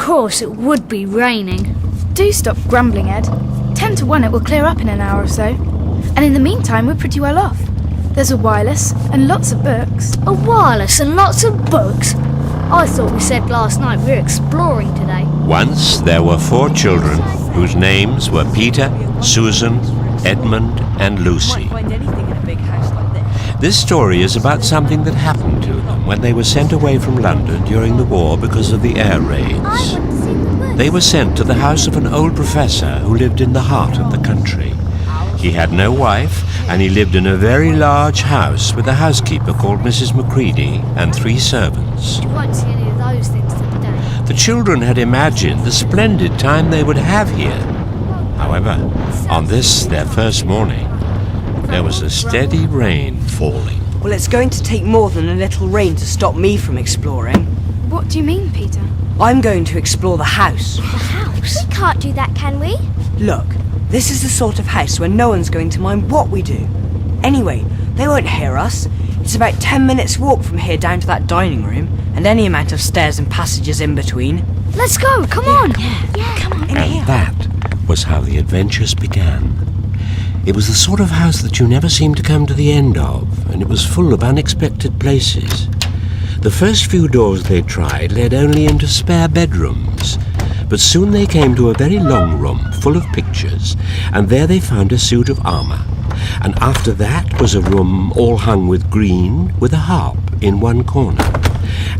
course it would be raining. Do stop grumbling, Ed. 10 to 1 it will clear up in an hour or so. And in the meantime, we're pretty well off. There's a wireless and lots of books. A wireless and lots of books? I thought we said last night we were exploring today. Once there were 4 children whose names were Peter, Susan, Edmund, and Lucy. This story is about something that happened to them when they were sent away from London during the war because of the air raids. They were sent to the house of an old professor who lived in the heart of the country. He had no wife, and he lived in a very large house with a housekeeper called Mrs. Macready and 3 servants. You won't see any of those things today. The children had imagined the splendid time they would have here. However, on this, their first morning, there was a steady rain falling. Well, it's going to take more than a little rain to stop me from exploring. What do you mean, Peter? I'm going to explore the house. The house? We can't do that, can we? Look, this is the sort of house where no one's going to mind what we do. Anyway, they won't hear us. It's about 10 minutes walk from here down to that dining room, and any amount of stairs and passages in between. Let's go, come on! Yeah, come on, in And here. that was how the adventures began. It was the sort of house that you never seemed to come to the end of, and it was full of unexpected places. The first few doors they tried led only into spare bedrooms, but soon they came to a very long room full of pictures, and there they found a suit of armour. And after that was a room all hung with green, with a harp in one corner.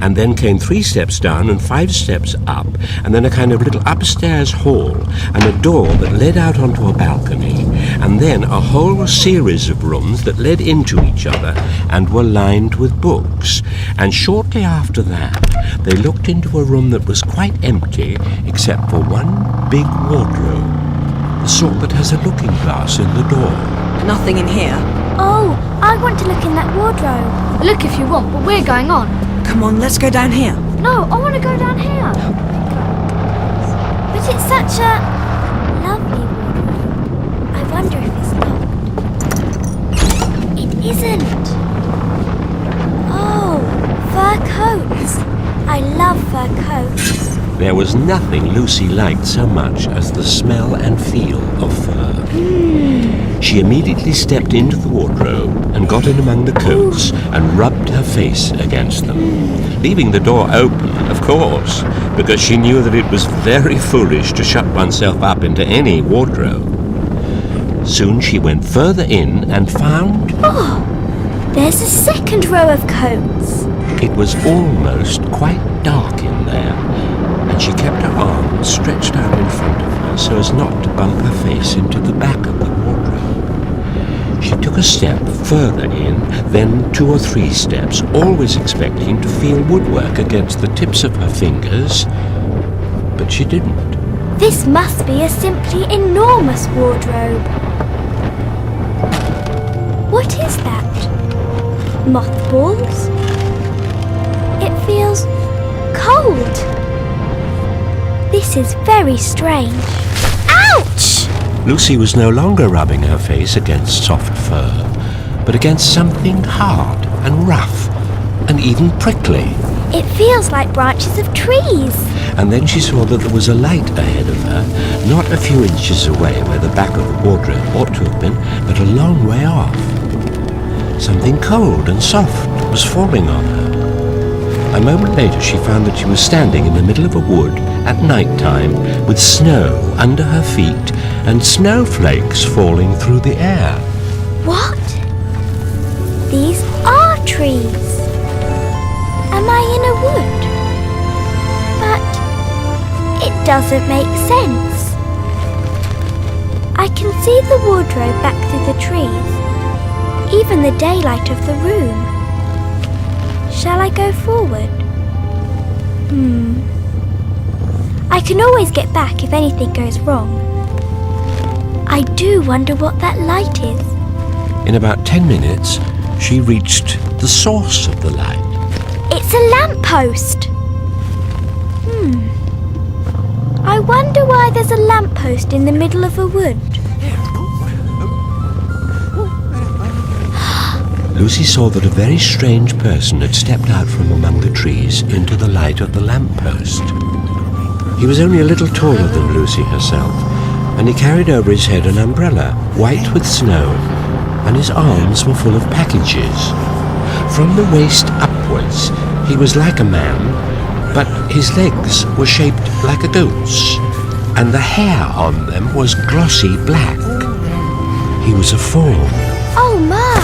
And then came 3 steps down and 5 steps up, and then a kind of little upstairs hall, and a door that led out onto a balcony, and then a whole series of rooms that led into each other and were lined with books. And shortly after that, they looked into a room that was quite empty, except for one big wardrobe, the sort that has a looking glass in the door. Nothing in here. Oh, I want to look in that wardrobe. Look if you want, but we're going on. Come on, let's go down here. No, I want to go down here. But it's such a lovely wardrobe. I wonder if it's locked. It isn't. Oh, fur coats. I love fur coats. There was nothing Lucy liked so much as the smell and feel of fur. She immediately stepped into the wardrobe and got in among the coats and rubbed her face against them, leaving the door open, of course, because she knew that it was very foolish to shut oneself up into any wardrobe. Soon she went further in and found... Oh, there's a second row of coats. It was almost quite dark in there, and she kept her arms stretched out in front of her so as not to bump her face into the back of the wardrobe. She took a step further in, then 2 or 3 steps, always expecting to feel woodwork against the tips of her fingers, but she didn't. This must be a simply enormous wardrobe. What is that? Mothballs? It feels cold. This is very strange. Ouch! Lucy was no longer rubbing her face against soft fur, but against something hard and rough and even prickly. It feels like branches of trees. And then she saw that there was a light ahead of her, not a few inches away where the back of the wardrobe ought to have been, but a long way off. Something cold and soft was falling on her. A moment later she found that she was standing in the middle of a wood at night time with snow under her feet and snowflakes falling through the air. What? These are trees. Am I in a wood? But it doesn't make sense. I can see the wardrobe back through the trees, even the daylight of the room. Shall I go forward? I can always get back if anything goes wrong. I do wonder what that light is. In about 10 minutes, she reached the source of the light. It's a lamppost. I wonder why there's a lamppost in the middle of a wood. Lucy saw that a very strange person had stepped out from among the trees into the light of the lamppost. He was only a little taller than Lucy herself, and he carried over his head an umbrella, white with snow, and his arms were full of packages. From the waist upwards, he was like a man, but his legs were shaped like a goat's, and the hair on them was glossy black. He was a fawn. Oh my!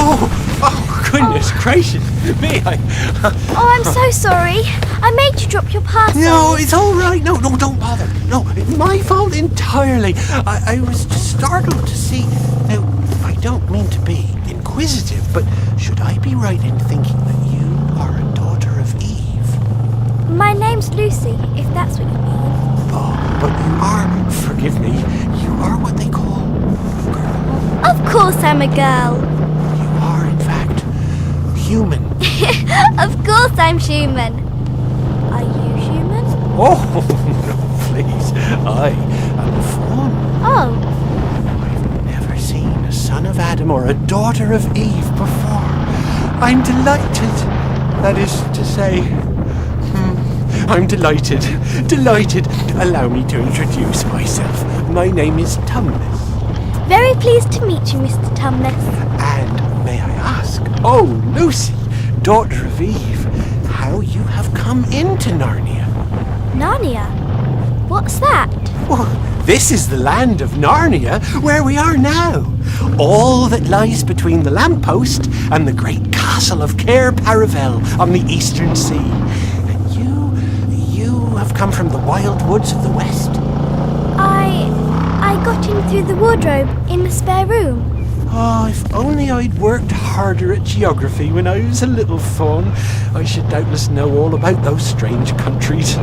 Oh, goodness gracious me! Oh, I'm so sorry. I made you drop your parcel. No, it's all right. No, don't bother. No, it's my fault entirely. I was just startled to see. Now, I don't mean to be inquisitive, but should I be right in thinking that you are a daughter of Eve? My name's Lucy, if that's what you mean. Oh, but you are, forgive me, you are what they call a girl. Of course I'm a girl. You are, in fact, human. Of course I'm human. Are you human? Oh, no, please. I am a fawn. Oh. I've never seen a son of Adam or a daughter of Eve before. I'm delighted. That is to say, I'm delighted. Allow me to introduce myself. My name is Tumnus. Very pleased to meet you, Mr. Tumnus. And may I ask, oh, Lucy, daughter of Eve, how you have come into Narnia? Narnia? What's that? Well, this is the land of Narnia, where we are now. All that lies between the lamppost and the great castle of Cair Paravel on the eastern sea. And you have come from the wild woods of the west. I got in through the wardrobe in the spare room. Oh, if only I'd worked harder at geography when I was a little fawn, I should doubtless know all about those strange countries.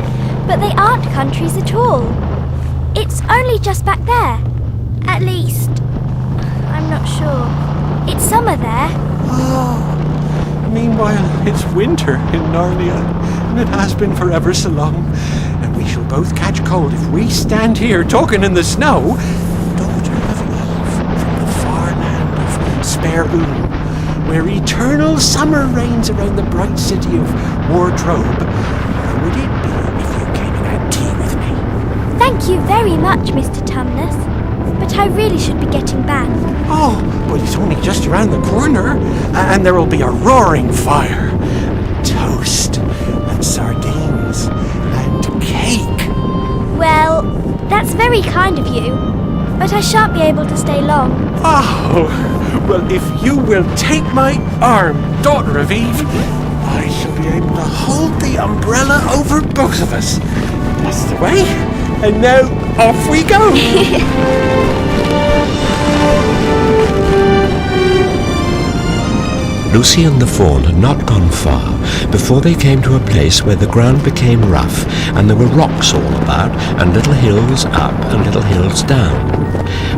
But they aren't countries at all. It's only just back there. At least, I'm not sure. It's summer there. Oh, meanwhile, it's winter in Narnia, and it has been for ever so long. And we shall both catch cold if we stand here talking in the snow. Daughter of Eve, from the far land of Spare Oon, where eternal summer reigns around the bright city of Wardrobe. How would it be if you came and had tea with me? Thank you very much, Mr. Tumnus. But I really should be getting back. Oh, but it's only just around the corner, and there will be a roaring fire, toast, and sardines, and cake. Well, that's very kind of you. But I shan't be able to stay long. Oh, well, if you will take my arm, daughter of Eve, I shall be able to hold the umbrella over both of us. That's the way. And now, off we go. Lucy and the fawn had not gone far before they came to a place where the ground became rough and there were rocks all about and little hills up and little hills down.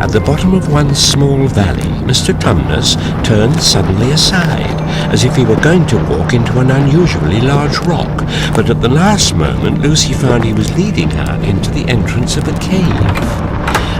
At the bottom of one small valley, Mr. Tumnus turned suddenly aside, as if he were going to walk into an unusually large rock, but at the last moment Lucy found he was leading her into the entrance of a cave.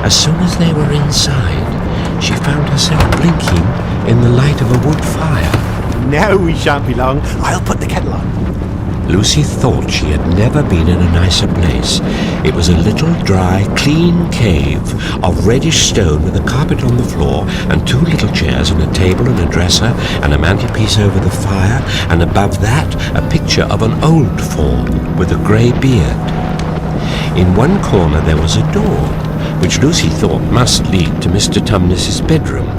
As soon as they were inside, she found herself blinking in the light of a wood fire. Now we shan't be long. I'll put the kettle on. Lucy thought she had never been in a nicer place. It was a little, dry, clean cave of reddish stone with a carpet on the floor and two little chairs and a table and a dresser and a mantelpiece over the fire, and above that a picture of an old fawn with a grey beard. In one corner there was a door, which Lucy thought must lead to Mr. Tumnus's bedroom,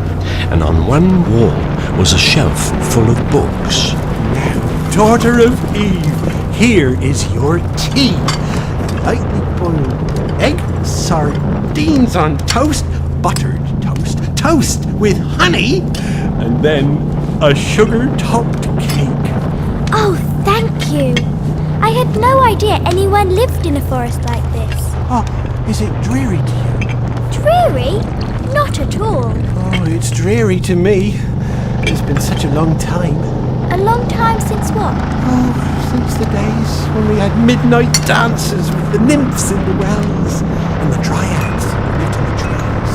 and on one wall was a shelf full of books. Now, daughter of Eve, here is your tea. Lightly boiled egg, sardines on toast, buttered toast with honey, and then a sugar-topped cake. Oh, thank you. I had no idea anyone lived in a forest like this. Oh, is it dreary to you? Dreary? Not at all. Oh, it's dreary to me. It's been such a long time. A long time since what? Oh, since the days when we had midnight dances with the nymphs in the wells and the dryads who lived in the trees.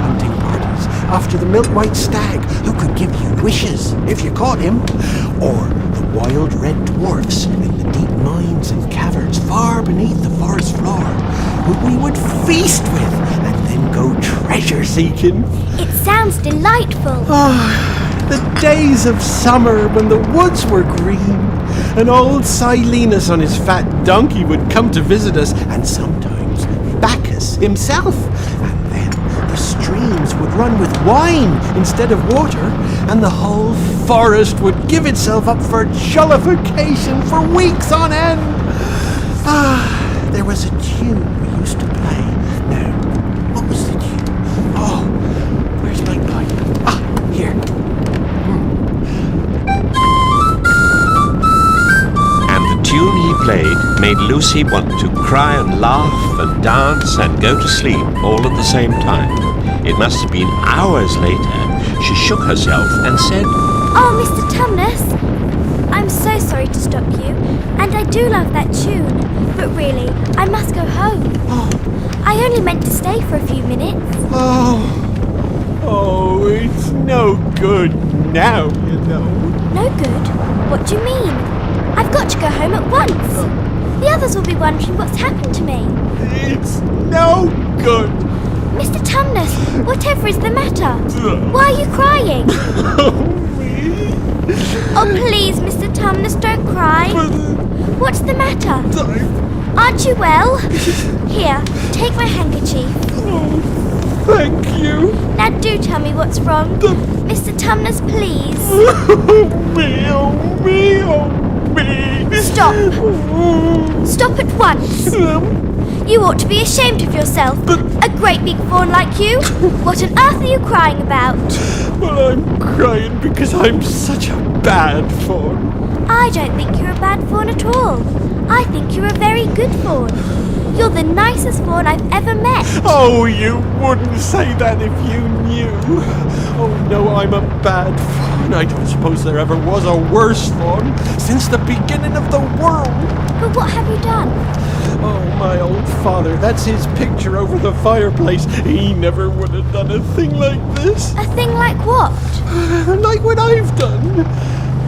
Hunting parties after the milk-white stag who could give you wishes if you caught him. Or the wild red dwarfs in the deep mines and caverns far beneath the forest floor, who we would feast with and then go treasure seeking. It sounds delightful. The days of summer when the woods were green, and old Silenus on his fat donkey would come to visit us, and sometimes Bacchus himself. And then the streams would run with wine instead of water, and the whole forest would give itself up for jollification for weeks on end. There was a tune we used to play. Now, what was the tune? Oh, where's my pipe? Here. And the tune he played made Lucy want to cry and laugh and dance and go to sleep all at the same time. It must have been hours later. She shook herself and said, Oh, Mr. Tumnus, I'm so sorry to stop you, and I do love that tune, but really, I must go home. I only meant to stay for a few minutes. Oh, it's no good now, you know. No good? What do you mean? I've got to go home at once. The others will be wondering what's happened to me. It's no good. Mr. Tumnus, whatever is the matter? Why are you crying? Oh, please, Mr. Tumnus, don't cry. What's the matter? Aren't you well? Here, take my handkerchief. Thank you. Now do tell me what's wrong. Mr. Tumnus, please. Me. Stop. Stop at once. You ought to be ashamed of yourself. A great big fawn like you. What on earth are you crying about? Well, I'm crying because I'm such a bad fawn. I don't think you're a bad fawn at all. I think you're a very good fawn. You're the nicest fawn I've ever met. Oh, you wouldn't say that if you knew. Oh no, I'm a bad fawn. I don't suppose there ever was a worse fawn since the beginning of the world. But what have you done? Oh, my old father, that's his picture over the fireplace. He never would have done a thing like this. A thing like what? Like what I've done.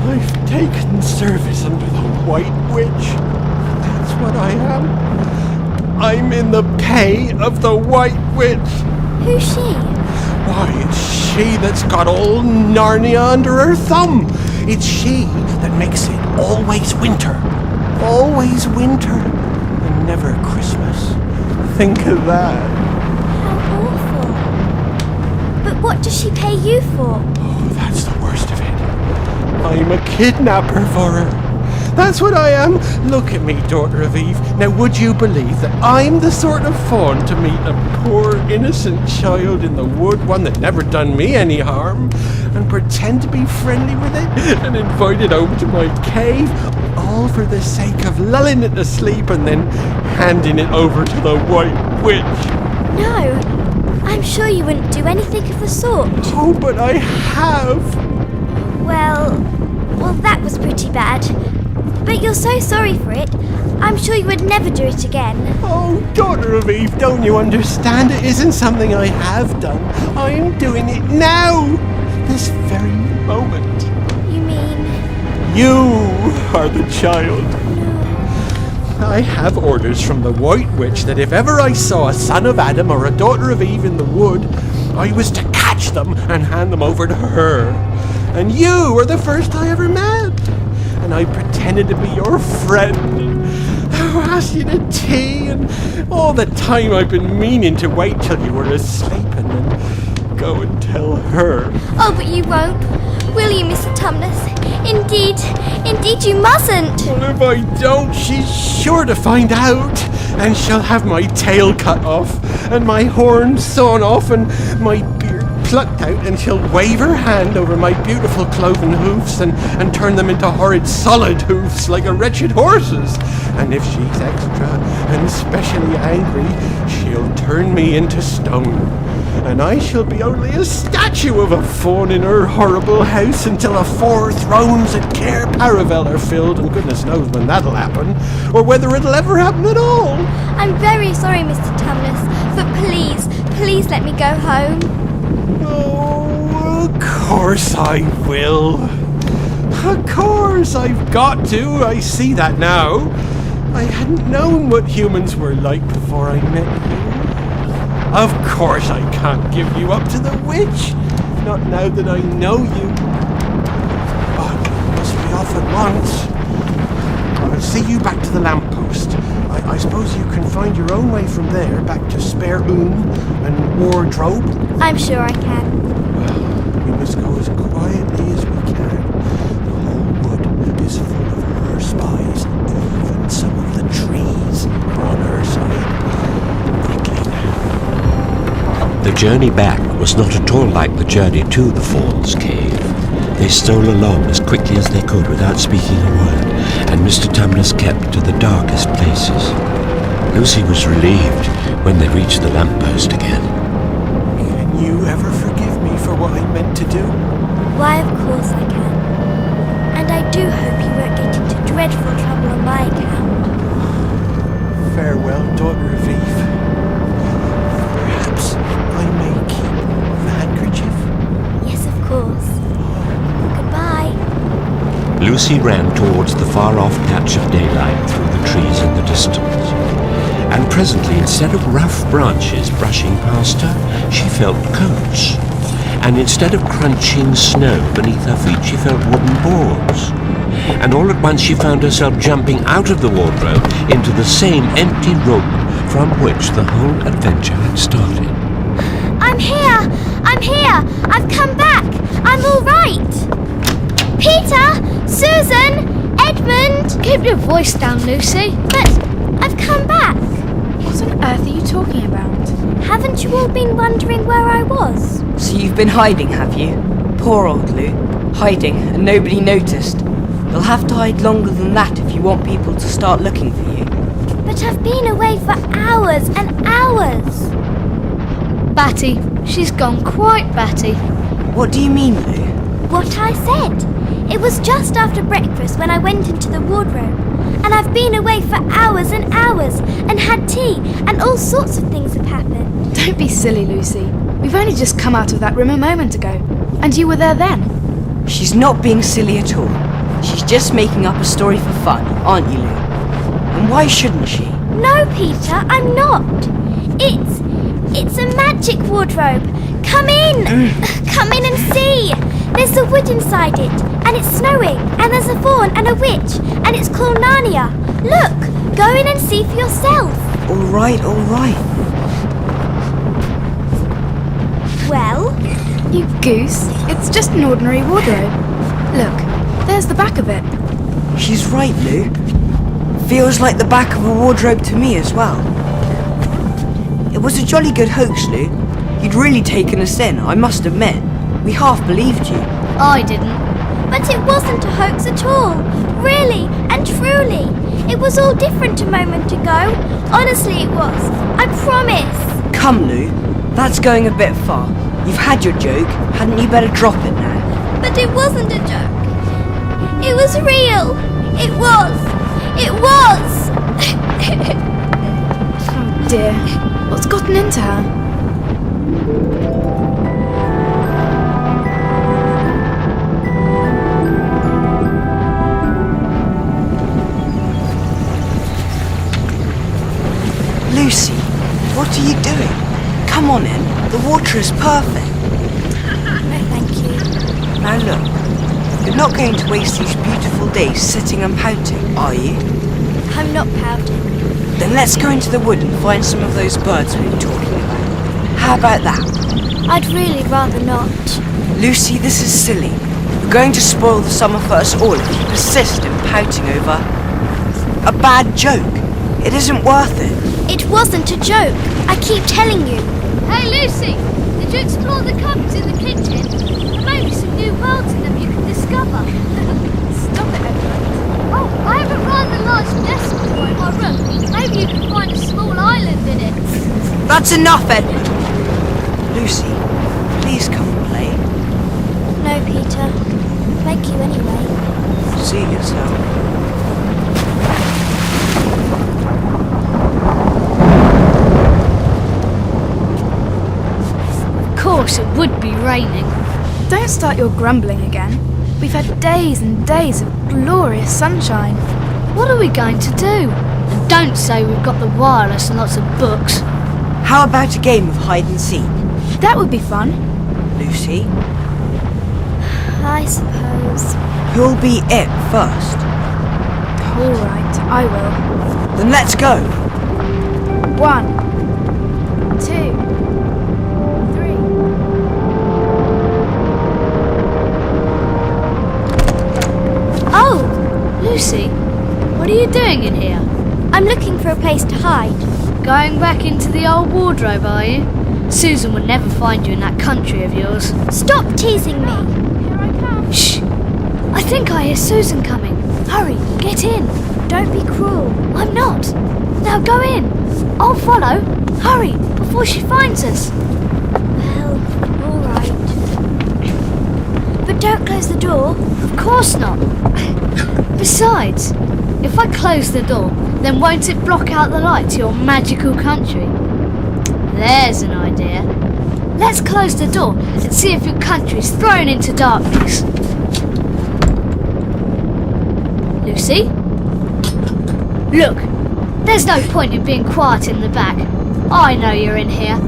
I've taken service under the White Witch. That's what I am. I'm in the pay of the White Witch. Who's she? Why, it's she that's got all Narnia under her thumb. It's she that makes it always winter. Always winter. And never Christmas. Think of that. How awful. But what does she pay you for? Oh, that's the worst of it. I'm a kidnapper for her. That's what I am. Look at me, daughter of Eve. Now, would you believe that I'm the sort of fawn to meet a poor, innocent child in the wood, one that never done me any harm, and pretend to be friendly with it, and invite it over to my cave, all for the sake of lulling it to sleep and then handing it over to the White Witch? No, I'm sure you wouldn't do anything of the sort. Oh, but I have. Well, that was pretty bad. But you're so sorry for it. I'm sure you would never do it again. Oh, daughter of Eve, don't you understand? It isn't something I have done. I'm doing it now. This very moment. You mean? You are the child. I have orders from the White Witch that if ever I saw a son of Adam or a daughter of Eve in the wood, I was to catch them and hand them over to her. And you were the first I ever met. And I pretended to be your friend. I asked you to tea, and all the time I've been meaning to wait till you were asleep and then go and tell her. Oh, but you won't. Will you, Mr. Tumnus? Indeed you mustn't. Well, if I don't, she's sure to find out. And she'll have my tail cut off, and my horn sawn off, and my beard plucked out, and she'll wave her hand over my beautiful cloven hoofs and turn them into horrid solid hoofs like a wretched horse's. And if she's extra and especially angry, she'll turn me into stone. And I shall be only a statue of a fawn in her horrible house until the 4 thrones at Cair Paravel are filled, and goodness knows when that'll happen, or whether it'll ever happen at all. I'm very sorry, Mr. Tumnus, but please let me go home. Oh, of course I will. Of course, I've got to. I see that now. I hadn't known what humans were like before I met you. Of course I can't give you up to the witch. Not now that I know you. But you must be off at once. I'll see you back to the lamppost. I suppose you can find your own way from there back to spare room and wardrobe. I'm sure I can. Well, we must go as quietly as we can. The whole wood is full of her spies. Even some of the trees are on her side. Quickly now. The journey back was not at all like the journey to the Fawn's cave. They stole along as quickly as they could without speaking a word, and Mr. Tumnus kept to the darkest places. Lucy was relieved when they reached the lamppost again. Can you ever forgive me for what I meant to do? Why, of course I can. And I do hope you won't get into dreadful trouble on my account. Farewell, daughter of Eve. Perhaps I may keep the handkerchief. Yes, of course. Goodbye. Lucy ran towards the far-off patch of daylight through the trees in the distance. And presently, instead of rough branches brushing past her, she felt coats. And instead of crunching snow beneath her feet, she felt wooden boards. And all at once she found herself jumping out of the wardrobe into the same empty room from which the whole adventure had started. I'm here! I'm here! I've come back! I'm all right! Peter! Susan! Edmund! Keep your voice down, Lucy. But I've come back! What on earth are you talking about? Haven't you all been wondering where I was? So you've been hiding, have you? Poor old Lou. Hiding, and nobody noticed. You'll have to hide longer than that if you want people to start looking for you. But I've been away for hours and hours. Batty. She's gone quite batty. What do you mean, Lou? What I said. It was just after breakfast when I went into the wardrobe. And I've been away for hours and hours and had tea and all sorts of things have happened. Don't be silly, Lucy. We've only just come out of that room a moment ago. And you were there then. She's not being silly at all. She's just making up a story for fun, aren't you, Lou? And why shouldn't she? No, Peter, I'm not. It's a magic wardrobe. Come in! Come in and see! There's a wood inside it, and it's snowing, and there's a fawn and a witch, and it's called Narnia. Look, go in and see for yourself. All right. Well? You goose. It's just an ordinary wardrobe. Look, there's the back of it. She's right, Lou. Feels like the back of a wardrobe to me as well. It was a jolly good hoax, Lou. You'd really taken us in, I must admit. We half believed you. I didn't. But it wasn't a hoax at all. Really and truly. It was all different a moment ago. Honestly, it was. I promise. Come, Lou. That's going a bit far. You've had your joke. Hadn't you better drop it now? But it wasn't a joke. It was real. It was. It was. Oh dear. What's gotten into her? Lucy, what are you doing? Come on in. The water is perfect. No, thank you. Now look, you're not going to waste these beautiful days sitting and pouting, are you? I'm not pouting. Then let's go into the wood and find some of those birds we were talking about. How about that? I'd really rather not. Lucy, this is silly. You're going to spoil the summer for us all if you persist in pouting over a bad joke. It isn't worth it. It wasn't a joke. I keep telling you. Hey, Lucy! Did you explore the cupboards in the kitchen? There may be some new worlds in them you can discover. Stop it, Edmund. Oh, I have a rather large desk drawer in my room. Maybe you can find a small island in it. That's enough, Edmund. Lucy, please come and play. No, Peter. Thank you anyway. See yourself. Of course, it would be raining. Don't start your grumbling again. We've had days and days of glorious sunshine. What are we going to do? And don't say we've got the wireless and lots of books. How about a game of hide and seek? That would be fun. Lucy, I suppose. who'll be it first? All right, I will. Then let's go. 1, 2, 3. Oh, Lucy, what are you doing in here? I'm looking for a place to hide. Going back into the old wardrobe, are you? Susan would never find you in that country of yours. Stop teasing me. Here I come. Shh! I think I hear Susan coming. Hurry, get in. Don't be cruel. I'm not. Now go in. I'll follow. Hurry, before she finds us. Well, all right. But don't close the door. Of course not. Besides, if I close the door, then won't it block out the light to your magical country? There's an idea. Let's close the door and see if your country's thrown into darkness. Lucy? Look, there's no point in being quiet in the back. I know you're in here.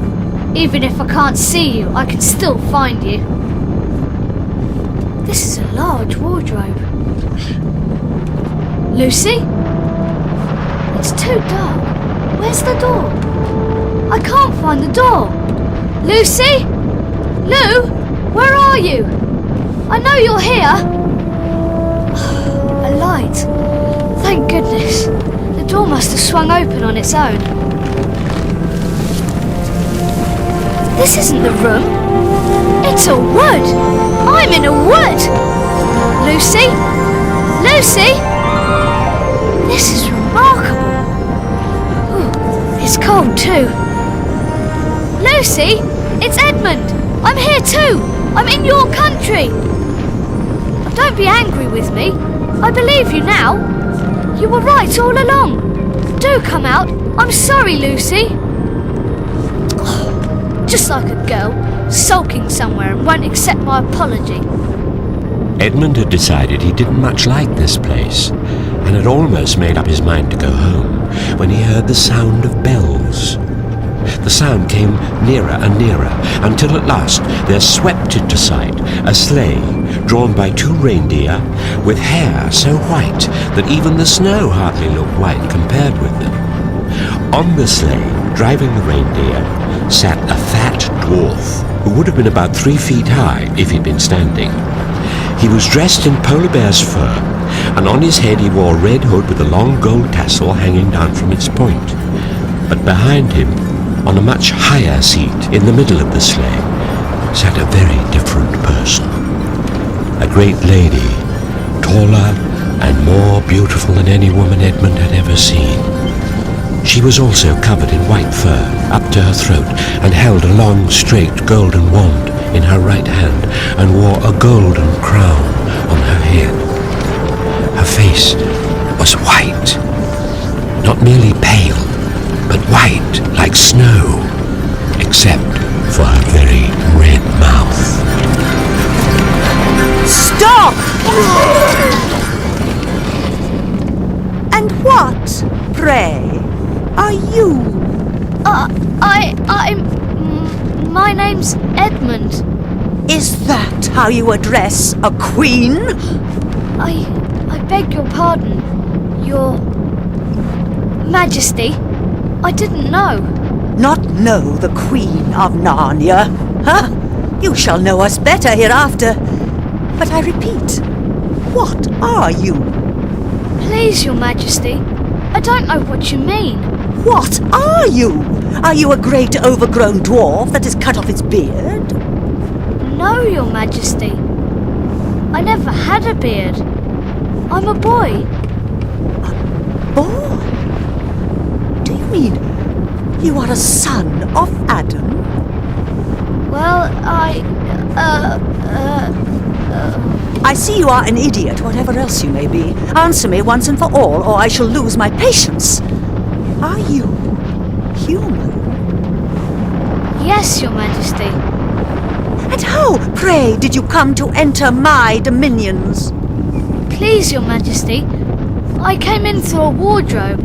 Even if I can't see you, I can still find you. This is a large wardrobe. Lucy? It's too dark. Where's the door? I can't find the door. Lucy? Lou? Where are you? I know you're here. A light. Thank goodness. The door must have swung open on its own. This isn't the room. It's a wood. I'm in a wood. Lucy? Lucy? This is remarkable. Ooh, it's cold too. Lucy, it's Edmund. I'm here too. I'm in your country. Don't be angry with me. I believe you now. You were right all along. Do come out. I'm sorry, Lucy. Just like a girl, sulking somewhere and won't accept my apology. Edmund had decided he didn't much like this place, and had almost made up his mind to go home when he heard the sound of bells. The sound came nearer and nearer, until at last there swept into sight a sleigh drawn by 2 reindeer with hair so white that even the snow hardly looked white compared with them. On the sleigh, driving the reindeer, sat a fat dwarf who would have been about 3 feet high if he'd been standing. He was dressed in polar bear's fur, and on his head he wore a red hood with a long gold tassel hanging down from its point. But behind him, on a much higher seat in the middle of the sleigh, sat a very different person. A great lady, taller and more beautiful than any woman Edmund had ever seen. She was also covered in white fur up to her throat, and held a long, straight golden wand in her right hand, and wore a golden crown on her head. Her face was white, not merely pale, but white like snow, except for her very red mouth. Stop! And what, pray, are you? My name's Edmund. Is that how you address a queen? I beg your pardon, Your Majesty. I didn't know. Not know the Queen of Narnia? Huh? You shall know us better hereafter. But I repeat, what are you? Please, Your Majesty. I don't know what you mean. What are you? Are you a great overgrown dwarf that has cut off its beard? No, Your Majesty. I never had a beard. I'm a boy. Boy? Do you mean you are a son of Adam? Well, I see you are an idiot, whatever else you may be. Answer me once and for all, or I shall lose my patience. Are you human? Yes, Your Majesty. And how, pray, did you come to enter my dominions? Please, Your Majesty, I came in through a wardrobe.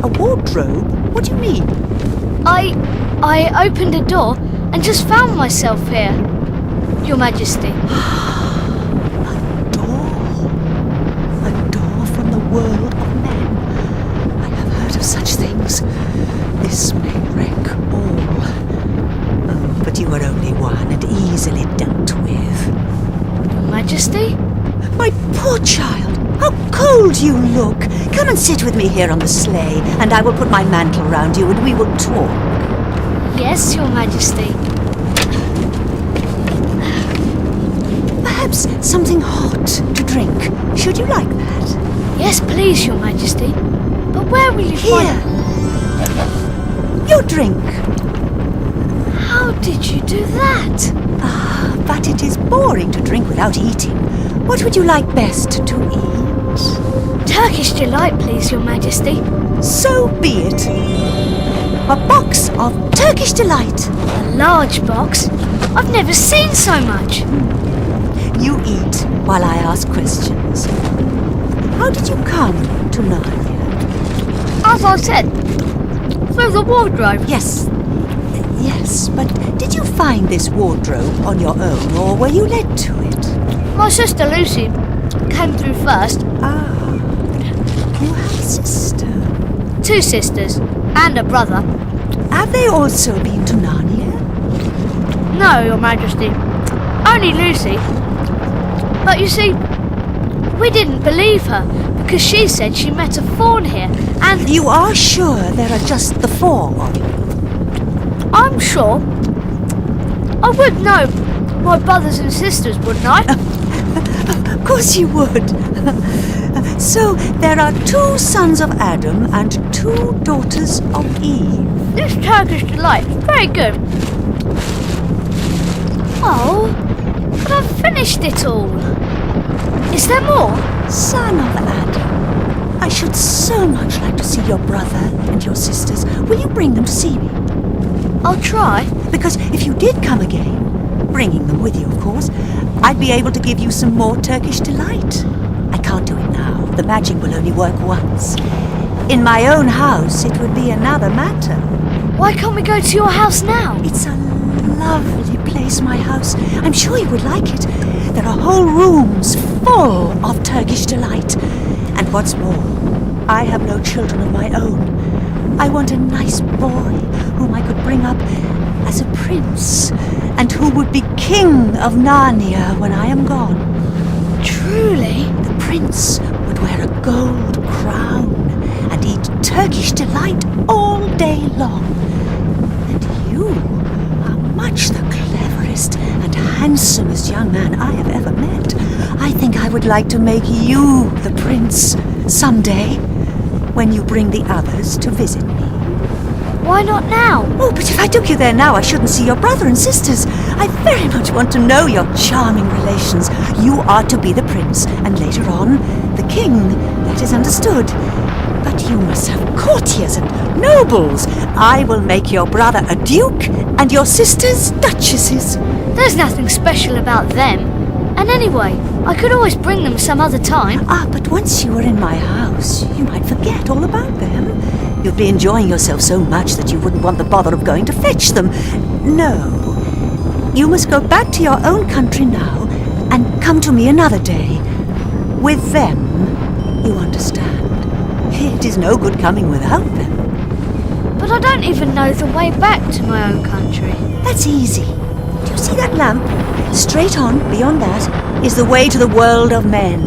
A wardrobe? What do you mean? I opened a door and just found myself here, Your Majesty. A door from the world of men. I have heard of such things. This may wreck all. Oh, but you are only one and easily dealt with. Your Majesty? My poor child, how cold you look. Come and sit with me here on the sleigh, and I will put my mantle round you and we will talk. Yes, Your Majesty. Perhaps something hot to drink. Should you like that? Yes, please, Your Majesty. But where will you Here. find... Your drink. How did you do that? Ah, but it is boring to drink without eating. What would you like best to eat? Turkish delight, please, Your Majesty. So be it. A box of Turkish delight. A large box? I've never seen so much. You eat while I ask questions. How did you come to Narnia? As I said, through the wardrobe. Yes, but did you find this wardrobe on your own, or were you led to it? My sister Lucy came through first. Ah, you have a sister. 2 sisters and a brother. Have they also been to Narnia? No, Your Majesty. Only Lucy. But you see, we didn't believe her because she said she met a faun here and... You are sure there are just the 4 of you? I'm sure. I would know my brothers and sisters, wouldn't I? Of course you would. So there are 2 sons of Adam and 2 daughters of Eve. This Turkish delight is very good. Oh, but I've finished it all. Is there more? Son of Adam, I should so much like to see your brother and your sisters. Will you bring them to see me? I'll try. Because if you did come again, bringing them with you, of course, I'd be able to give you some more Turkish delight. I can't do it now. The magic will only work once. In my own house, it would be another matter. Why can't we go to your house now? It's a lovely place, my house. I'm sure you would like it. There are whole rooms full of Turkish delight. And what's more, I have no children of my own. I want a nice boy whom I could bring up as a prince and who would be king of Narnia when I am gone. Truly? The prince would wear a gold crown and eat Turkish delight all day long. And you are much the cleverest and handsomest young man I have ever met. I think I would like to make you the prince someday when you bring the others to visit me. Why not now? Oh, but if I took you there now, I shouldn't see your brother and sisters. I very much want to know your charming relations. You are to be the prince, and later on, the king. That is understood. But you must have courtiers and nobles. I will make your brother a duke, and your sisters duchesses. There's nothing special about them. And anyway, I could always bring them some other time. Ah, but once you are in my house, you might forget all about them. You'd be enjoying yourself so much that you wouldn't want the bother of going to fetch them. No. You must go back to your own country now and come to me another day. With them, you understand. It is no good coming without them. But I don't even know the way back to my own country. That's easy. Do you see that lamp? Straight on, beyond that, is the way to the world of men.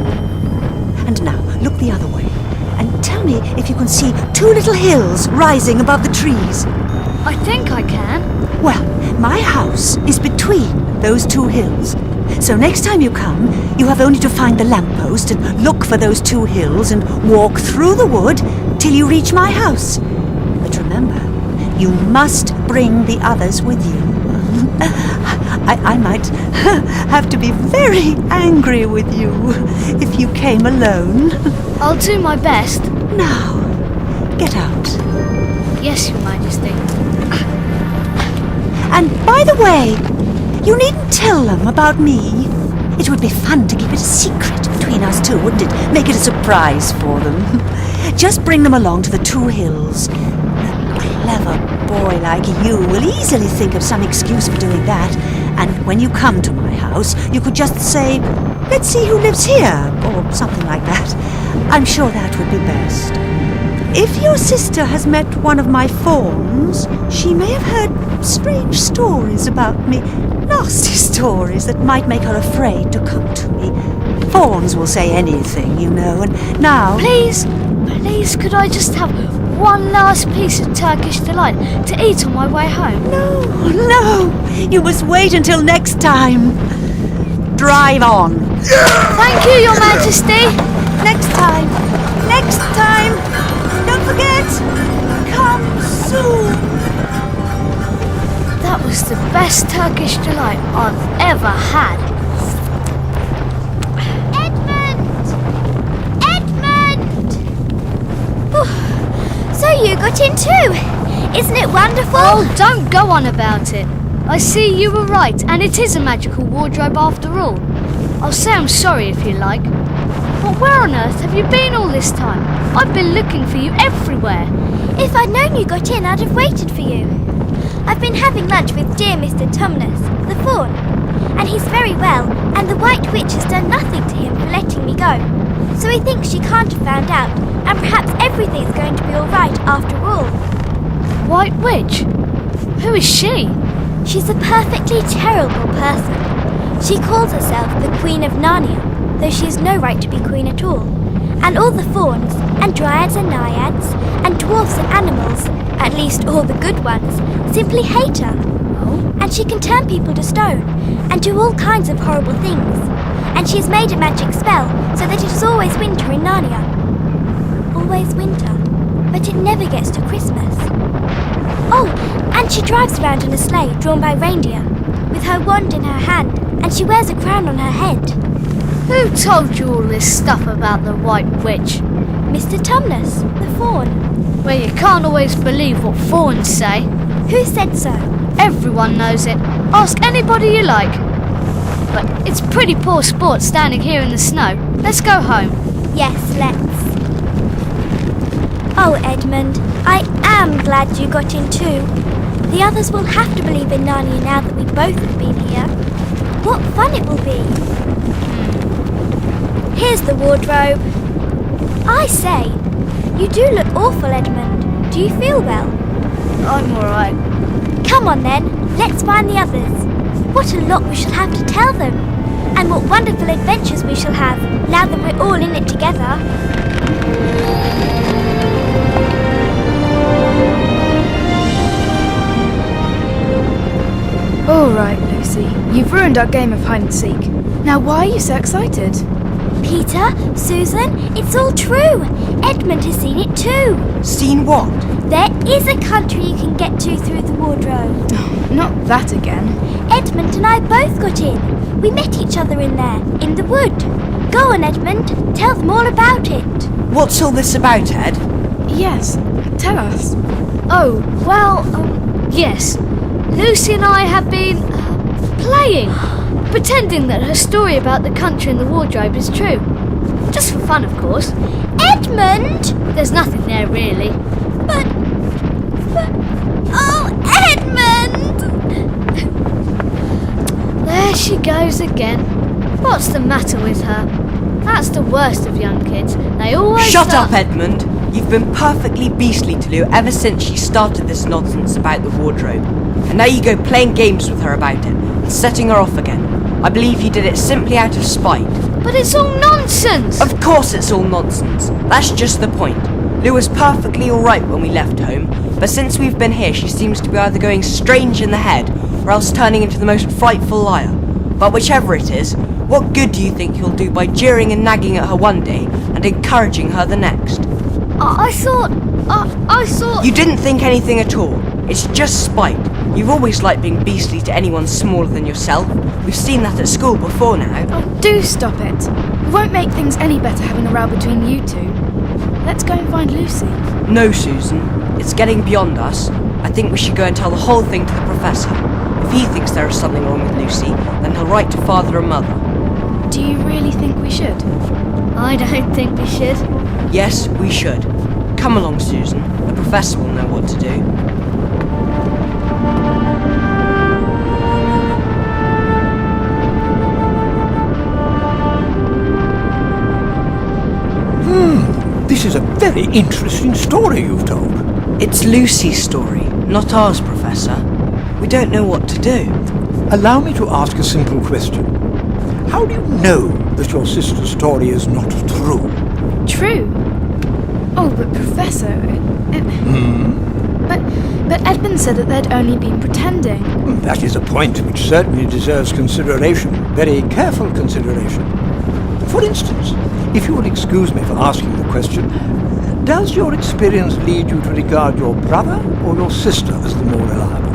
And now, look the other way. And tell me if you can see 2 little hills rising above the trees. I think I can. Well, my house is between those 2 hills. So next time you come, you have only to find the lamppost and look for those 2 hills and walk through the wood till you reach my house. But remember, you must bring the others with you. I might have to be very angry with you if you came alone. I'll do my best. Now, get out. Yes, Your Majesty. And by the way, You needn't tell them about me. It would be fun to keep it a secret between us two, wouldn't it? Make it a surprise for them. Just bring them along to the Two Hills. A clever boy like you will easily think of some excuse for doing that. And when you come to my house, you could just say, "Let's see who lives here," or something like that. I'm sure that would be best. If your sister has met one of my fawns, she may have heard strange stories about me. Nasty stories that might make her afraid to come to me. Fawns will say anything, you know, and now... Please, could I just have one last piece of Turkish delight to eat on my way home? No, you must wait until next time. Drive on. Thank you, Your Majesty. Next time. Don't forget, come soon. That was the best Turkish delight I've ever had. Edmund! So you got in too. Isn't it wonderful? Oh, don't go on about it. I see you were right, and it is a magical wardrobe after all. I'll say I'm sorry if you like. But where on earth have you been all this time? I've been looking for you everywhere. If I'd known you got in, I'd have waited for you. I've been having lunch with dear Mr. Tumnus, the fawn, and he's very well, and the White Witch has done nothing to him for letting me go. So he thinks she can't have found out, and perhaps everything's going to be all right after all. White Witch? Who is she? She's a perfectly terrible person. She calls herself the Queen of Narnia, though she has no right to be queen at all. And all the fauns, and dryads and naiads, and dwarfs and animals, at least all the good ones, simply hate her. And she can turn people to stone, and do all kinds of horrible things. And she has made a magic spell so that it is always winter in Narnia. Always winter, but it never gets to Christmas. Oh, and she drives around in a sleigh drawn by reindeer, with her wand in her hand, and she wears a crown on her head. Who told you all this stuff about the White Witch? Mr. Tumnus, the fawn. Well, you can't always believe what fawns say. Who said so? Everyone knows it. Ask anybody you like. But it's pretty poor sport standing here in the snow. Let's go home. Yes, let's. Oh, Edmund, I am glad you got in too. The others will have to believe in Narnia now that we both have been here. What fun it will be. Here's the wardrobe. I say, you do look awful, Edmund. Do you feel well? I'm alright. Come on then, let's find the others. What a lot we shall have to tell them. And what wonderful adventures we shall have now that we're all in it together. All right, Lucy. You've ruined our game of hide and seek. Now, why are you so excited? Peter, Susan, it's all true. Edmund has seen it too. Seen what? There is a country you can get to through the wardrobe. Not that again. Edmund and I both got in. We met each other in there, in the wood. Go on, Edmund. Tell them all about it. What's all this about, Ed? Yes, tell us. Oh, well, yes. Lucy and I have been playing, pretending that her story about the country and the wardrobe is true. Just for fun, of course. Edmund! There's nothing there, really. But... Oh, Edmund! There she goes again. What's the matter with her? That's the worst of young kids. They always Shut up, Edmund! You've been perfectly beastly to Lou ever since she started this nonsense about the wardrobe. And now you go playing games with her about it, and setting her off again. I believe you did it simply out of spite. But it's all nonsense! Of course it's all nonsense. That's just the point. Lou was perfectly alright when we left home, but since we've been here she seems to be either going strange in the head, or else turning into the most frightful liar. But whichever it is, what good do you think you'll do by jeering and nagging at her one day, and encouraging her the next? I thought... You didn't think anything at all. It's just spite. You've always liked being beastly to anyone smaller than yourself. We've seen that at school before now. Oh, do stop it. It won't make things any better having a row between you two. Let's go and find Lucy. No, Susan. It's getting beyond us. I think we should go and tell the whole thing to the professor. If he thinks there is something wrong with Lucy, then he'll write to father and mother. Do you really think we should? I don't think we should. Yes, we should. Come along, Susan. The professor will know what to do. This is a very interesting story you've told. It's Lucy's story, not ours, Professor. We don't know what to do. Allow me to ask a simple question. How do you know that your sister's story is not true? True? Oh, but Professor, But Edmund said that they'd only been pretending. That is a point which certainly deserves consideration, very careful consideration. For instance, if you will excuse me for asking the question, does your experience lead you to regard your brother or your sister as the more reliable?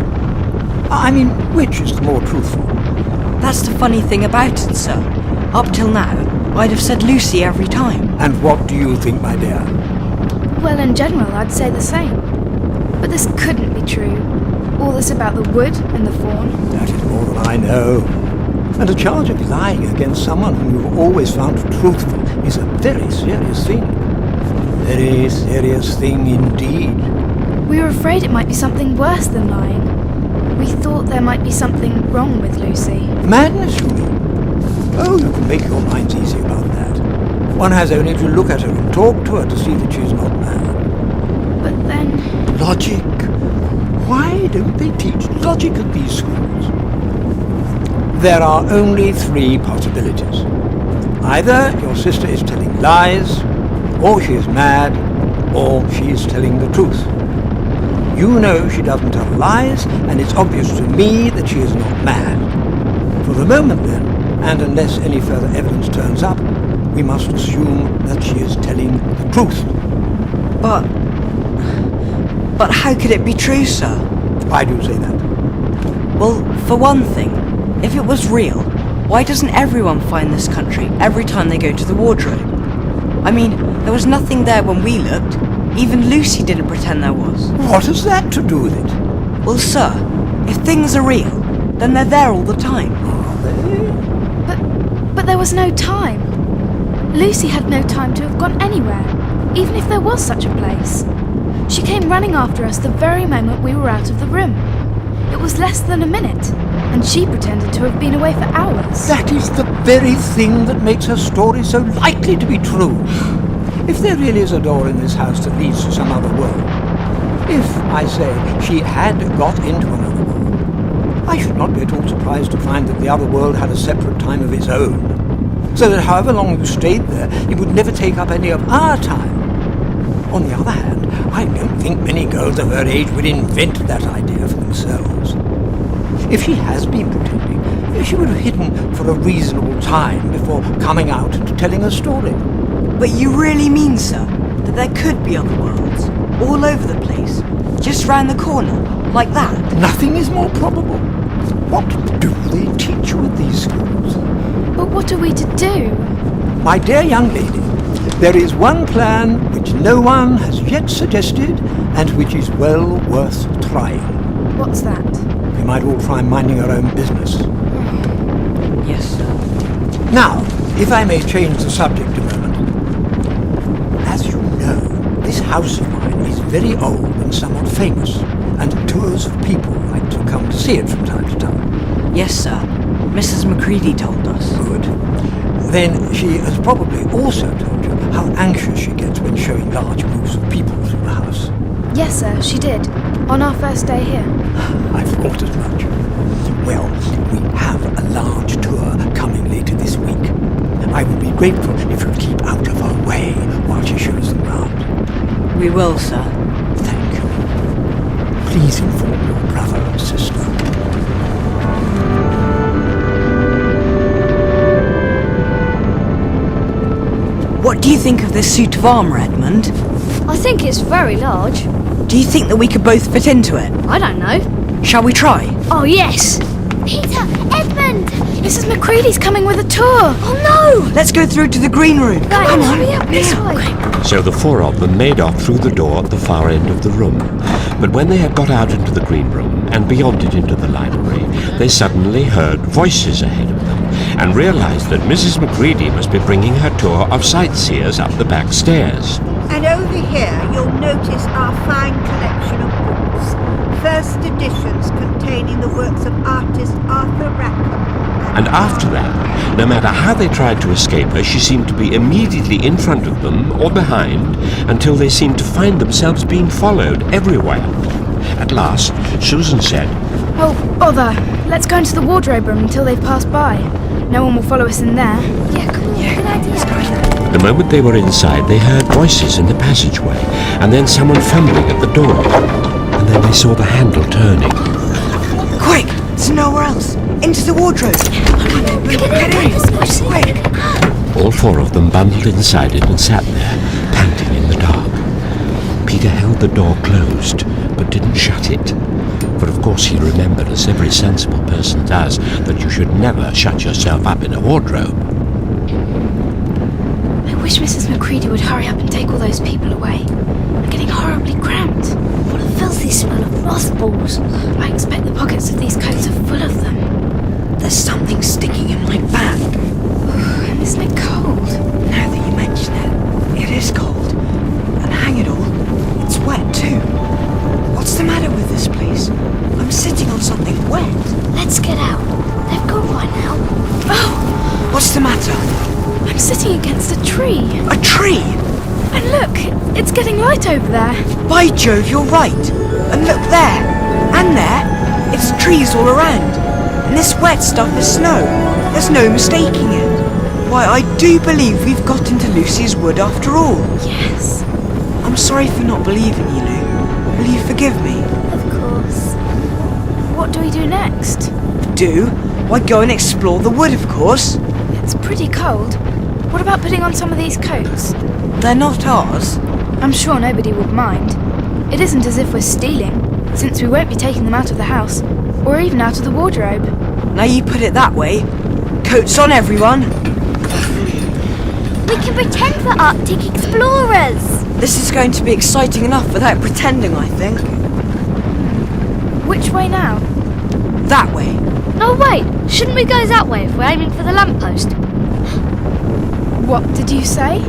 I mean, which is the more truthful? That's the funny thing about it, sir. Up till now, I'd have said Lucy every time. And what do you think, my dear? Well, in general, I'd say the same. But this couldn't be true. All this about the wood and the fawn. That is more than I know. And a charge of lying against someone whom you've always found truthful is a very serious thing. Very serious thing indeed. We were afraid it might be something worse than lying. We thought there might be something wrong with Lucy. Madness, you mean? Oh, you can make your minds easy about that. One has only to look at her and talk to her to see that she's not mad. But then... Logic. Why don't they teach logic at these schools? There are only three possibilities. Either your sister is telling lies, or she is mad, or she is telling the truth. You know she doesn't tell lies, and it's obvious to me that she is not mad. For the moment then, and unless any further evidence turns up, we must assume that she is telling the truth. But how could it be true, sir? Why do you say that? Well, for one thing, if it was real, why doesn't everyone find this country every time they go to the wardrobe? I mean, there was nothing there when we looked. Even Lucy didn't pretend there was. What has that to do with it? Well, sir, if things are real, then they're there all the time. Are they? But there was no time. Lucy had no time to have gone anywhere, even if there was such a place. She came running after us the very moment we were out of the room. It was less than a minute, and she pretended to have been away for hours. That is the very thing that makes her story so likely to be true. If there really is a door in this house that leads to some other world, if, I say, she had got into another world, I should not be at all surprised to find that the other world had a separate time of its own, so that however long you stayed there, it would never take up any of our time. On the other hand, I don't think many girls of her age would invent that idea for themselves. If she has been pretending, she would have hidden for a reasonable time before coming out and telling her story. But you really mean, sir, that there could be other worlds, all over the place, just round the corner, like that? Nothing is more probable. What do they teach you at these schools? But what are we to do? My dear young lady, there is one plan which no one has yet suggested and which is well worth trying. What's that? We might all try minding our own business. Yes, sir. Now, if I may change the subject a moment. As you know, this house of mine is very old and somewhat famous, and tours of people like to come to see it from time to time. Yes, sir. Mrs. Macready told us. Good. Then she has probably also told you how anxious she gets when showing large groups of people through the house. Yes, sir, she did. On our first day here. I thought as much. Well, we have a large tour coming later this week. I would be grateful if you'd keep out of her way while she shows them round. We will, sir. Thank you. Please inform your brother and sister. What do you think of this suit of armour, Edmund? I think it's very large. Do you think that we could both fit into it? I don't know. Shall we try? Oh, yes. Peter! Edmund! Mrs. Macready's coming with a tour! Oh, no! Let's go through to the green room. Come on, hurry up this way. So the four of them made off through the door at the far end of the room. But when they had got out into the green room and beyond it into the library, they suddenly heard voices ahead of them and realized that Mrs. Macready must be bringing her tour of sightseers up the back stairs. And over here you'll notice our fine collection of books. First editions containing the works of artist Arthur Rackham. And after that, no matter how they tried to escape her, she seemed to be immediately in front of them or behind until they seemed to find themselves being followed everywhere. At last, Susan said, Oh, bother. Let's go into the wardrobe room until they've passed by. No one will follow us in there. Yeah, come on, good idea. The moment they were inside, they heard voices in the passageway, and then someone fumbling at the door. And then they saw the handle turning. Quick! There's nowhere else! Into the wardrobe! Get in! Quick! All four of them bundled inside it and sat there, panting in the dark. Peter held the door closed, but didn't shut it. For of course he remembered, as every sensible person does, that you should never shut yourself up in a wardrobe. I wish Mrs. Macready would hurry up and take all those people away. I'm getting horribly cramped. What a filthy smell of mothballs. I expect the pockets of these coats are full of them. There's something sticking in my back. And isn't it cold? Now that you mention it, it is cold. And hang it all, it's wet too. What's the matter with this place? I'm sitting on something wet. Let's get out. They've gone by now. Oh, What's the matter? I'm sitting against a tree. A tree? And look, it's getting light over there. By Jove, you're right. And look there. And there. It's trees all around. And this wet stuff is snow. There's no mistaking it. Why, I do believe we've got into Lucy's wood after all. Yes. I'm sorry for not believing you, Lou. Will you forgive me? Of course. What do we do next? Do? Why, go and explore the wood, of course. It's pretty cold. What about putting on some of these coats? They're not ours. I'm sure nobody would mind. It isn't as if we're stealing, since we won't be taking them out of the house, or even out of the wardrobe. Now you put it that way. Coats on, everyone. We can pretend we're Arctic explorers. This is going to be exciting enough without pretending, I think. Which way now? That way. No, wait. Shouldn't we go that way if we're aiming for the lamppost? What did you say?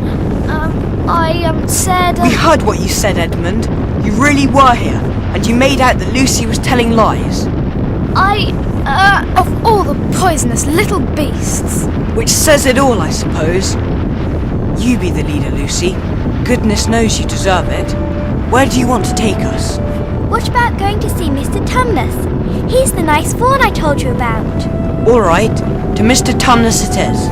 I said... We heard what you said, Edmund. You really were here, and you made out that Lucy was telling lies. Of all the poisonous little beasts. Which says it all, I suppose. You be the leader, Lucy. Goodness knows you deserve it. Where do you want to take us? What about going to see Mr. Tumnus? He's the nice fawn I told you about. All right, to Mr. Tumnus it is.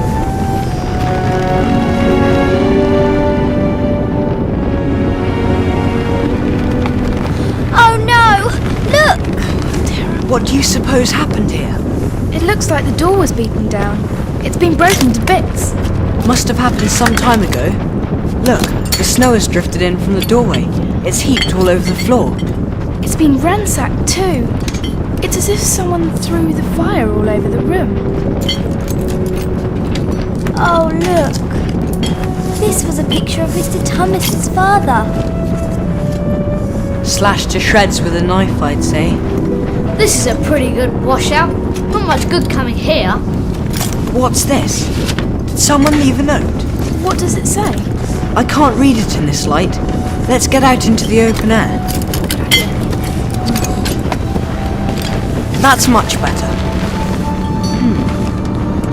Oh no! Look! What do you suppose happened here? It looks like the door was beaten down. It's been broken to bits. Must have happened some time ago. Look, the snow has drifted in from the doorway. It's heaped all over the floor. It's been ransacked too. It's as if someone threw the fire all over the room. Oh look! This was a picture of Mr. Tumnus's father. Slashed to shreds with a knife, I'd say. This is a pretty good washout. Not much good coming here. What's this? Did someone leave a note? What does it say? I can't read it in this light. Let's get out into the open air. That's much better.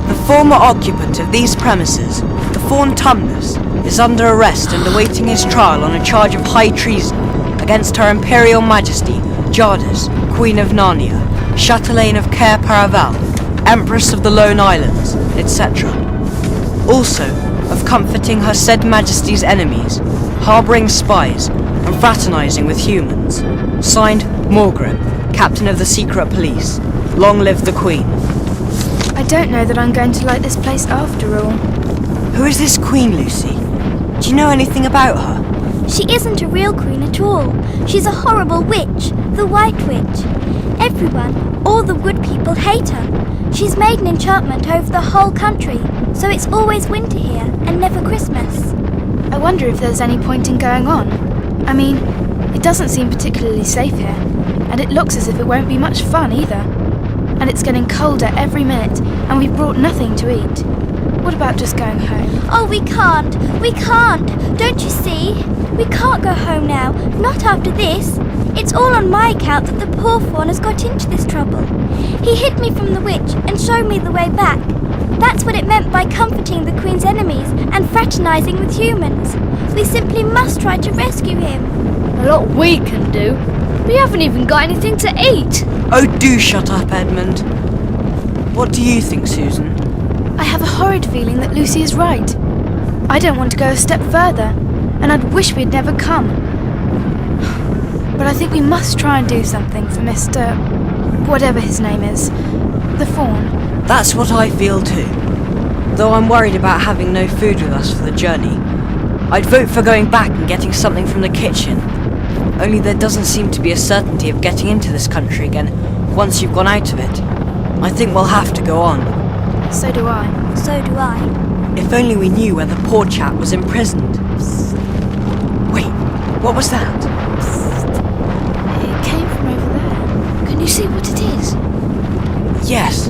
The former occupant of these premises, the Fawn Tumnus, is under arrest and awaiting his trial on a charge of high treason against Her Imperial Majesty, Jardas, Queen of Narnia, Chatelaine of Cair Paravel, Empress of the Lone Islands, etc. Also, of comforting her said Majesty's enemies, harbouring spies, and fraternising with humans. Signed, Morgrim, Captain of the Secret Police. Long live the Queen. I don't know that I'm going to like this place after all. Who is this Queen, Lucy? Do you know anything about her? She isn't a real queen at all. She's a horrible witch, the White Witch. Everyone, all the wood people, hate her. She's made an enchantment over the whole country, so it's always winter here and never Christmas. I wonder if there's any point in going on. I mean, it doesn't seem particularly safe here, and it looks as if it won't be much fun either. and it's getting colder every minute, and we've brought nothing to eat. What about just going home? Oh, we can't. We can't. Don't you see? We can't go home now. Not after this. It's all on my account that the poor fawn has got into this trouble. He hid me from the witch and showed me the way back. That's what it meant by comforting the Queen's enemies and fraternising with humans. We simply must try to rescue him. A lot we can do. We haven't even got anything to eat. Oh, do shut up, Edmund. What do you think, Susan? I have a horrid feeling that Lucy is right. I don't want to go a step further, and I'd wish we'd never come. But I think we must try and do something for Mr. whatever his name is, the fawn. That's what I feel too. Though I'm worried about having no food with us for the journey. I'd vote for going back and getting something from the kitchen. Only there doesn't seem to be a certainty of getting into this country again once you've gone out of it. I think we'll have to go on. So do I. So do I. If only we knew where the poor chap was imprisoned. Wait, what was that? It came from over there. Can you see what it is? Yes.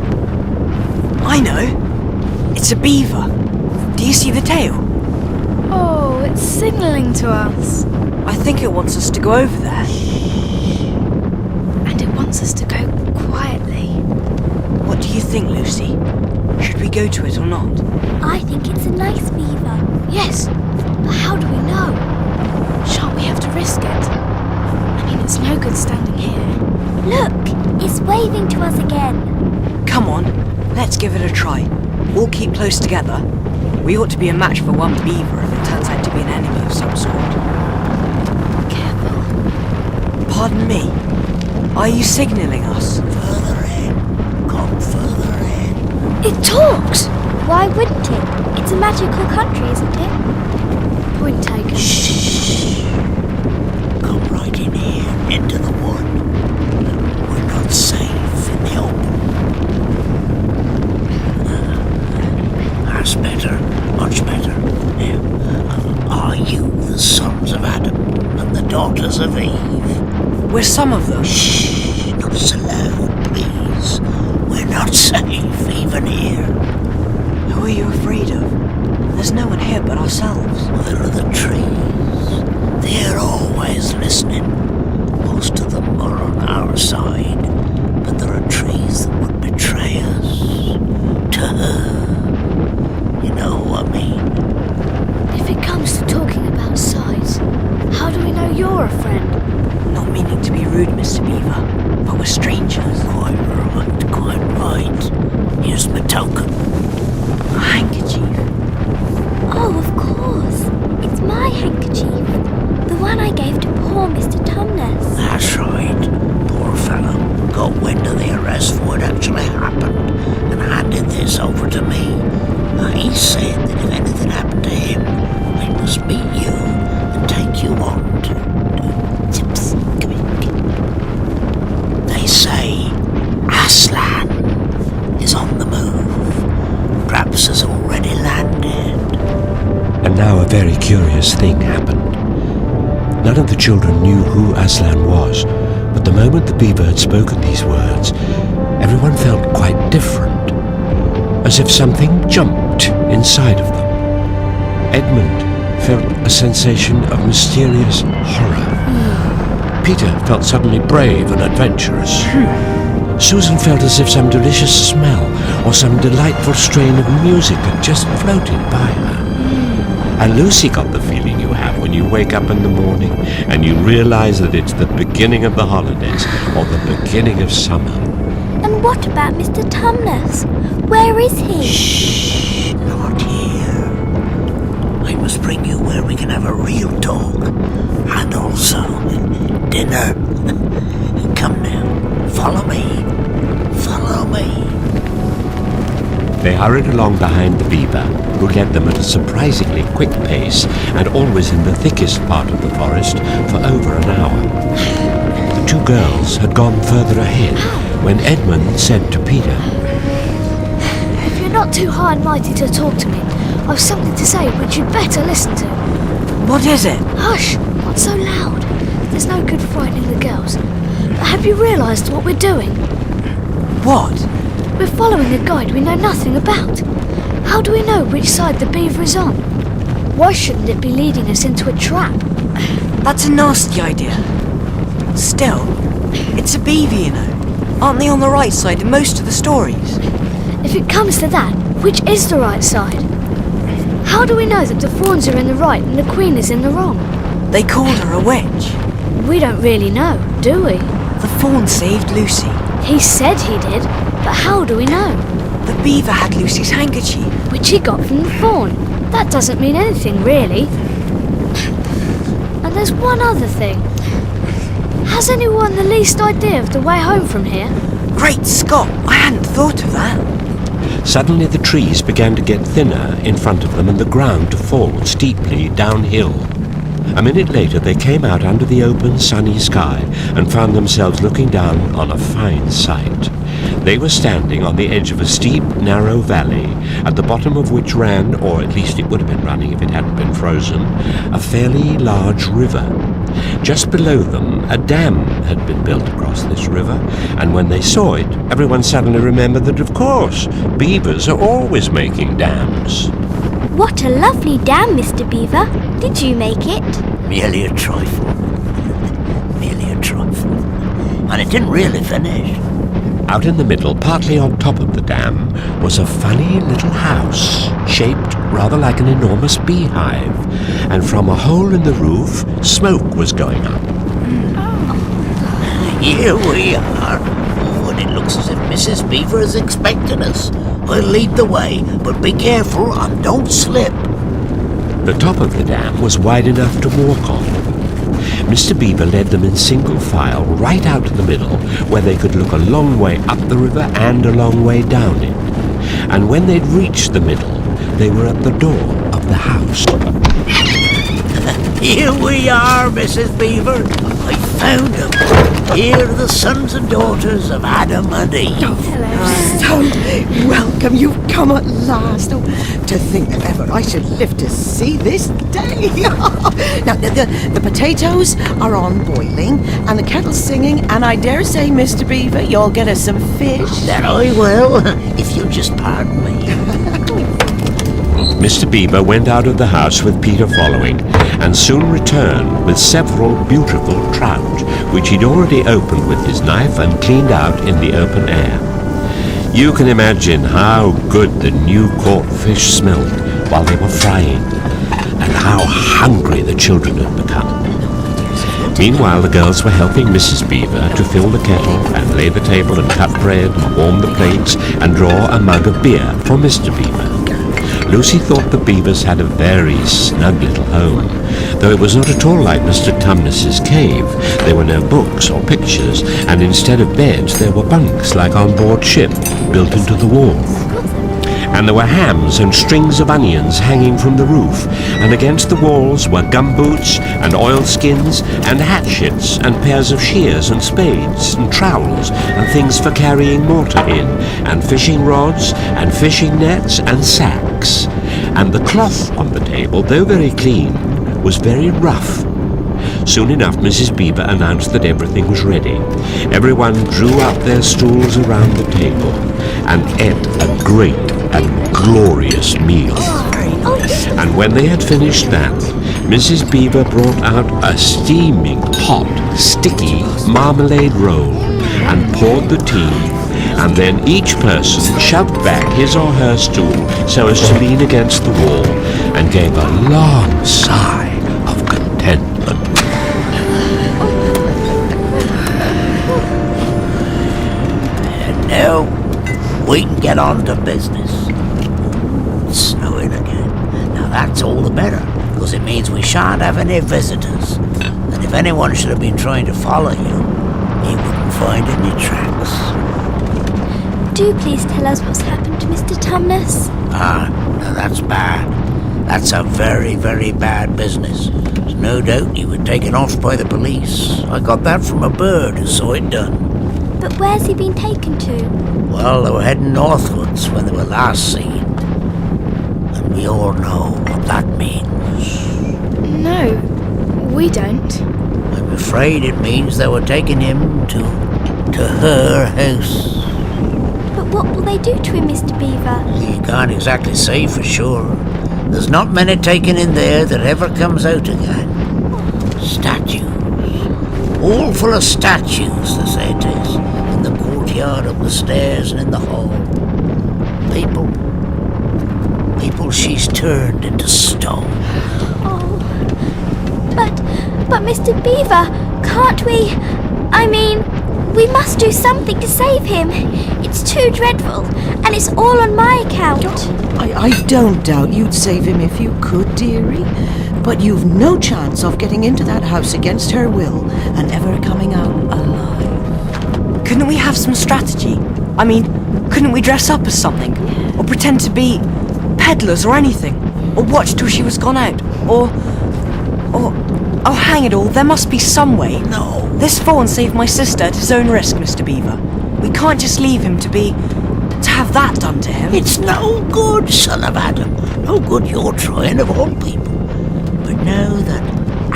I know. It's a beaver. Do you see the tail? Oh, it's signalling to us. I think it wants us to go over there. And it wants us to go quietly. What do you think, Lucy? Should we go to it or not? I think it's a nice beaver. Yes, but how do we know? Shan't we have to risk it? I mean, it's no good standing here. Look, it's waving to us again. Come on, let's give it a try. We'll keep close together. We ought to be a match for one beaver if it turns out to be an enemy of some sort. Careful. Pardon me. Are you signalling us? Further in. Come further in. It talks! Why wouldn't it? It's a magical country, isn't it? Point taken. Shh. Come right in here, into the wood. We're not safe in the open. That's better, much better. Now, are you the sons of Adam and the daughters of Eve? We're some of them. Shh, not so loud, please. We're not safe even here. Who are you afraid of? There's no one here but ourselves. There are the trees. They're always listening. Most of them are on our side, but there are trees that would betray us. To her. You know who I mean? If it comes to talking about size, how do we know you're a friend? Not meaning to be rude, Mr. Beaver, but we're strangers. Quite right, quite right. Here's my token. A handkerchief. Oh, of course. It's my handkerchief. The one I gave to poor Mr. Tumnus. That's right. Poor fellow got wind of the arrest for what actually happened and handed this over to me. He said that if anything happened to him, I must meet you and take you on to tips. Come here. They say Aslan is on the move. Perhaps has already landed. And now a very curious thing happened. None of the children knew who Aslan was, but the moment the beaver had spoken these words, everyone felt quite different, as if something jumped inside of them. Edmund felt a sensation of mysterious horror. Peter felt suddenly brave and adventurous. Susan felt as if some delicious smell or some delightful strain of music had just floated by her. And Lucy got the feeling you have when you wake up in the morning and you realize that it's the beginning of the holidays or the beginning of summer. And what about Mr. Tumnus? Where is he? Shh, not here. I must bring you where we can have a real talk. And also dinner. Come now, follow me. Follow me. They hurried along behind the beaver, who led them at a surprisingly quick pace and always in the thickest part of the forest for over an hour. The two girls had gone further ahead when Edmund said to Peter, If you're not too high and mighty to talk to me, I've something to say which you'd better listen to. What is it? Hush! Not so loud. There's no good frightening the girls. But have you realised what we're doing? What? We're following a guide we know nothing about. How do we know which side the beaver is on? Why shouldn't it be leading us into a trap? That's a nasty idea. Still, it's a beaver, you know. Aren't they on the right side in most of the stories? If it comes to that, which is the right side? How do we know that the fawns are in the right and the queen is in the wrong? They called her a witch. We don't really know, do we? The fawn saved Lucy. He said he did, but how do we know? The beaver had Lucy's handkerchief. Which he got from the fawn. That doesn't mean anything, really. And there's one other thing. Has anyone the least idea of the way home from here? Great Scott, I hadn't thought of that. Suddenly the trees began to get thinner in front of them and the ground to fall steeply downhill. A minute later they came out under the open sunny sky and found themselves looking down on a fine sight. They were standing on the edge of a steep, narrow valley, at the bottom of which ran, or at least it would have been running if it hadn't been frozen, a fairly large river. Just below them, a dam had been built across this river, and when they saw it, everyone suddenly remembered that, of course, beavers are always making dams. What a lovely dam, Mr. Beaver. Did you make it? Merely a trifle. Merely a trifle. And it didn't really finish. Out in the middle, partly on top of the dam, was a funny little house, shaped rather like an enormous beehive, and from a hole in the roof, smoke was going up. Here we are. Oh, and it looks as if Mrs. Beaver is expecting us. I'll lead the way, but be careful and don't slip. The top of the dam was wide enough to walk on. Mr. Beaver led them in single file right out to the middle, where they could look a long way up the river and a long way down it. And when they'd reached the middle, they were at the door of the house. Here we are, Mrs. Beaver. I found them. Here are the sons and daughters of Adam and Eve. So welcome, you've come at last. Oh, to think that ever I should live to see this day. Now, the potatoes are on boiling, and the kettle's singing, and I dare say, Mr. Beaver, you'll get us some fish. That I will, if you just pardon me. Mr. Beaver went out of the house with Peter following, and soon returned with several beautiful trout, which he'd already opened with his knife and cleaned out in the open air. You can imagine how good the new caught fish smelled while they were frying, and how hungry the children had become. Meanwhile, the girls were helping Mrs. Beaver to fill the kettle and lay the table and cut bread and warm the plates and draw a mug of beer for Mr. Beaver. Lucy thought the Beavers had a very snug little home, though it was not at all like Mr. Tumnus's cave. There were no books or pictures, and instead of beds there were bunks like on board ship, built into the wall. And there were hams and strings of onions hanging from the roof, and against the walls were gumboots and oilskins and hatchets and pairs of shears and spades and trowels and things for carrying mortar in, and fishing rods and fishing nets and sacks. And the cloth on the table, though very clean, was very rough. Soon enough, Mrs. Beaver announced that everything was ready. Everyone drew up their stools around the table and ate a great and glorious meal. And when they had finished that, Mrs. Beaver brought out a steaming, hot, sticky marmalade roll and poured the tea, and then each person shoved back his or her stool so as to lean against the wall and gave a long sigh of contentment. And now we can get on to business. It's snowing again. Now that's all the better, because it means we shan't have any visitors. And if anyone should have been trying to follow you, he wouldn't find any tracks. Do please tell us what's happened to Mr. Tumnus. Now that's bad. That's a very, very bad business. There's no doubt he was taken off by the police. I got that from a bird who saw it done. But where's he been taken to? Well, they were heading northwards when they were last seen. And we all know what that means. No, we don't. I'm afraid it means they were taking him to her house. What will they do to him, Mr. Beaver? You can't exactly say for sure. There's not many taken in there that ever comes out again. Statues. All full of statues, they say it is. In the courtyard, up the stairs, and in the hall. People she's turned into stone. Oh. But Mr. Beaver, can't we... I mean, we must do something to save him. It's too dreadful, and it's all on my account. I don't doubt you'd save him if you could, dearie. But you've no chance of getting into that house against her will and ever coming out alive. Couldn't we have some strategy? I mean, couldn't we dress up as something? Or pretend to be peddlers or anything? Or watch till she was gone out? Or... Oh, hang it all, there must be some way. No. This fawn saved my sister at his own risk, Mr. Beaver. We can't just leave him to have that done to him. It's no good, son of Adam. No good you're trying, of all people. But know that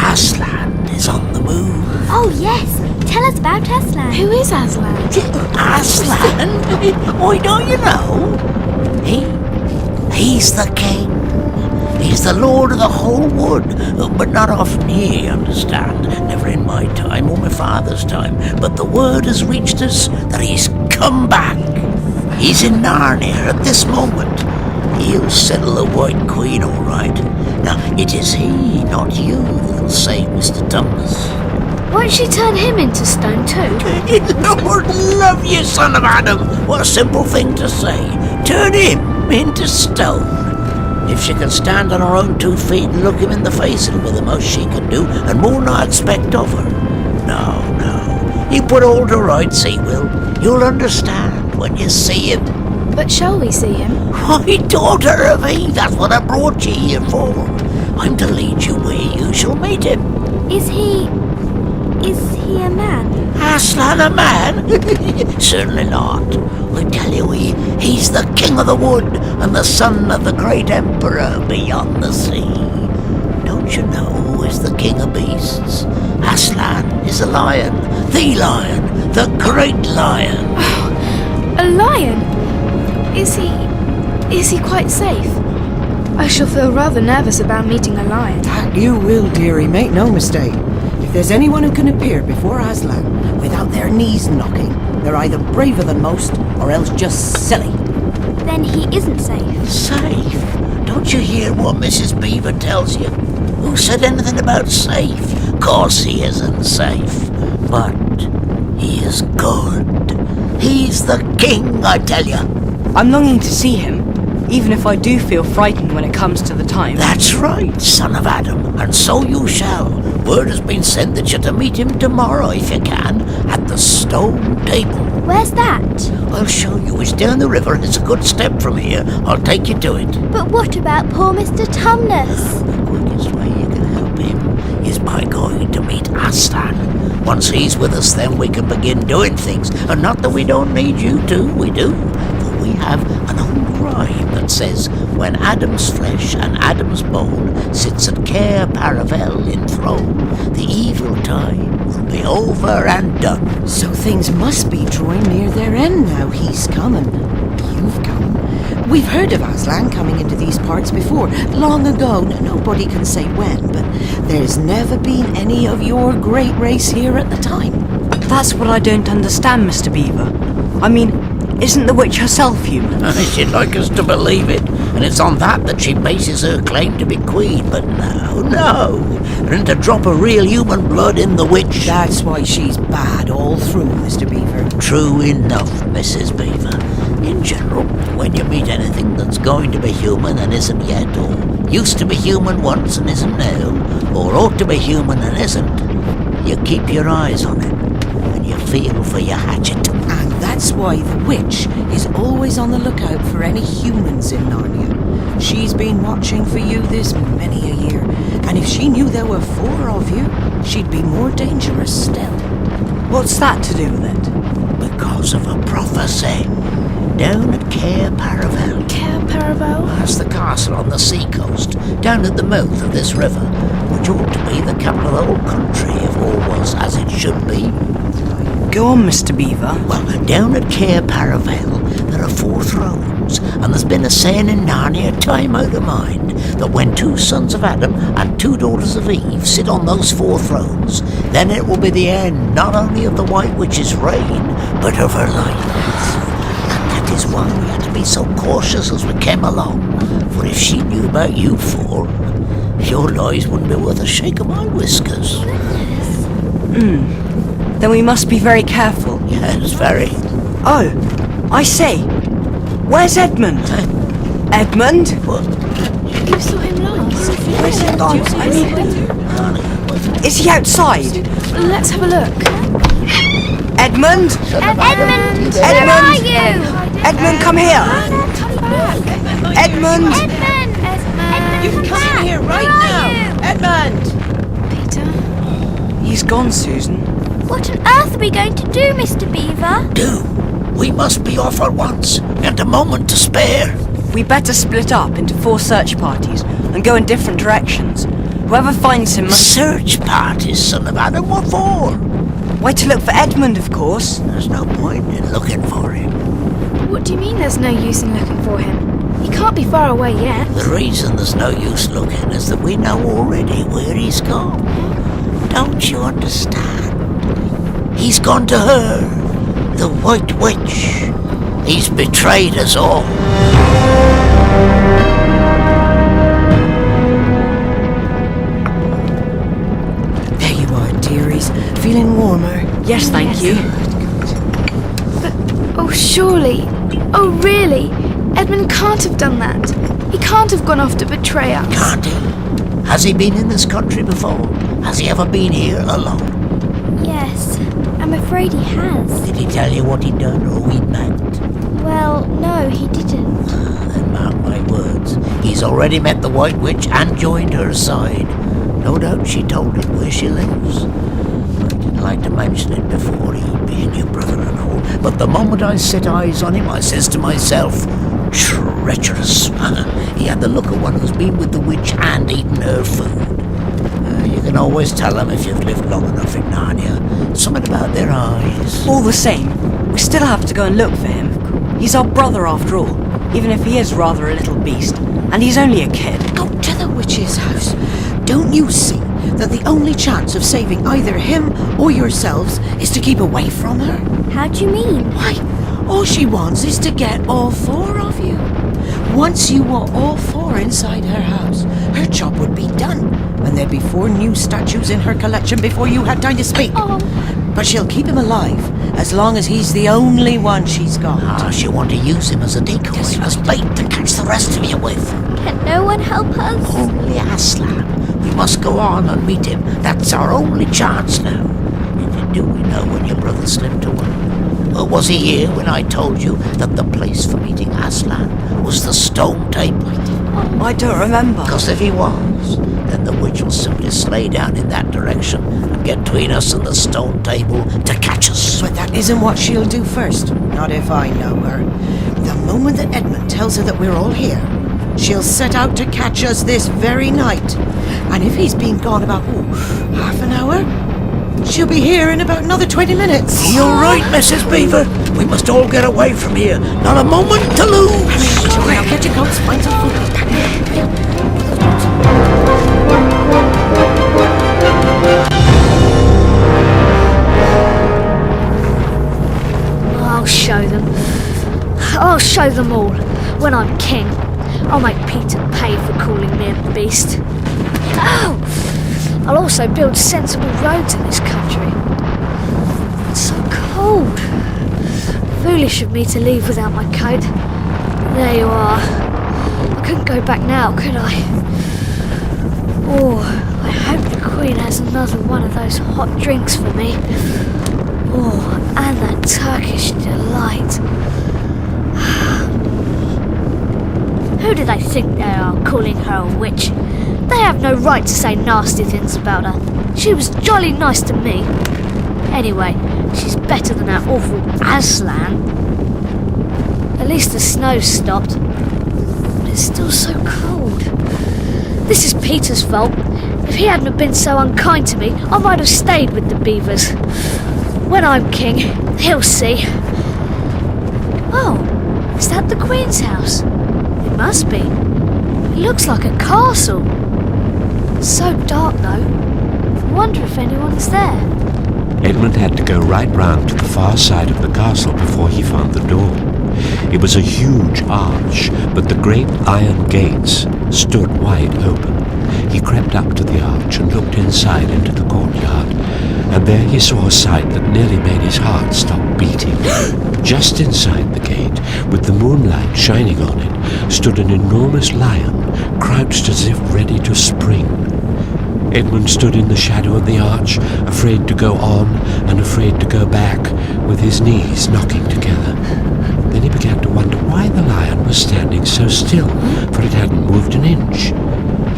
Aslan is on the move. Oh, yes. Tell us about Aslan. Who is Aslan? Aslan? Why, don't you know? He's the king. He's the lord of the whole wood, but not often here, you understand. Never in my time or my father's time. But the word has reached us that he's come back. He's in Narnia at this moment. He'll settle the White Queen all right. Now, it is he, not you, that'll save Mr. Thomas. Won't she turn him into stone too? Lord love you, son of Adam. What a simple thing to say. Turn him into stone. If she can stand on her own 2 feet and look him in the face, it'll be the most she can do, and more than I expect of her. No. You put all to rights, he will. You'll understand when you see him. But shall we see him? Why, daughter of Eve, that's what I brought you here for. I'm to lead you where you shall meet him. Is he a man? Aslan a man? Certainly not. I tell you, he's the king of the wood and the son of the great emperor beyond the sea. Don't you know who is the king of beasts? Aslan is a lion, the great lion. A lion? Is he quite safe? I shall feel rather nervous about meeting a lion. That you will, dearie, make no mistake. If there's anyone who can appear before Aslan without their knees knocking, they're either braver than most or else just silly. Then he isn't safe. Safe? Don't you hear what Mrs. Beaver tells you? Who said anything about safe? Course he isn't safe. But he is good. He's the king, I tell you. I'm longing to see him, even if I do feel frightened when it comes to the time. That's right, son of Adam, and so you shall. Word has been sent that you're to meet him tomorrow, if you can, at the stone table. Where's that? I'll show you. It's down the river. It's a good step from here. I'll take you to it. But what about poor Mr. Tumnus? The quickest way you can help him is by going to meet Aslan. Once he's with us, then we can begin doing things. And not that we don't need you to, we do. For we have an old rhyme that says, when Adam's flesh and Adam's bone sits at Cair Paravel enthroned, the evil time will be over and done. So things must be drawing near their end now. He's coming. You've come. We've heard of Aslan coming into these parts before, long ago. Nobody can say when, but there's never been any of your great race here at the time. That's what I don't understand, Mr. Beaver. I mean, isn't the witch herself human? She'd like us to believe it, and it's on that she bases her claim to be queen. But no. There isn't a drop of real human blood in the witch. That's why she's bad all through, Mr. Beaver. True enough, Mrs. Beaver. In general, when you meet anything that's going to be human and isn't yet, or used to be human once and isn't now, or ought to be human and isn't, you keep your eyes on it, and you feel for your hatchet. And that's why the witch is always on the lookout for any humans in Narnia. She's been watching for you this many a year, and if she knew there were 4 of you, she'd be more dangerous still. What's that to do with it? Because of a prophecy. Down at Cair Paravel. Cair Paravel? That's the castle on the seacoast, down at the mouth of this river, which ought to be the capital of the whole country if all was as it should be. Go on, Mr. Beaver. Well, down at Cair Paravel, there of 4 thrones, and there's been a saying in Narnia time out of mind that when 2 sons of Adam and 2 daughters of Eve sit on those 4 thrones, then it will be the end not only of the White Witch's reign, but of her life. And that is why we had to be so cautious as we came along, for if she knew about you 4, your lives wouldn't be worth a shake of my whiskers. Then we must be very careful. Yes, very. Oh, I say, where's Edmund? Edmund? What? You saw him last. Where's he gone? I mean, is he outside? Let's have a look. Edmund? Edmund! Edmund! Where are you? Edmund, come here! Edmund! Edmund! You come here right now! Edmund! Peter? He's gone, Susan. What on earth are we going to do, Mr. Beaver? Do. We must be off at once, and a moment to spare. We better split up into 4 search parties and go in different directions. Whoever finds him must... Search parties, son of Adam, what for? Why, to look for Edmund, of course. There's no point in looking for him. What do you mean there's no use in looking for him? He can't be far away yet. The reason there's no use looking is that we know already where he's gone. Don't you understand? He's gone to her, the White Witch. He's betrayed us all. There you are, dearies. Feeling warmer? Yes, thank you. Oh, surely. Oh, really? Edmund can't have done that. He can't have gone off to betray us. Can't he? Has he been in this country before? Has he ever been here alone? Yes, I'm afraid he has. Did he tell you what he'd done or who he'd met? Well, no, he didn't. Then mark my words, he's already met the White Witch and joined her side. No doubt she told him where she lives. I didn't like to mention it before, he being your brother and all, but the moment I set eyes on him, I says to myself, treacherous. He had the look of one who's been with the witch and eaten her food. You can always tell them if you've lived long enough in Narnia. Something about their eyes. All the same, we still have to go and look for him. He's our brother after all, even if he is rather a little beast. And he's only a kid. Go to the witch's house. Don't you see that the only chance of saving either him or yourselves is to keep away from her? How do you mean? Why, all she wants is to get all 4 of you. Once you were all 4 inside her house, her job would be done, and there'd be 4 new statues in her collection before you had time to speak. But she'll keep him alive as long as he's the only one she's got. She'll want to use him as a decoy, as bait to catch the rest of you with. Can no one help us? Only Aslan. We must go on and meet him. That's our only chance now. Do we know when your brother slipped away? Or was he here when I told you that the place for meeting Aslan was the stone table? I don't remember. Because if he was, then the witch will simply slay down in that direction and get between us and the stone table to catch us. But that isn't what she'll do first. Not if I know her. The moment that Edmund tells her that we're all here, she'll set out to catch us this very night. And if he's been gone about, half an hour, she'll be here in about another 20 minutes. You're right, Mrs. Beaver. We must all get away from here. Not a moment to lose. Now get your coats, find some food. I'll show them. I'll show them all. When I'm king, I'll make Peter pay for calling me a beast. Oh! I'll also build sensible roads in this country. It's so cold. Foolish of me to leave without my coat. There you are. I couldn't go back now, could I? Oh, I hope the Queen has another one of those hot drinks for me. Oh, and that Turkish delight. Who do they think they are, calling her a witch? They have no right to say nasty things about her. She was jolly nice to me. Anyway, she's better than that awful Aslan. At least the snow's stopped. But it's still so cold. This is Peter's fault. If he hadn't have been so unkind to me, I might have stayed with the beavers. When I'm king, he'll see. Oh, Is that the Queen's house? It must be. It looks like a castle. It's so dark though. I wonder if anyone's there. Edmund had to go right round to the far side of the castle before he found the door. It was a huge arch, but the great iron gates stood wide open. He crept up to the arch and looked inside into the courtyard, and there he saw a sight that nearly made his heart stop beating. Just inside the gate, with the moonlight shining on it, stood an enormous lion, crouched as if ready to spring. Edmund stood in the shadow of the arch, afraid to go on and afraid to go back, with his knees knocking together. Then he began to wonder why the lion was standing so still, for it hadn't moved an inch.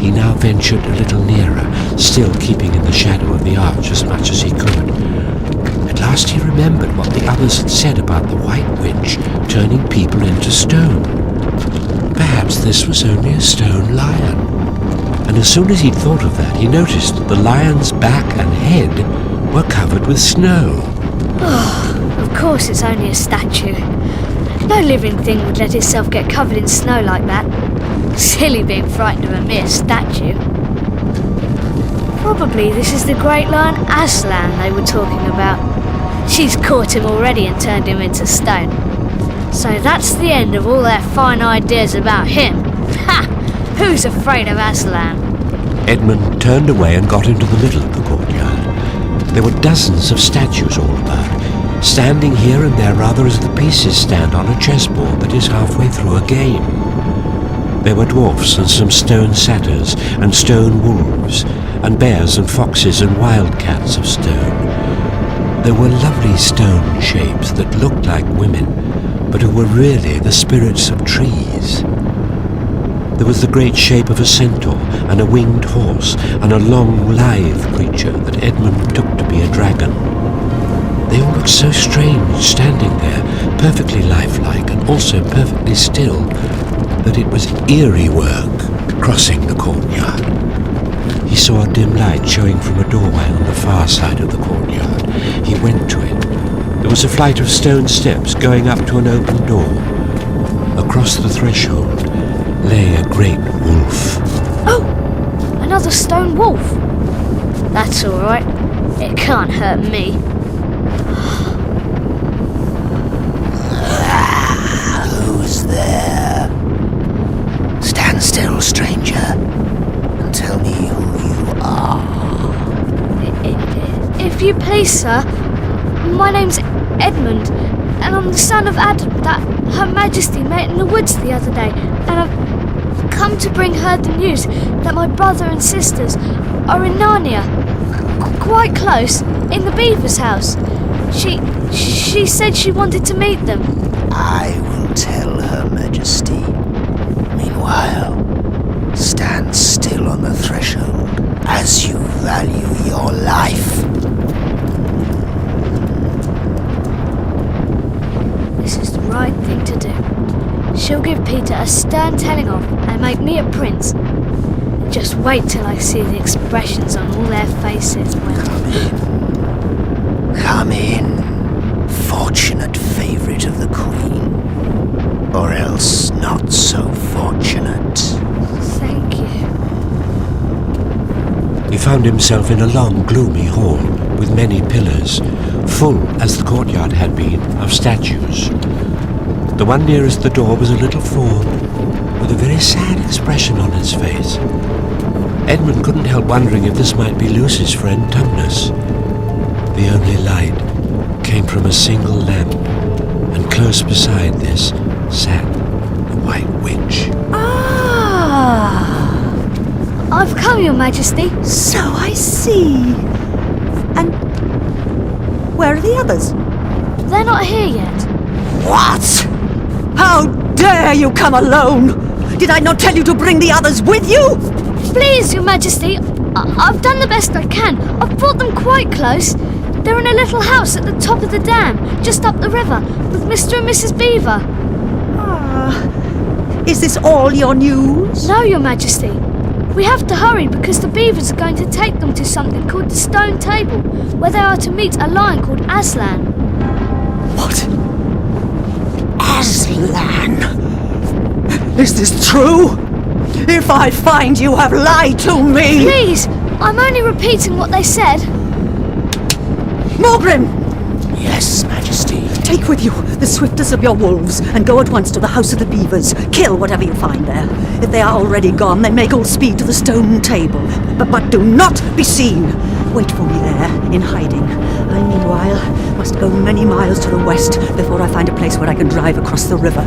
He now ventured a little nearer, still keeping in the shadow of the arch as much as he could. At last he remembered what the others had said about the White Witch turning people into stone. Perhaps this was only a stone lion. And as soon as he'd thought of that, he noticed that the lion's back and head were covered with snow. Oh, of course it's only a statue. No living thing would let itself get covered in snow like that. Silly being frightened of a mere statue. Probably this is the great lion Aslan they were talking about. She's caught him already and turned him into stone. So that's the end of all their fine ideas about him. Ha! Who's afraid of Aslan? Edmund turned away and got into the middle of the courtyard. There were dozens of statues all about, standing here and there rather as the pieces stand on a chessboard that is halfway through a game. There were dwarfs and some stone satyrs and stone wolves, and bears and foxes and wildcats of stone. There were lovely stone shapes that looked like women, but who were really the spirits of trees. There was the great shape of a centaur and a winged horse and a long, lithe creature that Edmund took to be a dragon. They all looked so strange standing there, perfectly lifelike and also perfectly still, that it was eerie work crossing the courtyard. He saw a dim light showing from a doorway on the far side of the courtyard. He went to it. There was a flight of stone steps going up to an open door. Across the threshold lay a great wolf. Oh! Another stone wolf. That's all right. It can't hurt me. Who's there? Stand still, stranger, and tell me who you are. If you please, sir, my name's Edmund, and I'm the son of Adam that Her Majesty met in the woods the other day, and I've come to bring her the news that my brother and sisters are in Narnia, quite close, in the beaver's house. She said she wanted to meet them. I will tell Her Majesty. Meanwhile, stand still on the threshold as you value your life. This is the right thing to do. She'll give Peter a stern telling off and make me a prince. Just wait till I see the expressions on all their faces when... Come in, fortunate favourite of the Queen. Or else not so fortunate. Thank you. He found himself in a long, gloomy hall with many pillars, full, as the courtyard had been, of statues. The one nearest the door was a little form with a very sad expression on its face. Edmund couldn't help wondering if this might be Lucy's friend Tumnus. The only light came from a single lamp, and close beside this sat the White Witch. Ah! I've come, Your Majesty. So I see. And where are the others? They're not here yet. What? How dare you come alone? Did I not tell you to bring the others with you? Please, Your Majesty, I've done the best I can. I've brought them quite close. They're in a little house at the top of the dam, just up the river, with Mr. and Mrs. Beaver. Ah, is this all your news? No, Your Majesty. We have to hurry because the beavers are going to take them to something called the Stone Table, where they are to meet a lion called Aslan. What? Aslan! Is this true? If I find you have lied to me! Please, I'm only repeating what they said. Morgrim! Yes, Majesty. Take with you the swiftest of your wolves and go at once to the House of the Beavers. Kill whatever you find there. If they are already gone, then make all speed to the stone table. But do not be seen. Wait for me there, in hiding. I, meanwhile, must go many miles to the west before I find a place where I can drive across the river.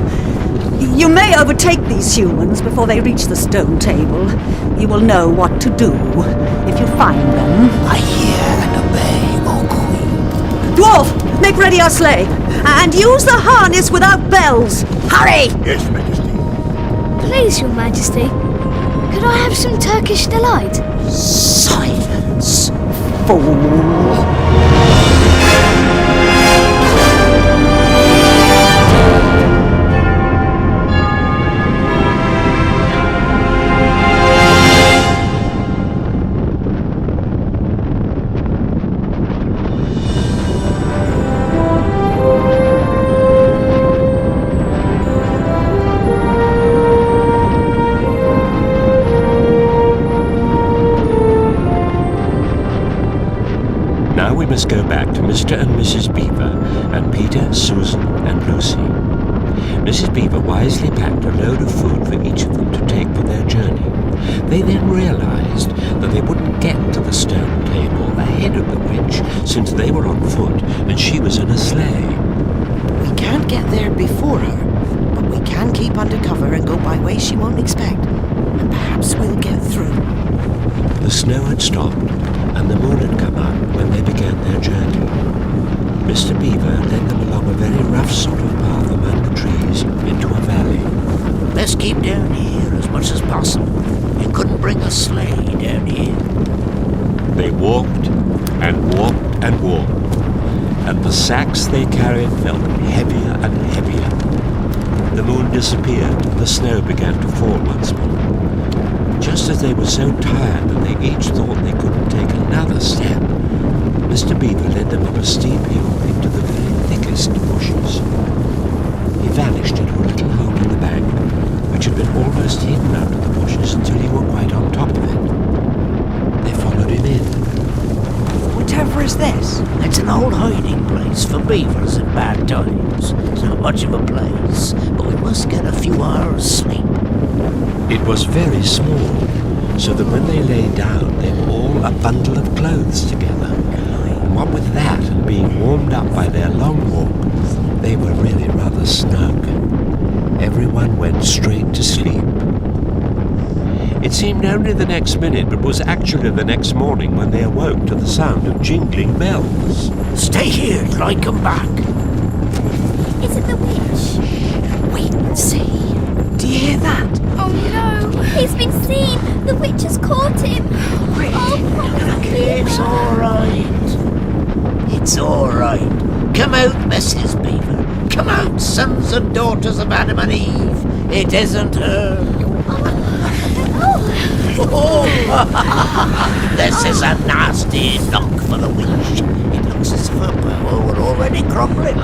You may overtake these humans before they reach the stone table. You will know what to do if you find them. I hear and obey, O Queen. Dwarf, make ready our sleigh, and use the harness without bells. Hurry! Yes, Majesty. Please, Your Majesty, could I have some Turkish delight? Silence. Fool! Now we must go back to Mr. and Mrs. Beaver and Peter, Susan and Lucy. Mrs. Beaver wisely packed a load of food for each of them to take for their journey. They then realized that they wouldn't get to the stone table ahead of the witch, since they were on foot and she was in a sleigh. We can't get there before her, but we can keep under cover and go by ways she won't expect. And perhaps we'll get through. The snow had stopped, and the moon had come up when they began their journey. Mr. Beaver led them along a very rough sort of path among the trees into a valley. Let's keep down here as much as possible. You couldn't bring a sleigh down here. They walked and walked and walked, and the sacks they carried felt heavier and heavier. The moon disappeared, and the snow began to fall once more. Just as they were so tired that they each thought they couldn't take another step, Mr. Beaver led them up a steep hill into the very thickest bushes. He vanished into a little hole in the bank, which had been almost hidden under the bushes until he were quite on top of it. They followed him in. Whatever is this? It's an old hiding place for beavers in bad times. It's not much of a place, but we must get a few hours' sleep. It was very small, so that when they lay down, they were all a bundle of clothes together. And what with that and being warmed up by their long walk, they were really rather snug. Everyone went straight to sleep. It seemed only the next minute, but was actually the next morning when they awoke to the sound of jingling bells. Stay here till I come back. Is it the witch? Wait and see. Do you hear that? Oh no! He's been seen! The witch has caught him! Oh, It's all right. It's all right. Come out, Mrs. Beaver. Come out, sons and daughters of Adam and Eve. It isn't her. Oh. This is a nasty knock for the witch. It looks as if her power were already crumbling.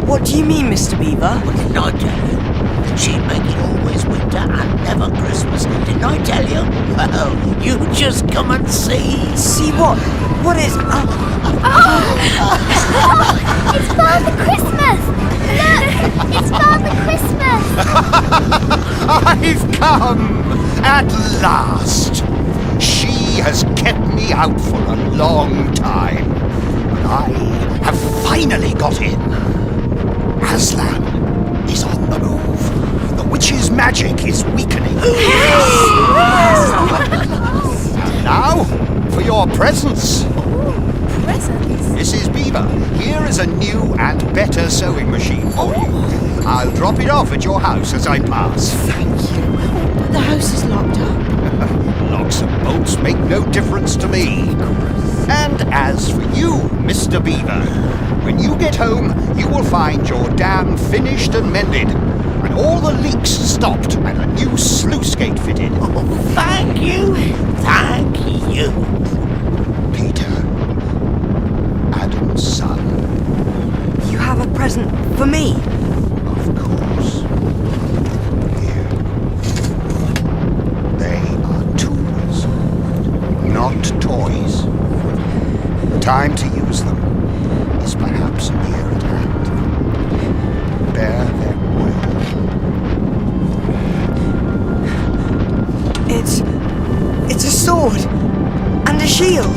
What do you mean, Mr. Beaver? Well, didn't I tell you that she'd make it always winter and never Christmas? Didn't I tell you? Well, you just come and see. See what? What is... it's Father Christmas! Look! It's Father Christmas! I've come! At last! She has kept me out for a long time, but I have finally got in. Aslan is on the move. The witch's magic is weakening. And now, for your presents. Presents? Mrs. Beaver, here is a new and better sewing machine for you. I'll drop it off at your house as I pass. Thank you. But the house is locked up. Locks and bolts make no difference to me. And as for you, Mr. Beaver, when you get home, you will find your dam finished and mended, and all the leaks stopped and a new sluice gate fitted. Oh, thank you. Thank you. Peter, Adam's son. You have a present for me? Of time to use them is perhaps near at hand. Bear them well. It's a sword and a shield.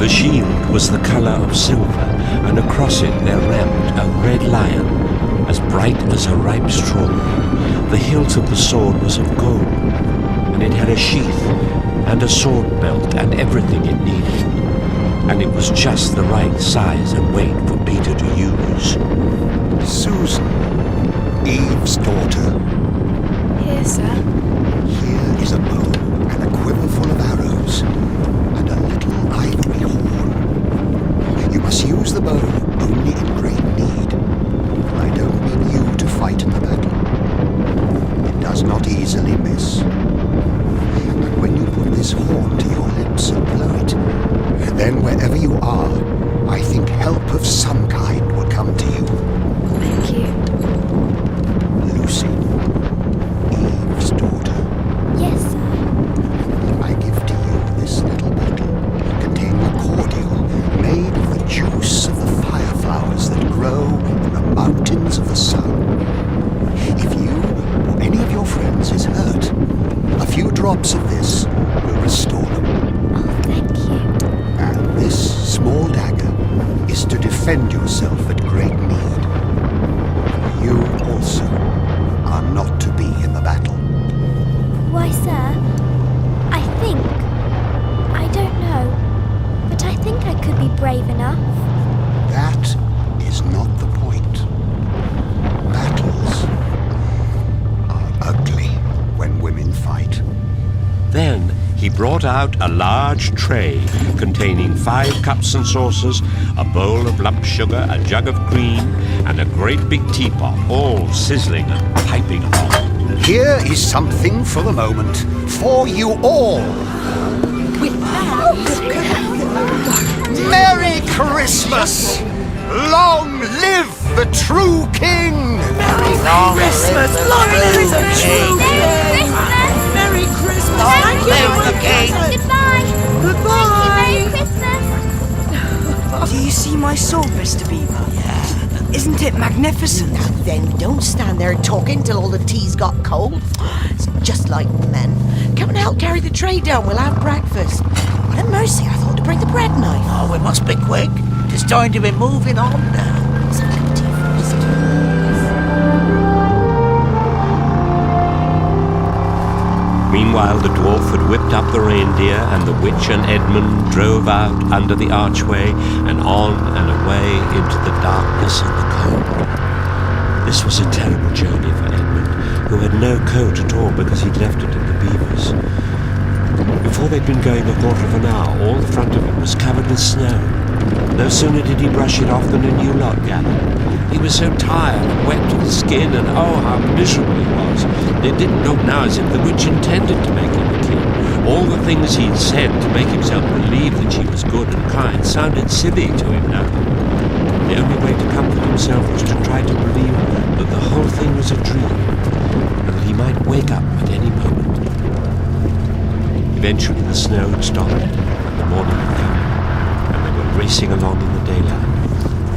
The shield was the colour of silver, and across it there ramped a red lion, as bright as a ripe strawberry. The hilt of the sword was of gold, and it had a sheath and a sword belt and everything it needed. And it was just the right size and weight for Peter to use. Susan, Eve's daughter. Here, sir. Here is a bow and a quiver full of arrows, and a little ivory horn. You must use the bow only in great need. I don't mean you to fight in the battle. It does not easily miss. And when you put this horn to your lips and blow it, then wherever you are, I think help of some kind will come to you. Thank you. Lucy, Eve's daughter. Yes, sir. I give to you this little bottle containing a cordial made of the juice of the fire flowers that grow in the mountains of the sun. If you or any of your friends is hurt, a few drops of this will restore them. Oh, thank you. And this small dagger is to defend yourself at great need. You also are not to be in the battle. Why, sir, I don't know, but I think I could be brave enough. That is not the point. Battles are ugly when women fight. Then he brought out a large tray containing 5 cups and saucers, a bowl of lump sugar, a jug of cream, and a great big teapot, all sizzling and piping hot. Here is something for the moment, for you all. Merry Christmas! Long live the true king! Merry Christmas! Long live the true Merry Christmas! Merry Christmas! Thank you. live the king! Goodbye. Goodbye! Merry Christmas. Do you see my sword, Mr. Beaver? Yeah. Isn't it magnificent? Now then, don't stand there talking till all the tea's got cold. It's just like men. Come and help carry the tray down. We'll have breakfast. What a mercy, I thought to bring the bread knife. Oh, we must be quick. It's time to be moving on now. Let's have a cup of tea first. Meanwhile, the dwarf had whipped up the reindeer, and the witch and Edmund drove out under the archway and on and away into the darkness and the cold. This was a terrible journey for Edmund, who had no coat at all because he'd left it at the Beavers. Before they'd been going a quarter of an hour, all the front of him was covered with snow. No sooner did he brush it off than a new lot gathered. He was so tired and wet to the skin, and oh, how miserable he was. It didn't look now as if the witch intended to make him a king. All the things he'd said to make himself believe that she was good and kind sounded silly to him now. The only way to comfort himself was to try to believe that the whole thing was a dream, and that he might wake up at any moment. Eventually the snow had stopped, and the morning had come, and they were racing along in the daylight.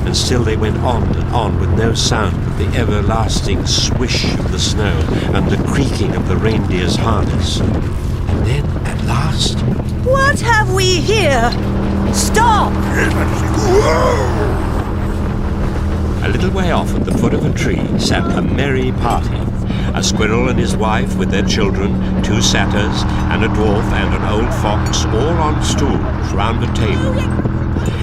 And still they went on and on with no sound but the everlasting swish of the snow and the creaking of the reindeer's harness. And then, at last... What have we here? Stop! A little way off at the foot of a tree sat a merry party. A squirrel and his wife with their children, 2 satyrs, and a dwarf and an old fox, all on stools round a table.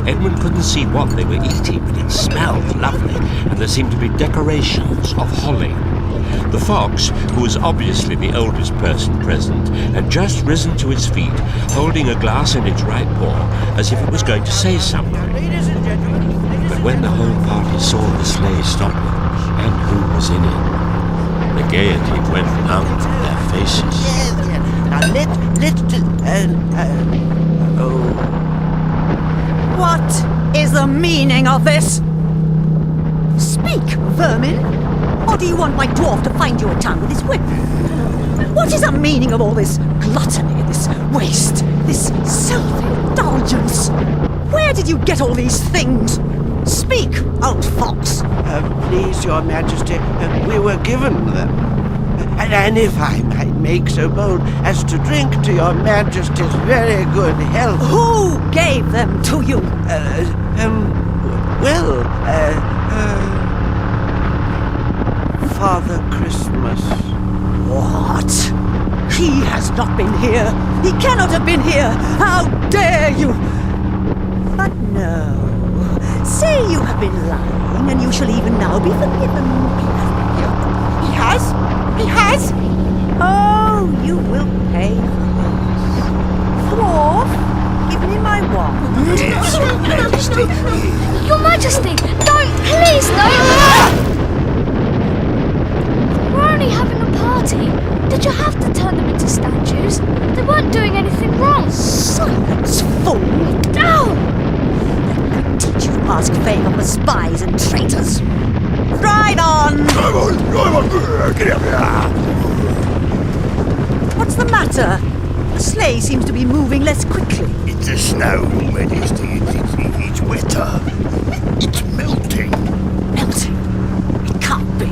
Edmund couldn't see what they were eating, but it smelled lovely, and there seemed to be decorations of holly. The fox, who was obviously the oldest person present, had just risen to its feet, holding a glass in its right paw, as if it was going to say something. But when the whole party saw the sleigh stopping, and who was in it, the gaiety went out of their faces. Now What is the meaning of this? Speak, vermin! Or do you want my dwarf to find you a tongue with his whip? What is the meaning of all this gluttony, this waste, this self-indulgence? Where did you get all these things? Speak, old fox. Please, Your Majesty, we were given them. And if I might make so bold as to drink to Your Majesty's very good health. Who gave them to you? Father Christmas. What? He has not been here. He cannot have been here. How dare you? But no. Say you have been lying, and you shall even now be forgiven. He has? He has? Oh, you will pay for this. Dwarf, give me my wand. Yes, Your Majesty. Your Majesty, don't, please, no! We're only having a party. Did you have to turn them into statues? They weren't doing anything wrong. Silence, fool! No! Teach you to ask favour for spies and traitors. Ride on! What's the matter? The sleigh seems to be moving less quickly. It's the snow, Your Majesty. It's wetter. It's melting. Melting? It can't be.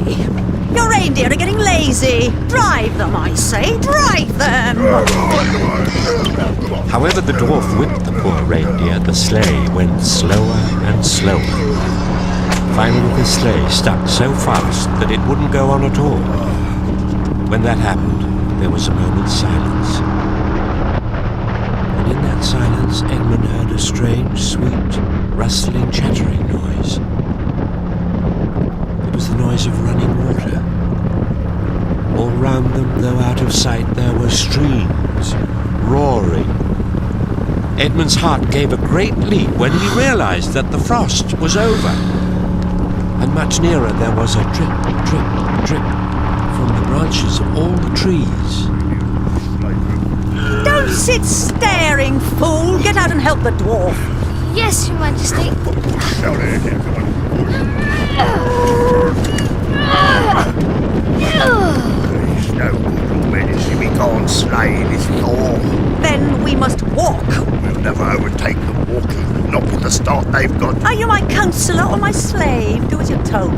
Your reindeer are getting lazy. Drive them, I say. Drive them! However the dwarf whipped the poor reindeer, the sleigh went slower and slower. Finally the sleigh stuck so fast that it wouldn't go on at all. When that happened, there was a moment's silence. And in that silence, Edmund heard a strange, sweet, rustling, chattering noise. It was the noise of running water. All round them, though out of sight, there were streams, roaring. Edmund's heart gave a great leap when he realized that the frost was over. And much nearer there was a drip, drip, drip from the branches of all the trees. Don't sit staring, fool! Get out and help the dwarf. Yes, Your Majesty. It's no good, Your Majesty. We can't slay this storm. Then we must walk. We'll never overtake them walking, not with the start they've got. Are you my counselor or my slave? Do as you're told.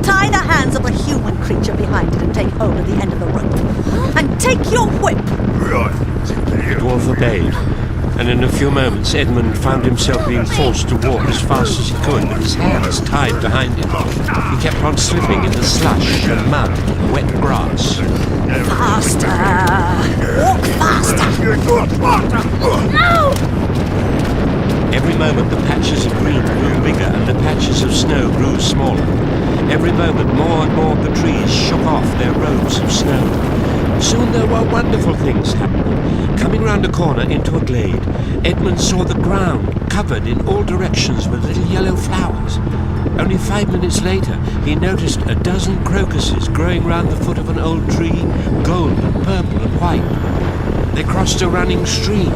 Tie the hands of the human creature behind it and take hold of the end of the rope. And take your whip. Right. The dwarf obeyed, and in a few moments Edmund found himself being forced to walk as fast as he could with his hands tied behind him. He kept on slipping in the slush and mud and wet grass. Faster! Walk faster! No! Every moment the patches of green grew bigger and the patches of snow grew smaller. Every moment more and more the trees shook off their robes of snow. Soon there were wonderful things happening. Coming round a corner into a glade, Edmund saw the ground covered in all directions with little yellow flowers. Only 5 minutes later, he noticed a dozen crocuses growing round the foot of an old tree, gold and purple and white. They crossed a running stream.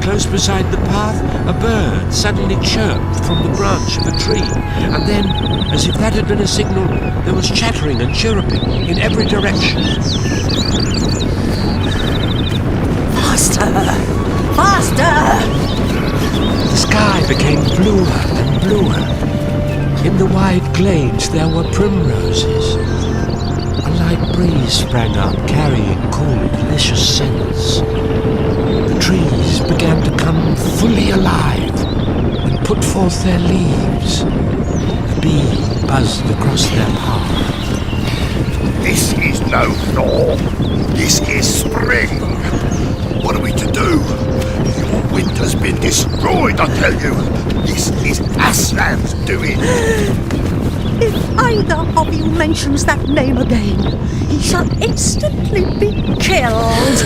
Close beside the path, a bird suddenly chirped from the branch of a tree, and then, as if that had been a signal, there was chattering and chirruping in every direction. Faster! Faster! The sky became bluer and bluer. In the wide glades there were primroses. A light breeze sprang up, carrying cool, delicious scents. The trees began to come fully alive and put forth their leaves. A bee buzzed across their path. This is no thaw. This is spring. What are we to do? Your winter's been destroyed, I tell you. This is Aslan's doing. If either of you mentions that name again, he shall instantly be killed.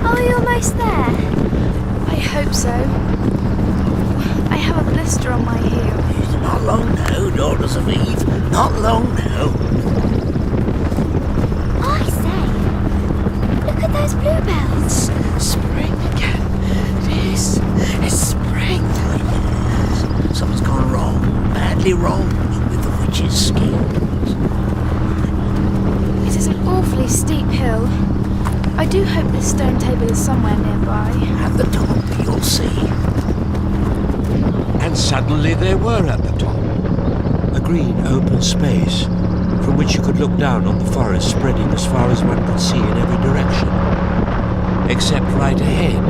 Are you almost there? I hope so. I have a blister on my heel. Not long now, Daughters of Eve. Not long now. I I do hope this stone table is somewhere nearby. At the top, you'll see. And suddenly they were at the top. A green open space from which you could look down on the forest spreading as far as one could see in every direction. Except right ahead.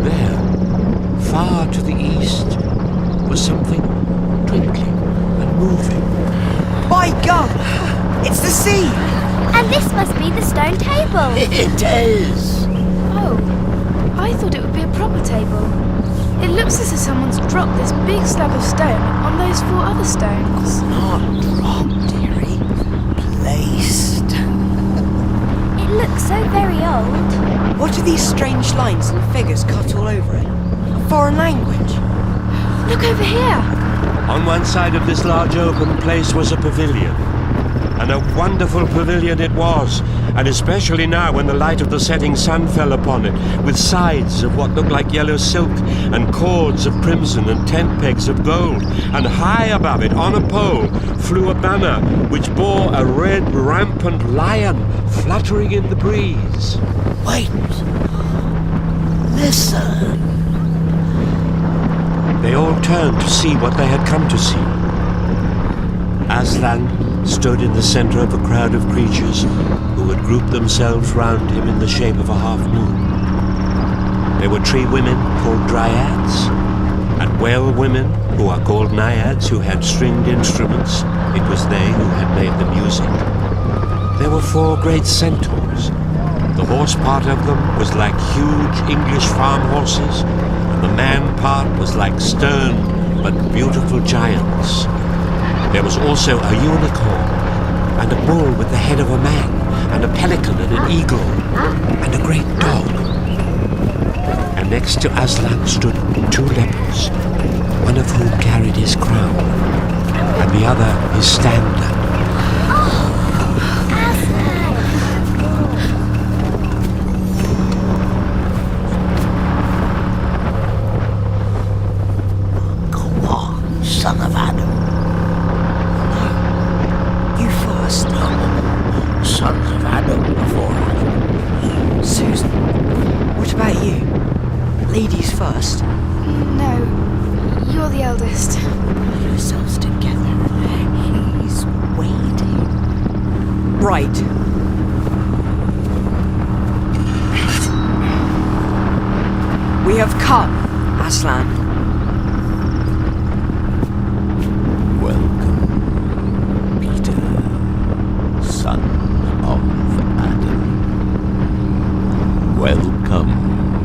There, far to the east, was something twinkling and moving. By gum! It's the sea! And this must be the stone table. It is! Oh, I thought it would be a proper table. It looks as if someone's dropped this big slab of stone on those 4 other stones. Not dropped, dearie. Placed. It looks so very old. What are these strange lines and figures cut all over it? A foreign language? Look over here. On one side of this large open place was a pavilion. And a wonderful pavilion it was, and especially now when the light of the setting sun fell upon it, with sides of what looked like yellow silk, and cords of crimson, and tent pegs of gold, and high above it, on a pole, flew a banner which bore a red rampant lion fluttering in the breeze. Wait. Listen. They all turned to see what they had come to see. Aslan stood in the center of a crowd of creatures who had grouped themselves round him in the shape of a half-moon. There were tree women called dryads, and well women who are called naiads who had stringed instruments. It was they who had made the music. There were 4 great centaurs. The horse part of them was like huge English farm horses, and the man part was like stern but beautiful giants. There was also a unicorn, and a bull with the head of a man, and a pelican and an eagle, and a great dog. And next to Aslan stood 2 lepers, one of whom carried his crown, and the other his standard. Go on, son of Adam. Sons of Adam before Adam. Susan, what about you? Ladies first? No, you're the eldest. Put yourselves together. He's waiting. Right. We have come, Aslan. Welcome, Peter, son of Adam. Welcome,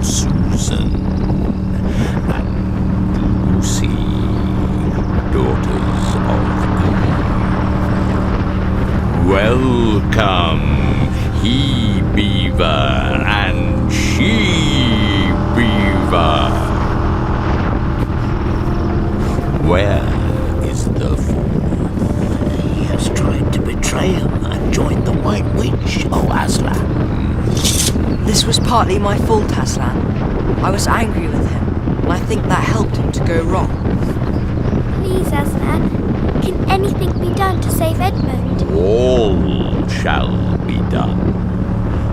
Susan and Lucy, daughters of Eve. Welcome, he-beaver and she-beaver. Where is the 4th? He has tried to betray him and join the White Witch, O Aslan. This was partly my fault, Aslan. I was angry with him, and I think that helped him to go wrong. Please, Aslan, can anything be done to save Edmund? All shall be done,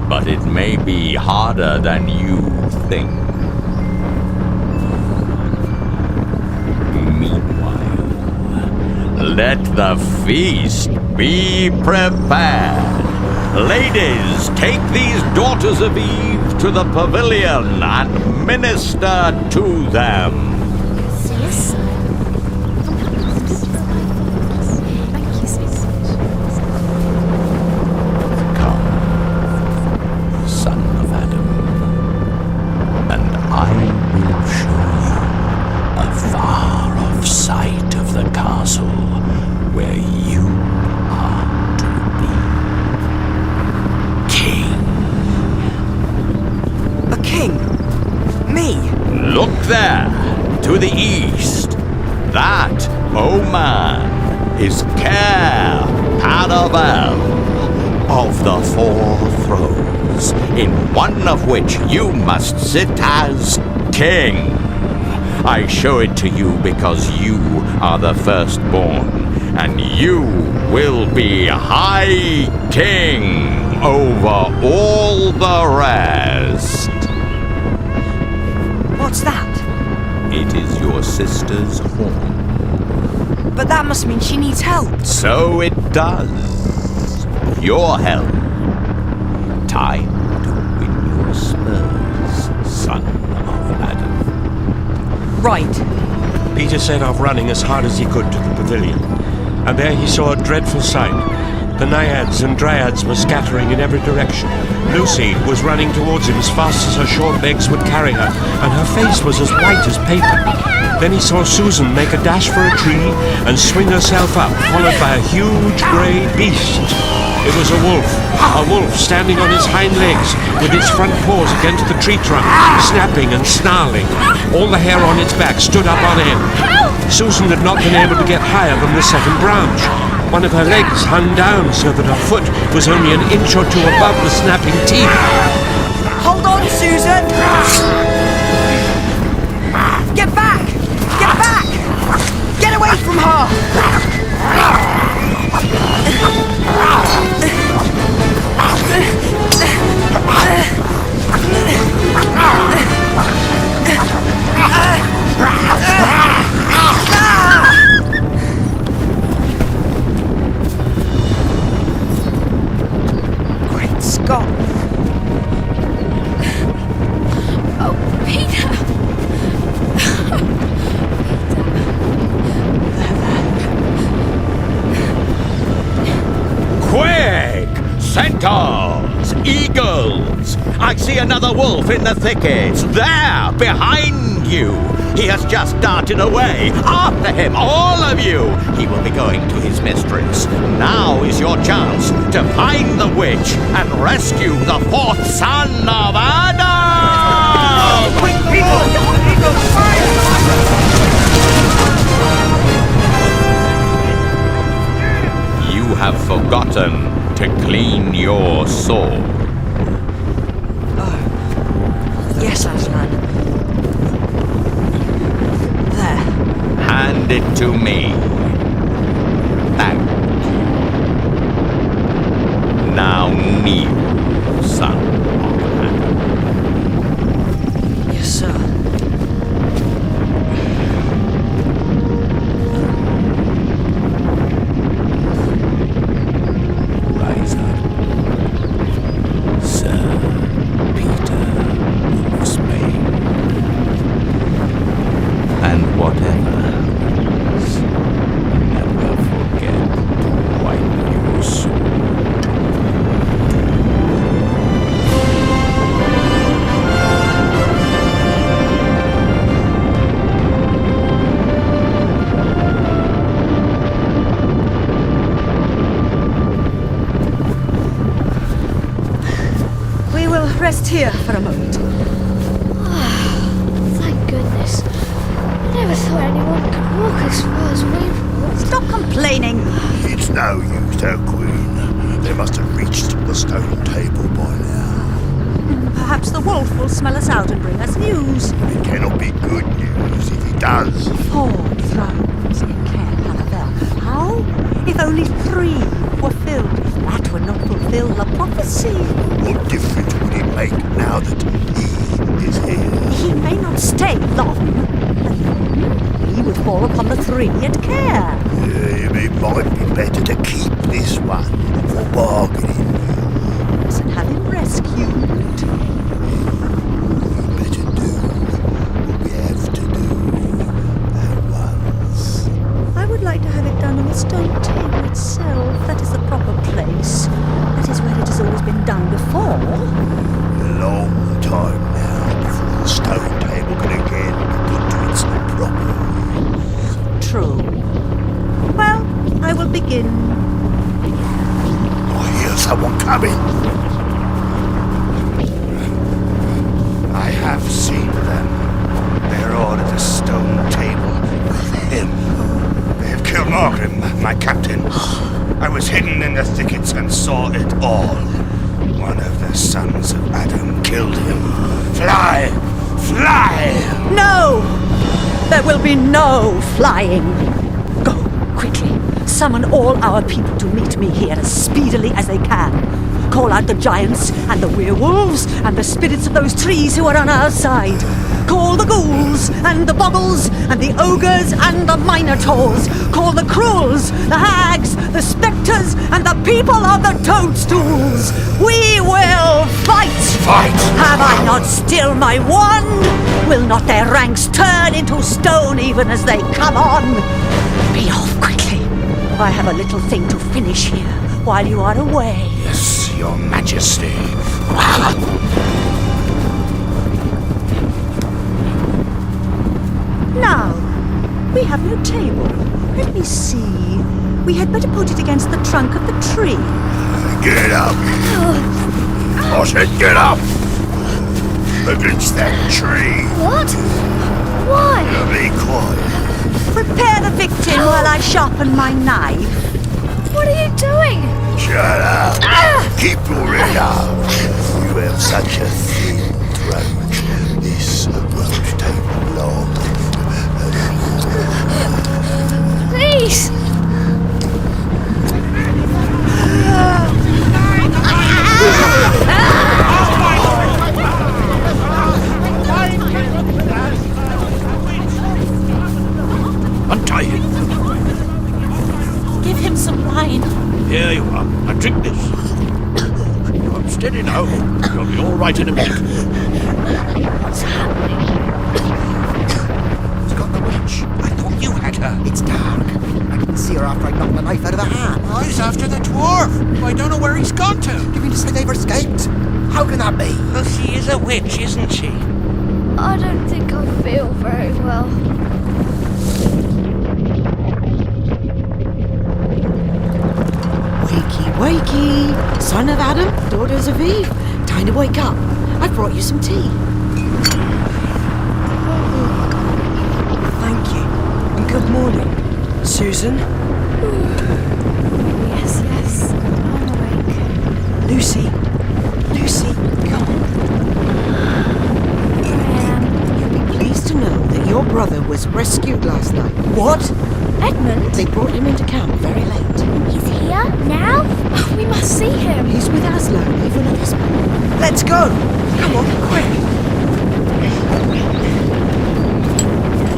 but it may be harder than you think. Meanwhile, let the feast be prepared. Ladies, take these daughters of Eve to the pavilion and minister to them. Sis? Thank you, sis. Come, son of Adam, and I will show you a far-off sight of the castle where you are to be king. A king? Me? Look there, to the east. That, oh man, is Care Paravel of the 4 thrones, in one of which you must sit as king. I show it to you because you are the firstborn, and you will be High King over all the rest. What's that? It is your sister's horn. But that must mean she needs help. So it does. Your help. Time to win your spurs, son of Adam. Right. Peter set off running as hard as he could to the pavilion, and there he saw a dreadful sight. The naiads and dryads were scattering in every direction. Lucy was running towards him as fast as her short legs would carry her, and her face was as white as paper. Then he saw Susan make a dash for a tree and swing herself up, followed by a huge grey beast. It was a wolf standing on his hind legs, with its front paws against the tree trunk, snapping and snarling. All the hair on its back stood up on end. Susan had not been able to get higher than the second branch. One of her legs hung down so that her foot was only an inch or two above the snapping teeth. Hold on, Susan! Get back! Get back! Get away from her! Great Scott! Oh, Peter! Quick! Centaurs! Eagles! I see another wolf in the thickets! There! Behind you! He has just darted away! After him, all of you! He will be going to his mistress. Now is your chance to find the witch and rescue the fourth son of Adam! Quick, people! You have forgotten to clean your sword. Yes, Aslan. There. Hand it to me. Thank you. Now kneel, son of Adam. Yes, sir. Rise up, Sir Peter Wolfsbane. And whatever happens, never forget to wipe your sword. We will rest here for a moment. Thank goodness. I never thought anyone could walk as far as we've walked. Stop complaining. It's no use, though, Queen. They must have reached the stone table by now. Perhaps the wolf will smell us out and bring us news. It cannot be good news if he does. 4 thrones in Caer Hanavel. How? If only 3 were filled, that would not fulfill the prophecy. What difference would it make now that he is here? He may not stay long. He would fall upon the 3 at Caer. It might be better to keep this one for bargaining. And have him rescued. We better do what we have to do at once. I would like to have it done on the stone table itself. That is the proper place. That is where it has always been done before. A long time now before the stone table can again be put to its proper use. True. Well, I will begin. I hear someone coming. I have seen them. They're all at the stone table with him. They have killed Morgan, my captain. I was hidden in the thickets and saw it all. One of the sons of Adam killed him. Fly! Fly! No! There will be no flying. Go, quickly. Summon all our people to meet me here as speedily as they can. Call out the giants and the werewolves and the spirits of those trees who are on our side. Call the ghouls and the boggles and the ogres and the minotaurs. Call the cruels, the hags, the spectres and the people of the toadstools. We will fight! Fight! Have I not still my wand? Will not their ranks turn into stone even as they come on? Be off quickly. I have a little thing to finish here while you are away. Yes, Your Majesty. Now, we have no table. Let me see. We had better put it against the trunk of the tree. Get up. I said get up. Against that tree. What? Why? Now be quiet. Prepare the victim while I sharpen my knife. What are you doing? Shut up. Keep your head up. You have such a thin throat. This won't take long. Please! Untie him. Give him some wine. Here you are. Now drink this. I'm steady now. You'll be all right in a minute. What's happening? It's got the witch. I thought you had her. It's dark. I didn't see her after I knocked the knife out of her hand. Oh, he's after the dwarf. I don't know where he's gone to. You mean to say they've escaped? How can that be? Well, she is a witch, isn't she? I don't think I feel very well. Wakey, wakey. Son of Adam, daughters of Eve. Time to wake up. I brought you some tea. Thank you. And good morning. Susan? Yes, yes. I'm awake. Lucy? Lucy, come on. You'll be pleased to know that your brother was rescued last night. What? Edmund? They brought him into camp very late. He's here now? Oh, we must see him. He's with Aslan, even at this moment. Let's go! Come on, quick!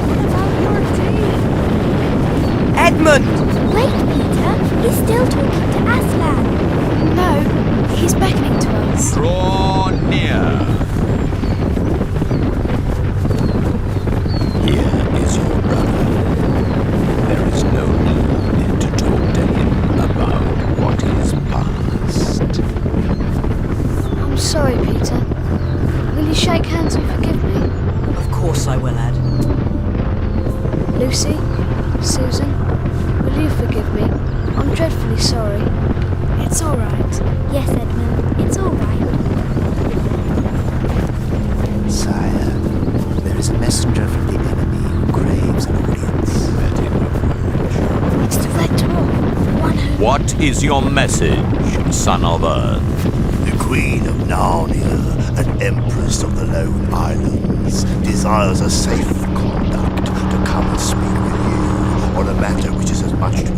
What about your tea? Edmund! Wait, Peter. He's still talking to Aslan. No, he's beckoning to us. Draw near. Here is your brother. There is no need to talk to him about what is past. I'm sorry, Peter. Will you shake hands and forgive me? Of course I will, Ed. Lucy? Susan? Will you forgive me? I'm dreadfully sorry. It's all right. Yes, Edmund. It's all right. Sire, there is a messenger from the enemy who craves an audience. Let him approach. It's the Red Dwarf. One who... What is your message, son of Earth? The Queen of Narnia, an empress of the Lone Islands, desires a safe conduct to come and speak with you on a matter which is as much to your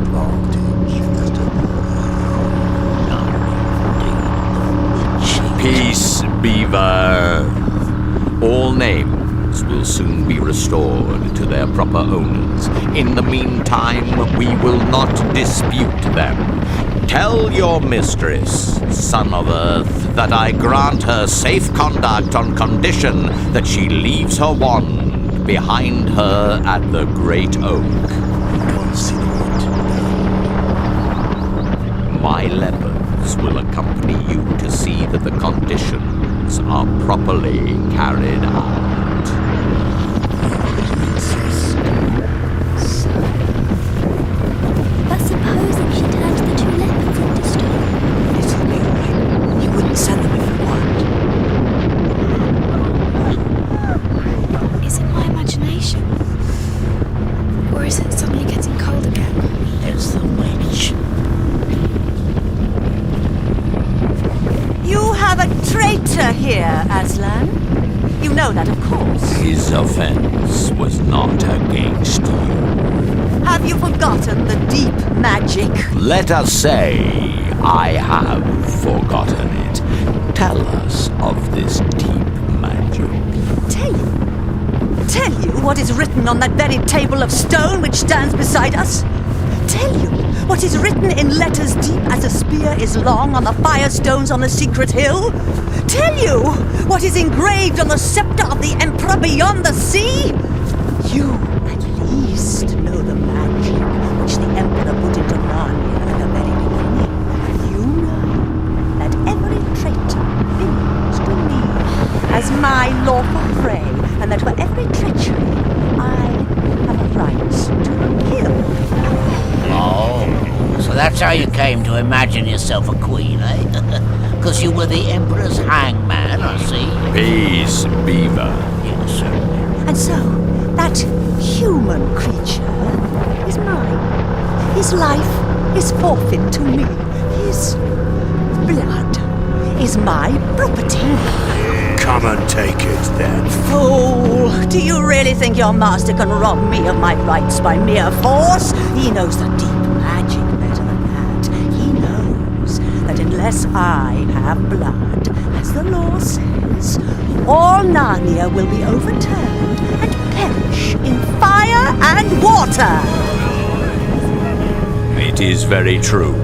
advantage as to Peace, Beaver. All names will soon be restored to their proper owners. In the meantime, we will not dispute them. Tell your mistress, son of Earth, that I grant her safe conduct on condition that she leaves her wand behind her at the Great Oak. consider it done. My leopards will accompany you to see that the conditions are properly carried out. But supposing she turned the two leopards into stone? It'll be alright. You wouldn't send them if you weren't. Is it my imagination? Or is it suddenly getting cold again? It's the witch. You have a traitor here, Aslan. You know that, of course. His offense was not against you. Have you forgotten the deep magic? Let us say I have forgotten it. Tell us of this deep magic. Tell you what is written on that very table of stone which stands beside us? Tell you what is written in letters deep as a spear is long on the firestones on the secret hill? Tell you what is engraved on the scepter of the Emperor beyond the sea? You, at least, know the magic which the Emperor put into Narnia at the very beginning. You know that every traitor belongs to me as my lawful prey, and that for every treachery, I have a right to kill. Oh, so that's how you came to imagine yourself a queen, eh? Because you were the Emperor's hangman, I see. Peace, Beaver. Yes, sir. And so, that human creature is mine. His life is forfeit to me. His blood is my property. Come and take it then. Fool! Do you really think your master can rob me of my rights by mere force? He knows the deep magic better than that. He knows that unless I have blood, as the law says, all Narnia will be overturned and perish in fire and water. It is very true.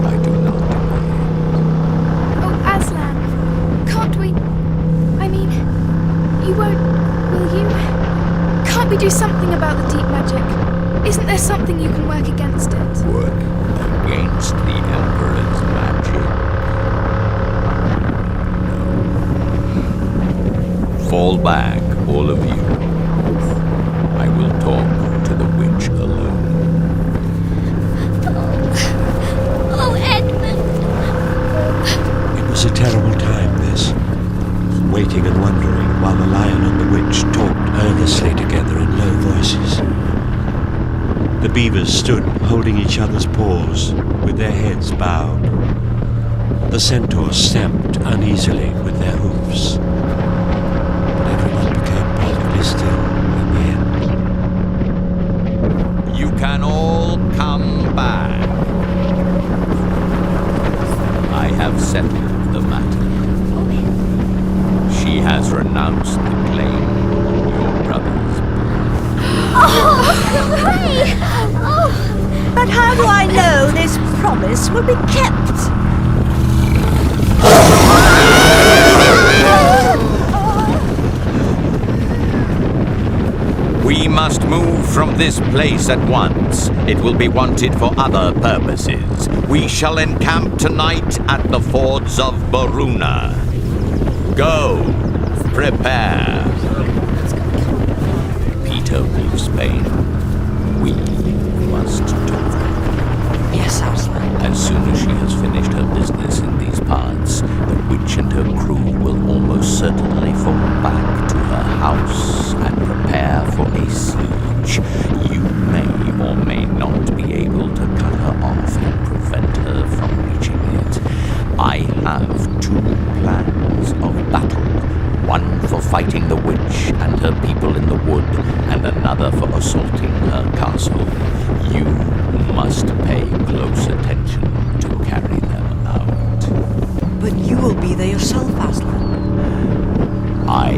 I do not deny Oh, Aslan, can't we... I mean, you won't, will you? Can't we do something about the deep magic? Isn't there something you can work against it? it. Work against the Emperor's magic. No. Fall back, all of you. I will talk to the witch alone. Oh, Edmund. It was a terrible time, this. Waiting and wondering while the lion and the witch talked earnestly together in low voices. The beavers stood holding each other's paws with their heads bowed. The centaurs stamped uneasily with their hoofs. But everyone became perfectly still in the end. You can all come back. I have settled the matter. She has renounced the claim on your brother's Hooray! Oh, But how do I know this promise will be kept? We must move from this place at once. It will be wanted for other purposes. We shall encamp tonight at the fords of Baruna. Go, prepare. Peter leaves Spain. We must talk. Yes, Aslan. As soon as she has finished her business in these parts, the witch and her crew will almost certainly fall back to her house and prepare for a siege. You may or may not be able to cut her off and prevent her from reaching it. I have two plans of battle. One for fighting the witch and her people in the wood, and another for assaulting her castle. You must pay close attention to carry them out. But you will be there yourself, Aslan. I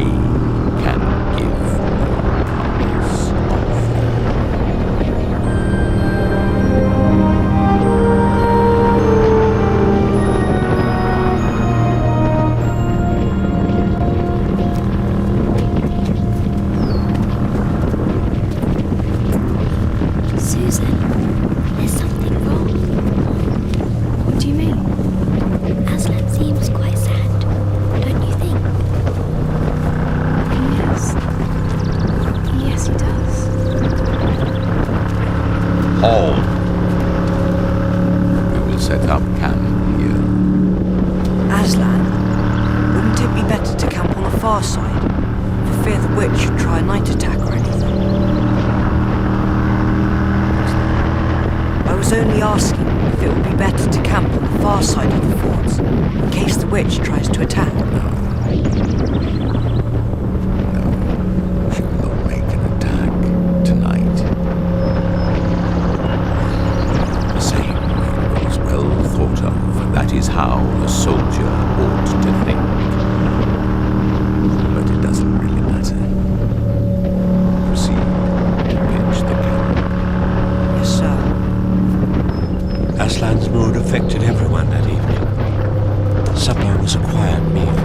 can give no promise of Susan, there's something wrong. What do you mean? Aslan seems quite sad, don't you think? Yes. Yes, he does. Hold. We will set up camp here. Aslan, wouldn't it be better to camp on the far side? For fear the witch should try a night attack or anything. I was only asking if it would be better to camp on the far side of the forts, in case the witch tries to attack. No, she will make an attack tonight. how a soldier ought to think. But it doesn't really matter. Proceed to pitch the camp. Yes, sir. Aslan's mood affected everyone that evening. Supper was a quiet meal.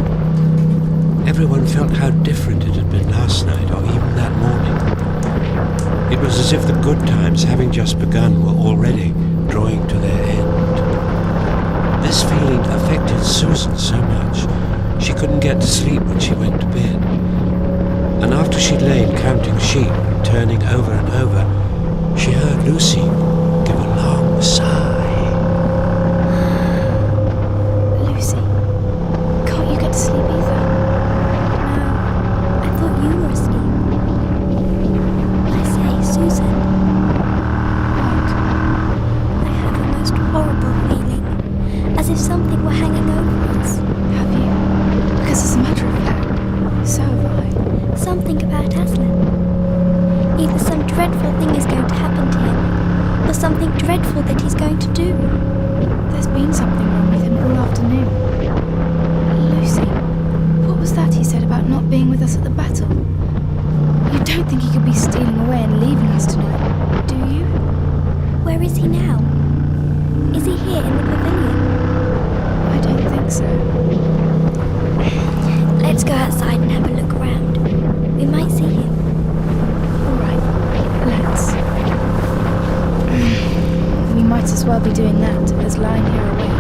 Everyone felt how different it had been last night or even that morning. It was as if the good times, having just begun, were already drawing to their end. This feeling affected Susan so much she couldn't get to sleep when she went to bed. And after she'd lain counting sheep, turning over and over, she heard Lucy give a long sigh. Lucy, can't you get to sleep either? No, I thought you were asleep. I say, Susan. What? I have a most horrible feeling, as if something were hanging over us. Have you? Because as a matter of fact, so have I. Something about Aslan. Either some dreadful thing is going to happen to him, or something dreadful that he's going to do. There's been something wrong with him all afternoon. Lucy, what was that he said about not being with us at the battle? You don't think he could be stealing away and leaving us tonight, do you? Where is he now? Is he here in the pavilion? I don't think so. Let's go outside and have a look around. We might see him. All right, let's. We might as well be doing that as lying here awake.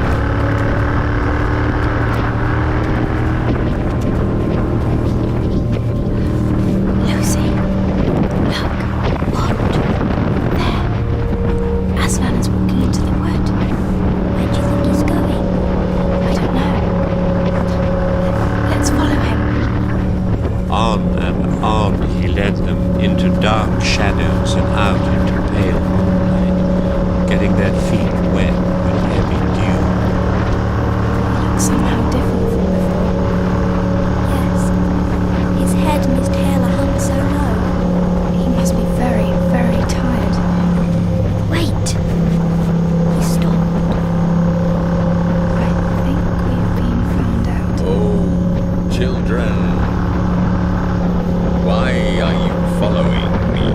Lucy, look. What? There. Aslan is walking into the wood. Where do you think he's going? I don't know. Let's follow him. On and on he led them into dark shadows and out into pale moonlight, getting their feet wet with heavy dew. He looks somehow different from before. Yes. His head and his tail are hung so low. He must be very, very tired. Wait. He stopped. I think we've been found out. Oh, children. Why are you following me?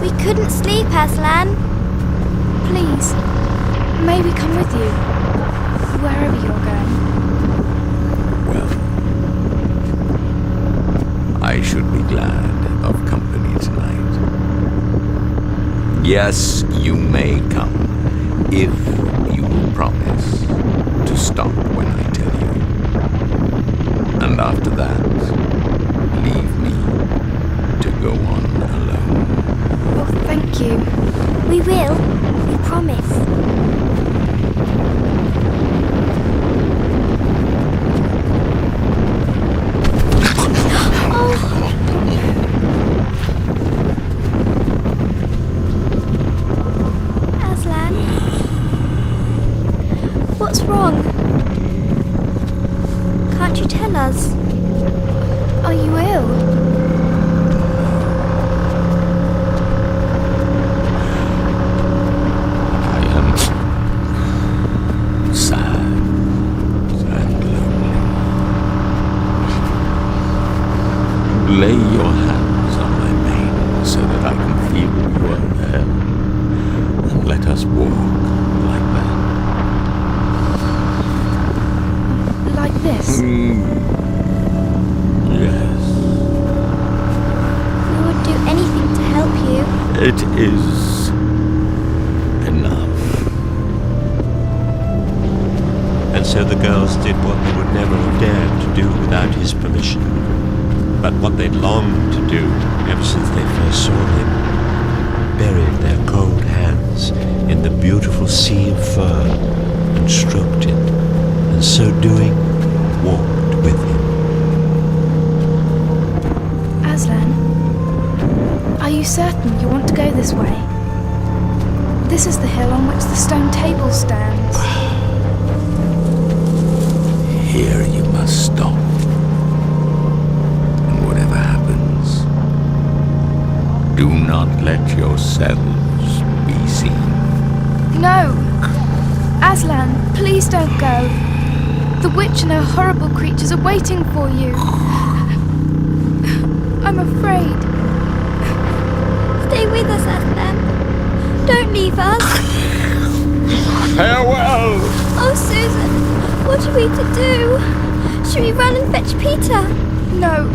We couldn't sleep, Aslan. Please, may we come with you? Wherever you're going. Well, I should be glad of company tonight. Yes, you may come, if you will promise to stop when I tell you. And after that, leave me to go on alone. Oh, thank you. We will. We promise. Aslan? What's wrong? Can't you tell us? Are you ill? I am sad and lonely. Lay your hands on my mane so that I can feel you are there, and let us walk like that. Like this? Yes, We would do anything to help you. it is enough. And so the girls did what they would never have dared to do without his permission, but what they'd longed to do ever since they first saw him: buried their cold hands in the beautiful sea of fur and stroked it, and so doing, walked with him. Aslan, are you certain you want to go this way? This is the hill on which the stone table stands. Here you must stop. And whatever happens, do not let yourselves be seen. No! Aslan, please don't go. The witch and her horrible creatures are waiting for you. I'm afraid. Stay with us, Aslan. Don't leave us. Farewell! Oh, Susan, what are we to do? Should we run and fetch Peter? No.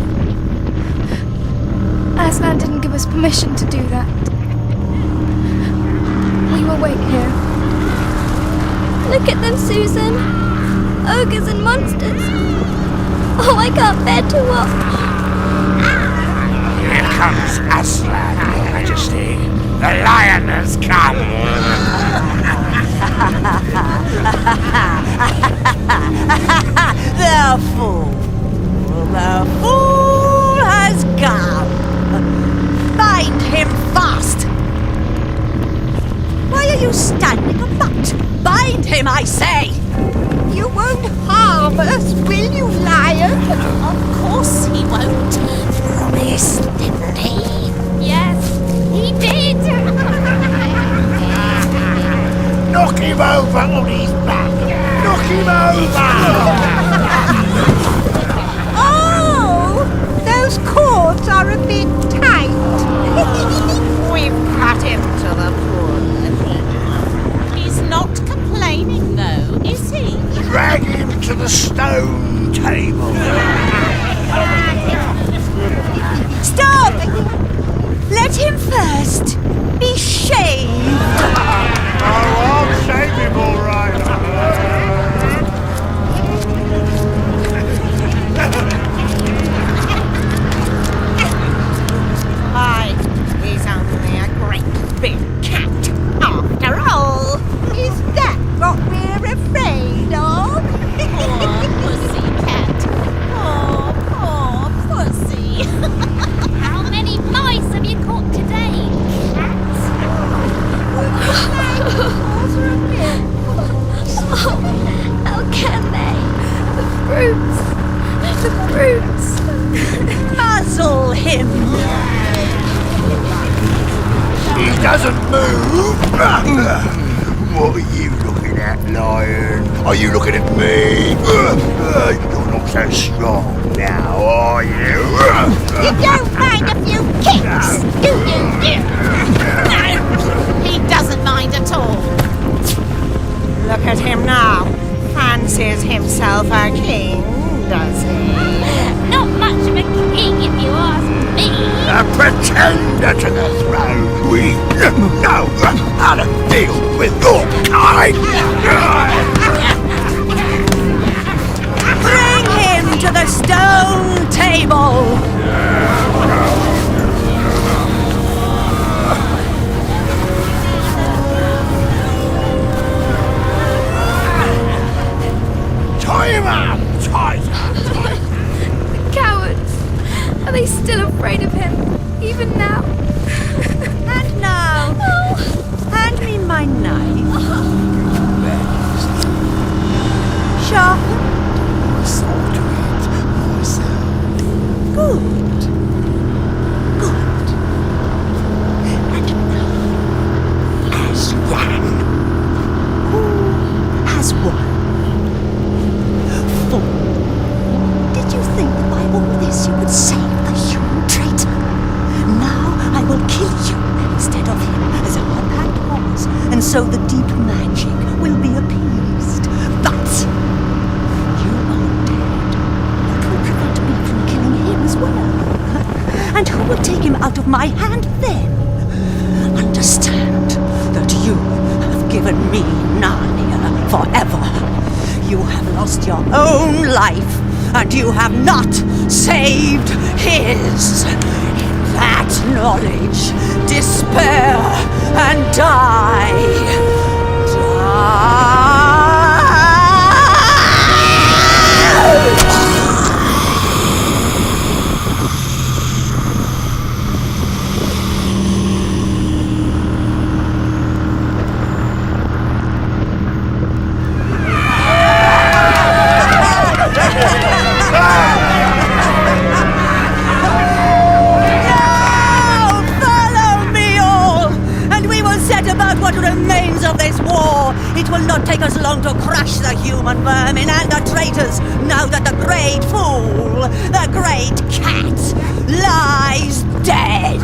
Aslan didn't give us permission to do that. We will wait here. Look at them, Susan. Ogres and monsters. Oh, I can't bear to watch. Here comes Aslan, Your Majesty. The lion has come. The fool has come. Bind him fast. Why are you standing about? Bind him, I say. You won't harm us, will you, lion? Of course he won't. Promised, didn't he? Yes, he did. Knock him over on his back. Knock him over. Oh, those cords are a bit tight. We've cut him to the poor. He's not complaining, though, is he? Drag him to the stone table. Stop! Let him first be shaved. I'll shave him all right. Why, he's only a great big cat, after all. Is that what we're afraid of? Poor pussy cat. Poor pussy. How many mice have you caught today, cats? Oh, how can they? The brutes. Muzzle him. He doesn't move. What are you looking at, lion? Are you looking at me? You're not so strong now, are you? You don't mind a few kicks, do you, dear? No, he doesn't mind at all. Look at him now. Fancies himself a king, does he? Not much of a king, if you ask me. A pretender to the throne. We know how to deal with your kind. Bring him to the stone table. Tie him up! Tighter! The cowards. Are they still afraid of him? Even now? And now, hand me my knife. Sharpen or slaughter it myself. Good. Good. And now, Aslan, who has won? Fool. Did you think that by all this you would save the human traitor? Now I will kill you instead of him, as our pact was, and so the deep magic will be appeased. But you are dead. What will prevent me from killing him as well? And who will take him out of my hand then? Understand that you have given me Narnia forever. You have lost your own life, and you have not saved his. That knowledge, despair, and die. What remains of this war, it will not won't take us long to crush the human vermin and the traitors, now that the great fool, the great cat, lies dead.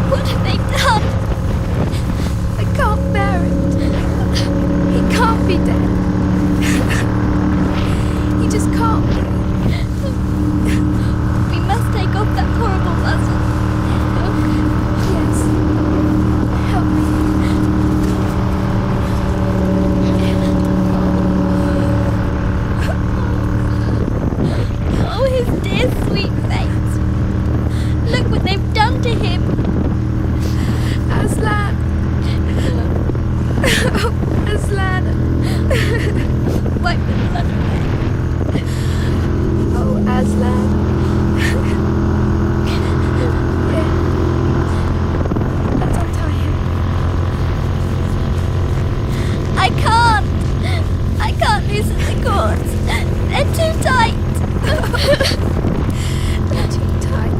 What have they done? I can't bear it. He can't be dead. He just can't be. We must take off that horrible muzzle. Yes. Help me. Oh, his dear sweet face. Look what they've done to him. Aslan. Oh, Aslan. Wipe the blood away. Oh, Aslan. Yeah. Let's untie him. I can't loosen the cords. They're too tight. They're too tight.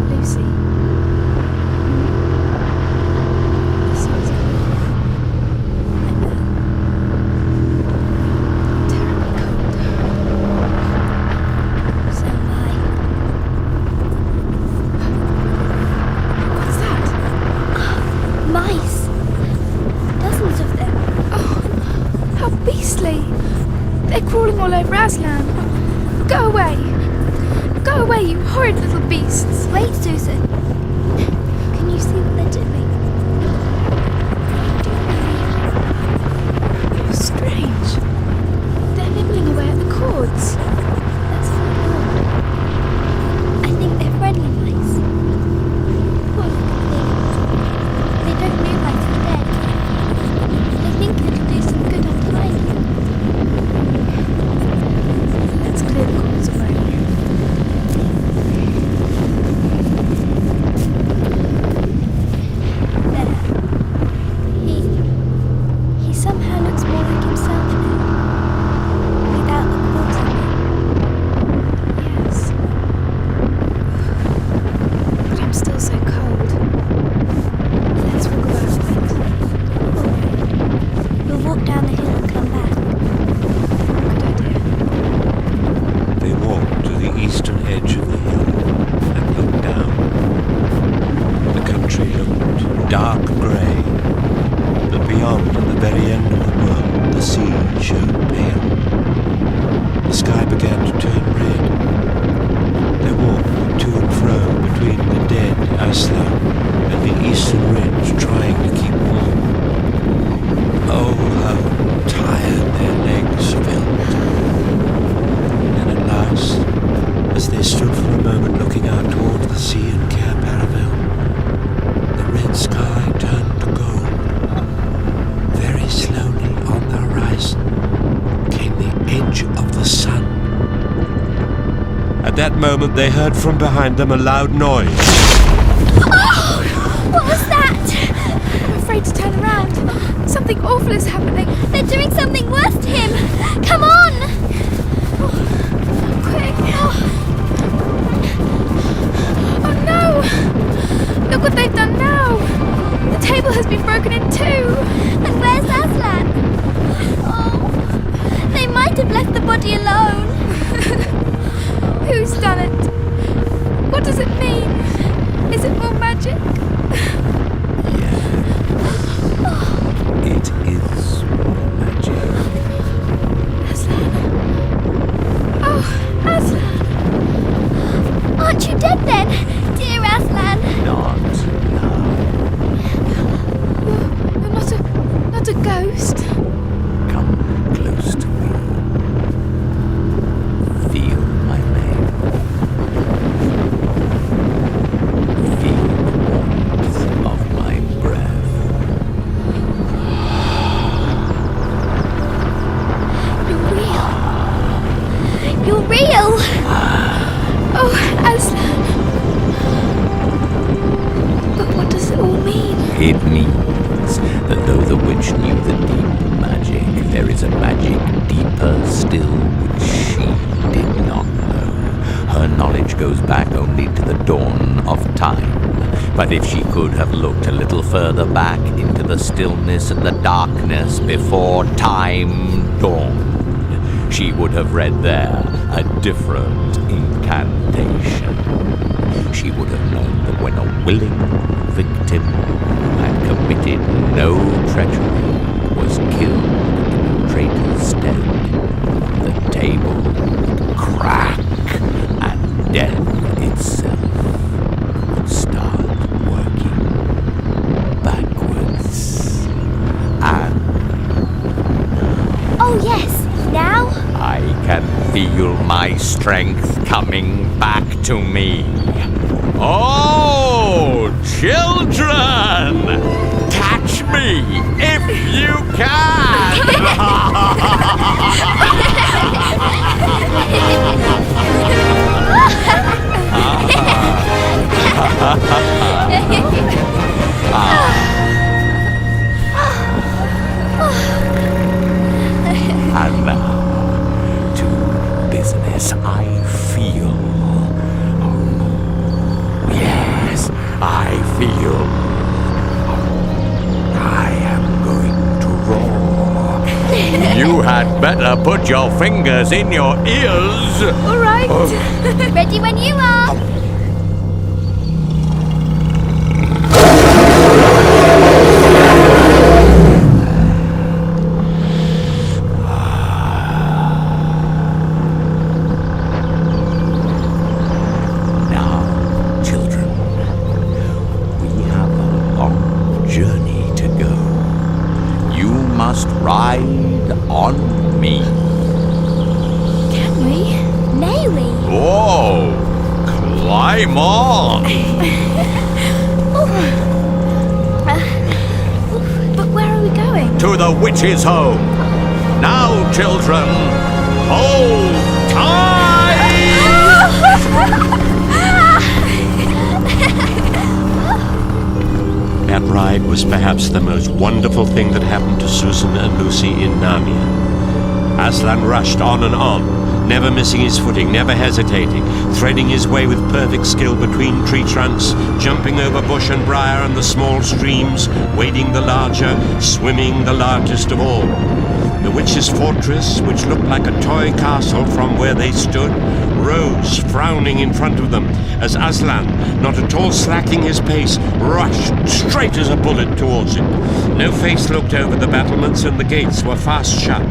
Lucy. The sun's gone. I know. Terribly cold. So am I. What's that? Mice. Dozens of them. Oh, how beastly. They're crawling all over Aslan. Go away. Go away, you horrid little beasts. Wait, Susan. Can you see what they're doing? Oh, strange. They're nibbling away at the cords. That's so odd. I think they're friendly mice. Poor little things. They don't move like they're dead. They think it'll do some good untying them. Let's clear the cords away. There. He somehow looks more like himself now. Without the cords on him. Yes. But I'm still so cold. Let's walk about a bit. Alright. We'll walk down the hill and come back. Good idea. They walked to the eastern edge of the hill and looked down. The country looked dark grey, but beyond, at the very end of the world, the sea showed pale. The sky began to turn red. They walked to and fro between the dead Aslan and the eastern ridge, trying to keep warm. Oh, how tired their legs felt. And at last, as they stood for a moment looking out towards the sea and Cair Paravel, the red sky turned to gold. Very slowly on the horizon came the edge of the sun. At that moment they heard from behind them a loud noise. What was that? I'm afraid to turn around. Something awful is happening. They're doing something worse to him. Come on! Quick! Oh no! Look what they've done now! The table has been broken in two! And where's Aslan? Oh, they might have left the body alone. Who's done it? What does it mean? Is it more magic? It is magic. Aslan? Oh, Aslan. But what does it all mean? It means that though the witch knew the deep magic, there is a magic deeper still which she did not know. Her knowledge goes back only to the dawn of time. But if she could have looked a little further back into the stillness and the darkness before time dawned, she would have read there a different incantation. She would have known that when a willing victim who had committed no treachery was killed in a traitor's stead, the table would crack and death itself would start working backwards. And Oh yes, now? I can feel my strength coming back to me. Oh, children! Catch me if you can! And now, to business. I feel. Oh, yes, I feel. I am going to roar. You had better put your fingers in your ears. All right. Ready when you are. Ride on me. Can we? May we? Whoa! Climb on! But where are we going? To the witch's home. Now, children, hold tight! That ride was perhaps the most wonderful thing that happened to Susan and Lucy in Narnia. Aslan rushed on and on, never missing his footing, never hesitating, threading his way with perfect skill between tree trunks, jumping over bush and briar and the small streams, wading the larger, swimming the largest of all. The witch's fortress, which looked like a toy castle from where they stood, rose frowning in front of them as Aslan, not at all slacking his pace, rushed straight as a bullet towards it. No face looked over the battlements and the gates were fast shut.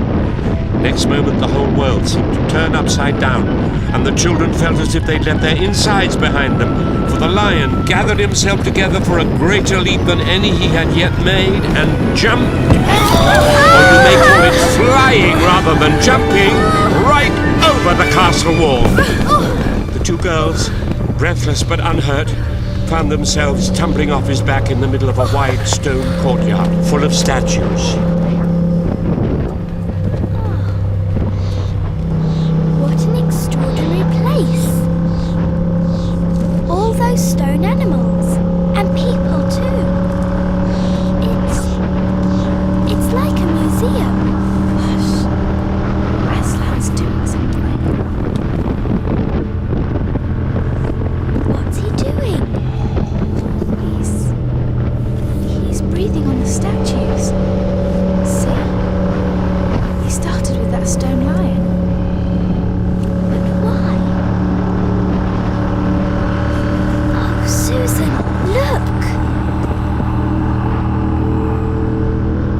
Next moment the whole world seemed to turn upside down, and the children felt as if they'd left their insides behind them, for the lion gathered himself together for a greater leap than any he had yet made and jumped, or you may call it flying rather than jumping, right over the castle wall. The two girls, breathless but unhurt, found themselves tumbling off his back in the middle of a wide stone courtyard full of statues. What an extraordinary place. All those stone animals. And people too. It's like a museum. Aslan's doing something. What's he doing? He's breathing on the statues. See? He started with that stone lion. But why? Oh, Susan, look!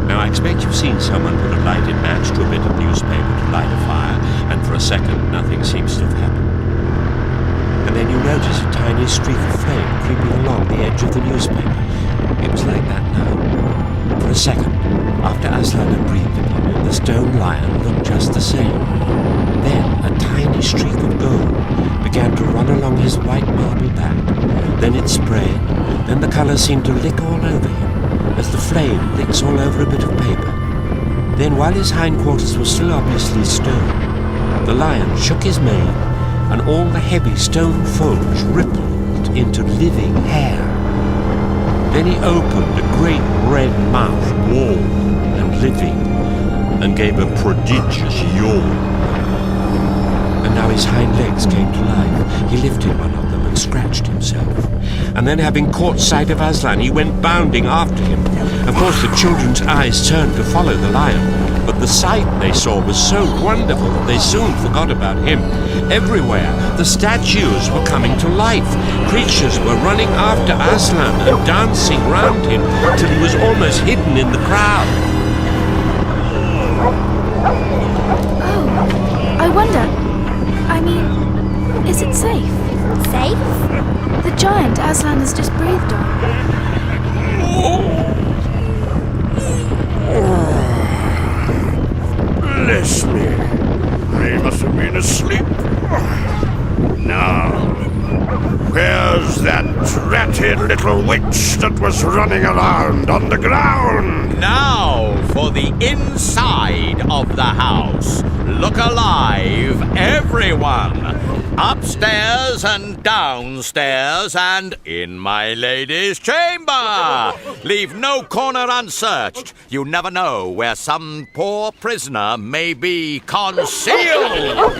Now, I expect you've seen someone put a lighted match to a bit of newspaper to light a fire, and for a second nothing seems to have happened. And then you notice a tiny streak of flame creeping along the edge of the newspaper. It was like that now. For a second, after Aslan had breathed upon it, the stone lion looked just the same. Then a tiny streak of gold began to run along his white marble back. Then it sprayed. Then the colour seemed to lick all over him, as the flame licks all over a bit of paper. Then, while his hindquarters were still obviously stone, the lion shook his mane, and all the heavy stone foliage rippled into living hair. Then he opened a great red mouth, warm and living, and gave a prodigious yawn. And now his hind legs came to life. He lifted one of them and scratched himself. And then, having caught sight of Aslan, he went bounding after him. Of course, the children's eyes turned to follow the lion, but the sight they saw was so wonderful that they soon forgot about him. Everywhere, the statues were coming to life. Creatures were running after Aslan and dancing round him till he was almost hidden in the crowd. Oh, I wonder. I mean, is it safe? Safe? The giant Aslan has just breathed on. Bless me. They must have been asleep. Now, where's that dratted little witch that was running around on the ground? Now for the inside of the house. Look alive, everyone. Upstairs and downstairs and in my lady's chamber. Leave no corner unsearched. You never know where some poor prisoner may be concealed.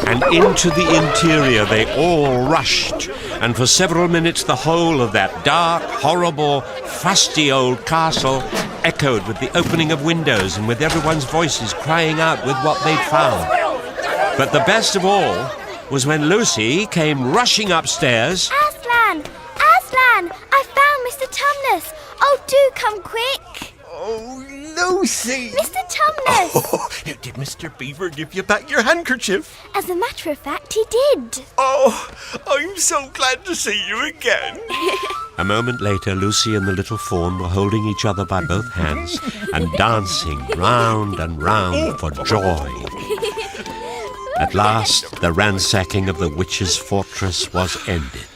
And into the interior they all rushed, and for several minutes the whole of that dark, horrible, fusty old castle echoed with the opening of windows and with everyone's voices crying out with what they'd found. But the best of all was when Lucy came rushing upstairs. Aslan! Aslan! I found Mr. Tumnus! Oh, do come quick! Oh, Lucy! Mr. Tumnus! Oh, did Mr. Beaver give you back your handkerchief? As a matter of fact, he did. Oh, I'm so glad to see you again. A moment later, Lucy and the little fawn were holding each other by both hands and dancing round and round for joy. At last, the ransacking of the witch's fortress was ended.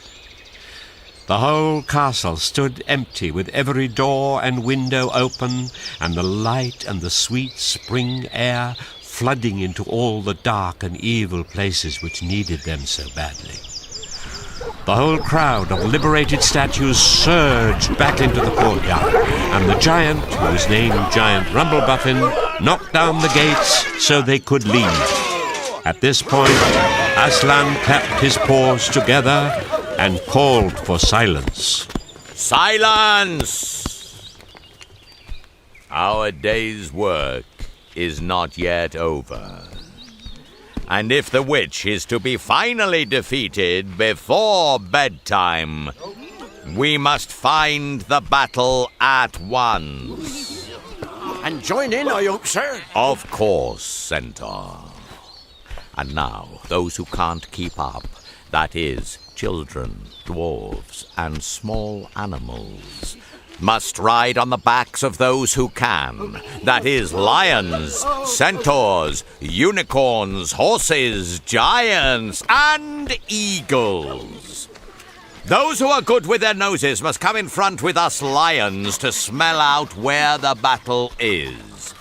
The whole castle stood empty, with every door and window open, and the light and the sweet spring air flooding into all the dark and evil places which needed them so badly. The whole crowd of liberated statues surged back into the courtyard, and the giant, who was named Giant Rumblebuffin, knocked down the gates so they could leave. At this point, Aslan clapped his paws together and called for silence. Silence! Our day's work is not yet over. And if the witch is to be finally defeated before bedtime, we must find the battle at once. And join in, I hope, sir. Of course, Centaur. And now, those who can't keep up, that is, children, dwarves, and small animals, must ride on the backs of those who can, that is, lions, centaurs, unicorns, horses, giants, and eagles. Those who are good with their noses must come in front with us lions to smell out where the battle is.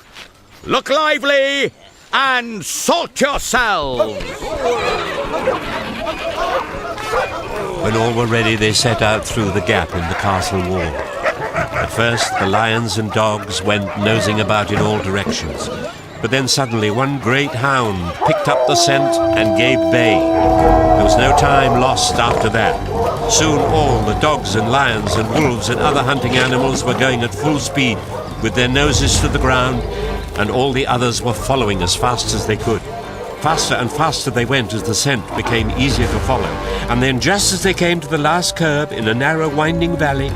Look lively! And sort yourselves! When all were ready, they set out through the gap in the castle wall. At first, the lions and dogs went nosing about in all directions. But then suddenly one great hound picked up the scent and gave bay. There was no time lost after that. Soon all the dogs and lions and wolves and other hunting animals were going at full speed, with their noses to the ground, and all the others were following as fast as they could. Faster and faster they went as the scent became easier to follow. And then, just as they came to the last curve in a narrow winding valley,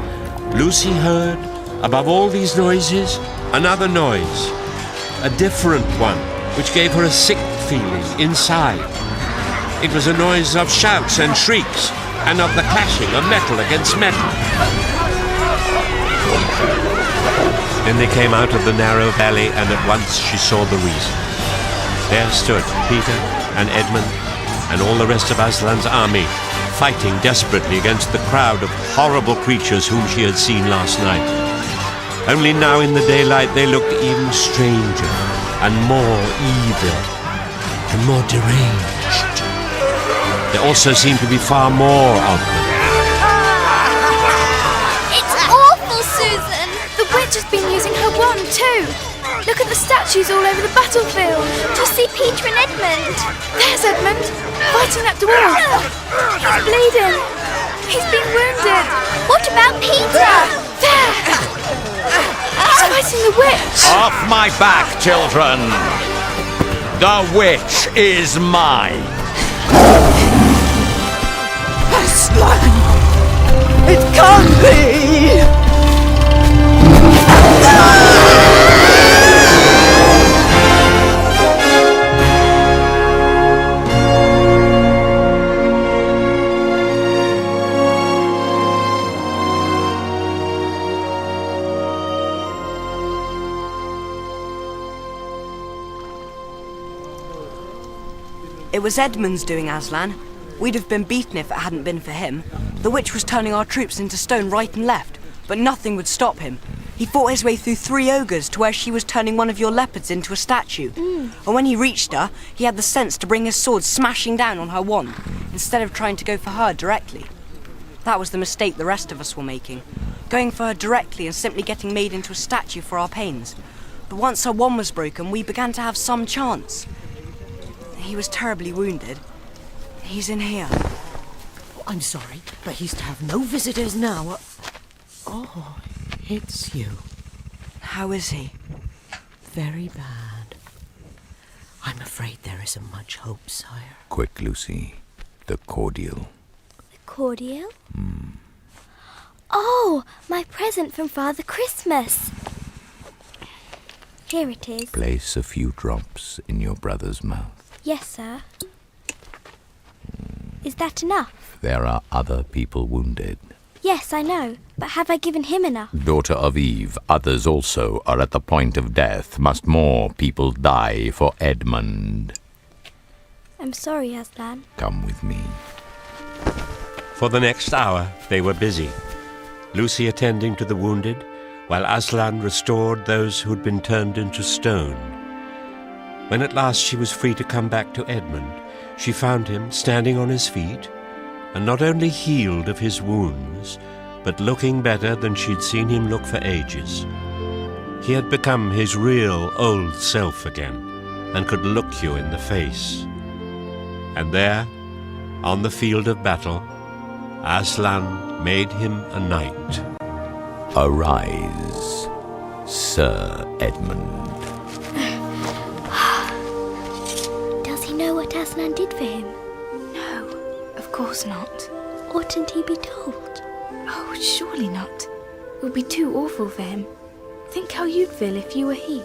Lucy heard, above all these noises, another noise. A different one, which gave her a sick feeling inside. It was a noise of shouts and shrieks, and of the clashing of metal against metal. Then they came out of the narrow valley, and at once she saw the reason. There stood Peter and Edmund and all the rest of Aslan's army, fighting desperately against the crowd of horrible creatures whom she had seen last night. Only now in the daylight they looked even stranger and more evil. and more deranged. There also seemed to be far more of them. It's awful, Susan! The witch has been using her wand too. Look at the statues all over the battlefield. Do you see Peter and Edmund? There's Edmund, fighting that dwarf. He's bleeding. He's been wounded. What about Peter? There! He's fighting the witch. Off my back, children! The witch is mine! Aslan! It can't be! It was Edmund's doing, Aslan. We'd have been beaten if it hadn't been for him. The witch was turning our troops into stone right and left, but nothing would stop him. He fought his way through 3 ogres to where she was turning one of your leopards into a statue. And when he reached her, he had the sense to bring his sword smashing down on her wand, instead of trying to go for her directly. That was the mistake the rest of us were making, going for her directly and simply getting made into a statue for our pains. But once her wand was broken, we began to have some chance. He was terribly wounded. He's in here. I'm sorry, but he's to have no visitors now. Oh, it's you. How is he? Very bad. I'm afraid there isn't much hope, sire. Quick, Lucy. The cordial. The cordial? Oh, my present from Father Christmas. Here it is. Place a few drops in your brother's mouth. Yes, sir. Is that enough? There are other people wounded. Yes, I know. But have I given him enough? Daughter of Eve, others also are at the point of death. Must more people die for Edmund? I'm sorry, Aslan. Come with me. For the next hour, they were busy. Lucy attending to the wounded, while Aslan restored those who'd been turned into stone. When at last she was free to come back to Edmund, she found him standing on his feet, and not only healed of his wounds, but looking better than she'd seen him look for ages. He had become his real old self again, and could look you in the face. And there, on the field of battle, Aslan made him a knight. Arise, Sir Edmund. Does he know what Aslan did for him? No, of course not. Oughtn't he be told? Oh, surely not. It would be too awful for him. Think how you'd feel if you were he.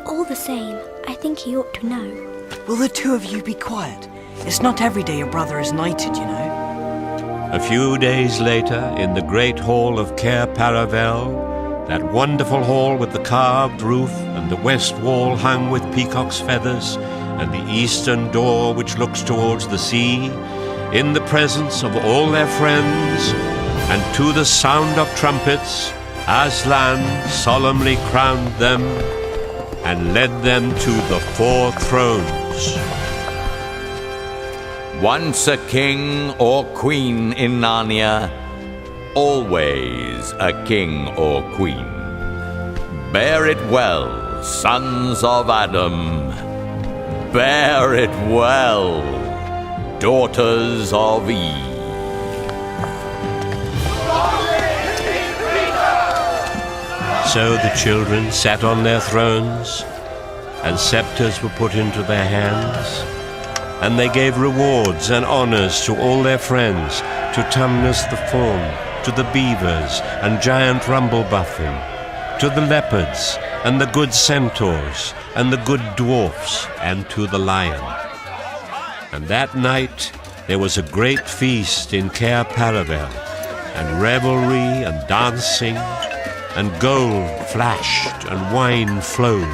All the same, I think he ought to know. Will the two of you be quiet? It's not every day your brother is knighted, you know. A few days later, in the great hall of Cair Paravel, that wonderful hall with the carved roof and the west wall hung with peacock's feathers, and the eastern door which looks towards the sea, in the presence of all their friends, and to the sound of trumpets, Aslan solemnly crowned them and led them to the 4 thrones. Once a king or queen in Narnia, always a king or queen. Bear it well, sons of Adam. Bear it well, daughters of Eve. So the children sat on their thrones, and scepters were put into their hands, and they gave rewards and honors to all their friends, to Tumnus the fawn, to the beavers and giant Rumblebuffin, to the leopards and the good centaurs and the good dwarfs, and to the lion. And that night there was a great feast in Cair Paravel, and revelry and dancing, and gold flashed and wine flowed.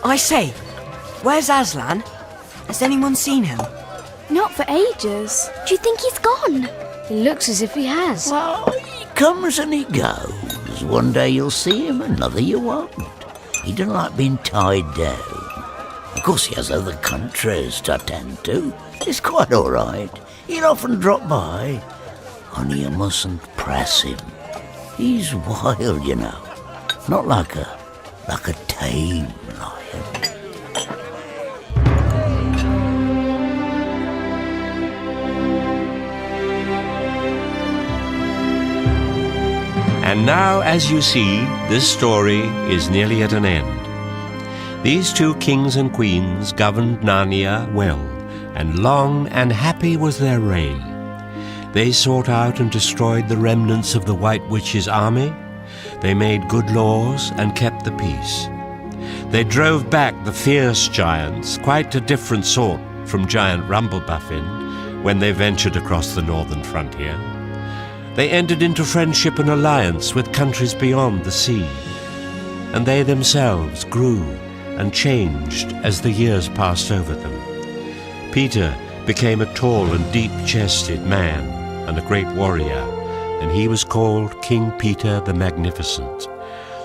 I say, where's Aslan? Has anyone seen him? Not for ages. Do you think he's gone? It looks as if he has. Well, he comes and he goes. 'cause one day you'll see him, another you won't. He don't like being tied down. Of course, he has other countries to attend to. It's quite all right. He'll often drop by. Only you mustn't press him. He's wild, you know. Not like a tame lion. And now, as you see, this story is nearly at an end. These two kings and queens governed Narnia well, and long and happy was their reign. They sought out and destroyed the remnants of the White Witch's army. They made good laws and kept the peace. They drove back the fierce giants, quite a different sort from Giant Rumblebuffin, when they ventured across the northern frontier. They entered into friendship and alliance with countries beyond the sea, and they themselves grew and changed as the years passed over them. Peter became a tall and deep-chested man and a great warrior, and he was called King Peter the Magnificent.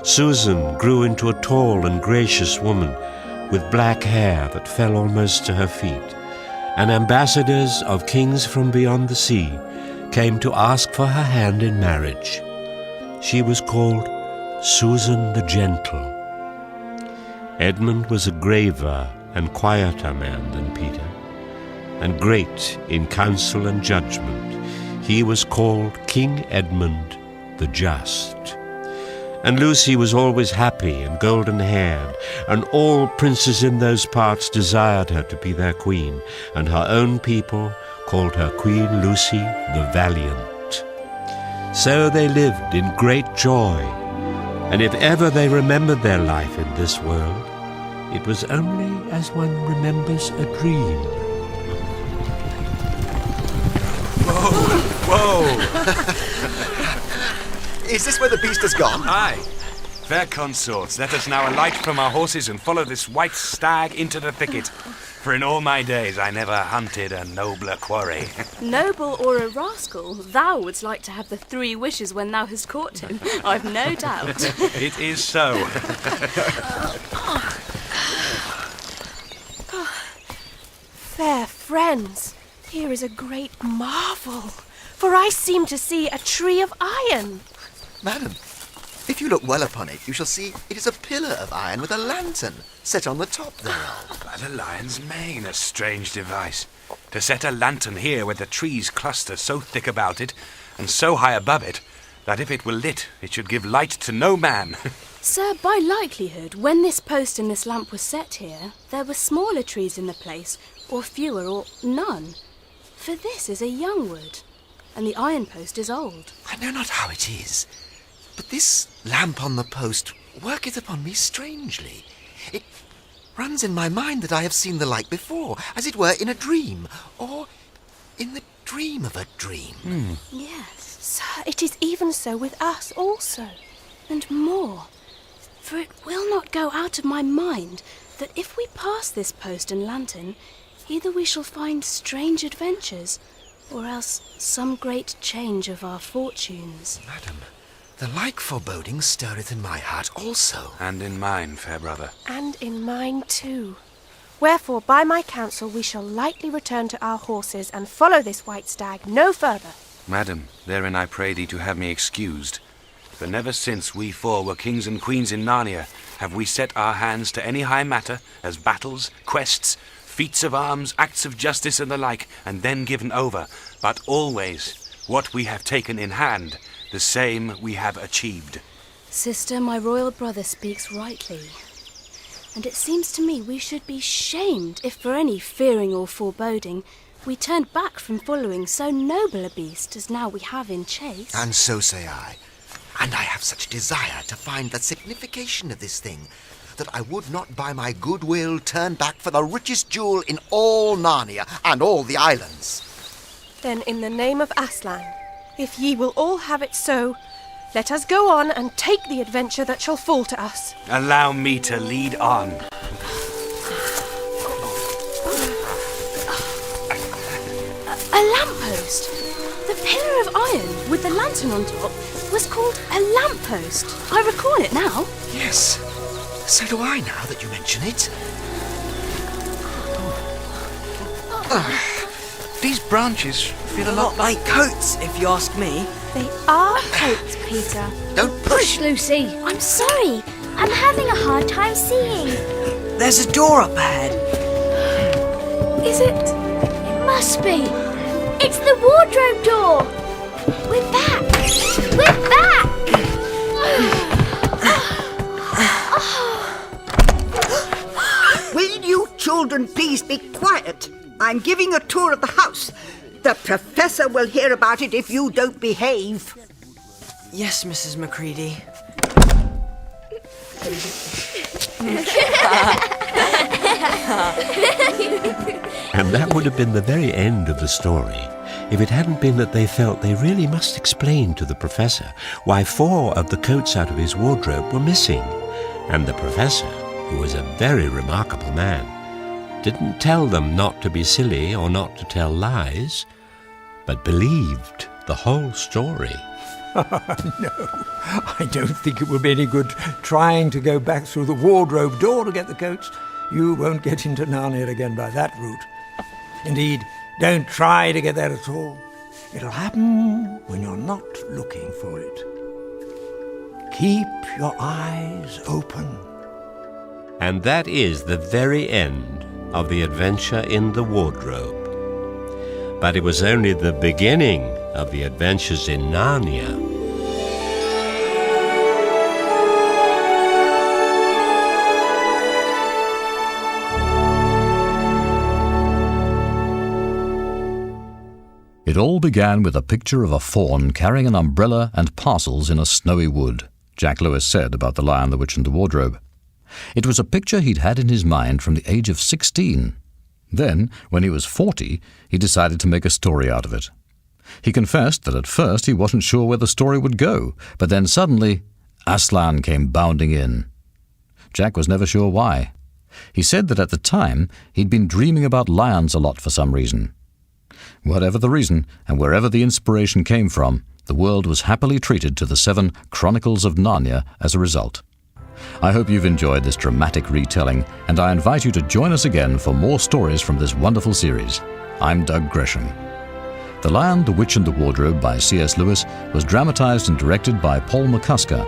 Susan grew into a tall and gracious woman with black hair that fell almost to her feet, and ambassadors of kings from beyond the sea came to ask for her hand in marriage. She was called Susan the Gentle. Edmund was a graver and quieter man than Peter, and great in counsel and judgment. He was called King Edmund the Just. And Lucy was always happy and golden-haired, and all princes in those parts desired her to be their queen, and her own people called her Queen Lucy the Valiant. So they lived in great joy, and if ever they remembered their life in this world, it was only as one remembers a dream. Whoa! Is this where the beast has gone? Aye. Fair consorts, let us now alight from our horses and follow this white stag into the thicket. For in all my days I never hunted a nobler quarry. Noble or a rascal, thou wouldst like to have the 3 wishes when thou hast caught him, I've no doubt. It is so. Fair friends, here is a great marvel, for I seem to see a tree of iron. Madam, if you look well upon it, you shall see it is a pillar of iron with a lantern set on the top thereof. By the lion's mane, a strange device. To set a lantern here where the trees cluster so thick about it, and so high above it, that if it were lit, it should give light to no man. Sir, by likelihood, when this post and this lamp was set here, there were smaller trees in the place, or fewer, or none. For this is a young wood, and the iron post is old. I know not how it is, but this lamp on the post worketh upon me strangely. It runs in my mind that I have seen the like before, as it were in a dream, or in the dream of a dream. Yes, sir, it is even so with us also, and more. For it will not go out of my mind that if we pass this post and lantern, either we shall find strange adventures, or else some great change of our fortunes. Madam, the like foreboding stirreth in my heart also. And in mine, fair brother. And in mine too. Wherefore, by my counsel, we shall lightly return to our horses and follow this white stag no further. Madam, therein I pray thee to have me excused. For never since we 4 were kings and queens in Narnia have we set our hands to any high matter, as battles, quests, feats of arms, acts of justice and the like, and then given over, but always what we have taken in hand, the same we have achieved. Sister, my royal brother speaks rightly. And it seems to me we should be shamed if for any fearing or foreboding we turned back from following so noble a beast as now we have in chase. And so say I. And I have such desire to find the signification of this thing, that I would not by my goodwill turn back for the richest jewel in all Narnia and all the islands. Then in the name of Aslan, if ye will all have it so, let us go on and take the adventure that shall fall to us. Allow me to lead on. A lamppost! The pillar of iron! with the lantern on top was called a lamppost. I recall it now. Yes. So do I now that you mention it. These branches feel a lot like coats, if you ask me. They are coats, Peter. Don't push, Lucy. I'm sorry. I'm having a hard time seeing. There's a door up ahead. Is it? It must be. It's the wardrobe door. We're back. We're back. Will you children please be quiet? I'm giving a tour of the house. The Professor will hear about it if you don't behave. Yes, Mrs. Macready. And that would have been the very end of the story if it hadn't been that they felt they really must explain to the Professor why 4 of the coats out of his wardrobe were missing. And the Professor, who was a very remarkable man, didn't tell them not to be silly or not to tell lies, but believed the whole story. No, I don't think it will be any good trying to go back through the wardrobe door to get the coats. You won't get into Narnia again by that route. Indeed, don't try to get there at all. It'll happen when you're not looking for it. Keep your eyes open. And that is the very end of the adventure in the wardrobe. But it was only the beginning of the adventures in Narnia. It all began with a picture of a fawn carrying an umbrella and parcels in a snowy wood, Jack Lewis said about The Lion, the Witch and the Wardrobe. It was a picture he'd had in his mind from the age of 16. Then, when he was 40, he decided to make a story out of it. He confessed that at first he wasn't sure where the story would go, but then suddenly, Aslan came bounding in. Jack was never sure why. He said that at the time, he'd been dreaming about lions a lot for some reason. Whatever the reason, and wherever the inspiration came from, the world was happily treated to the 7 Chronicles of Narnia as a result. I hope you've enjoyed this dramatic retelling, and I invite you to join us again for more stories from this wonderful series. I'm Doug Gresham. The Lion, the Witch and the Wardrobe by C.S. Lewis was dramatized and directed by Paul McCusker.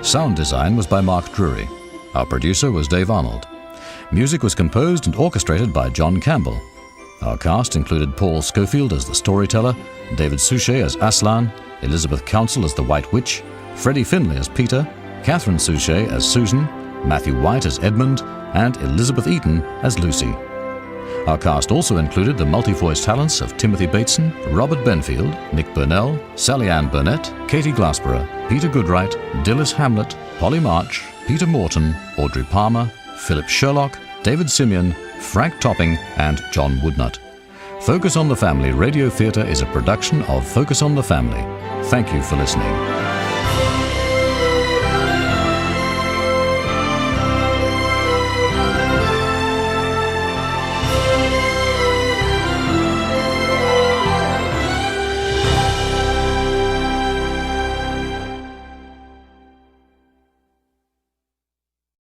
Sound design was by Mark Drury. Our producer was Dave Arnold. Music was composed and orchestrated by John Campbell. Our cast included Paul Schofield as the storyteller, David Suchet as Aslan, Elizabeth Council as the White Witch, Freddie Finlay as Peter, Catherine Suchet as Susan, Matthew White as Edmund, and Elizabeth Eaton as Lucy. Our cast also included the multi-voice talents of Timothy Bateson, Robert Benfield, Nick Burnell, Sally Ann Burnett, Katie Glassborough, Peter Goodright, Dilys Hamlet, Polly March, Peter Morton, Audrey Palmer, Philip Sherlock, David Simeon, Frank Topping, and John Woodnut. Focus on the Family Radio Theatre is a production of Focus on the Family. Thank you for listening.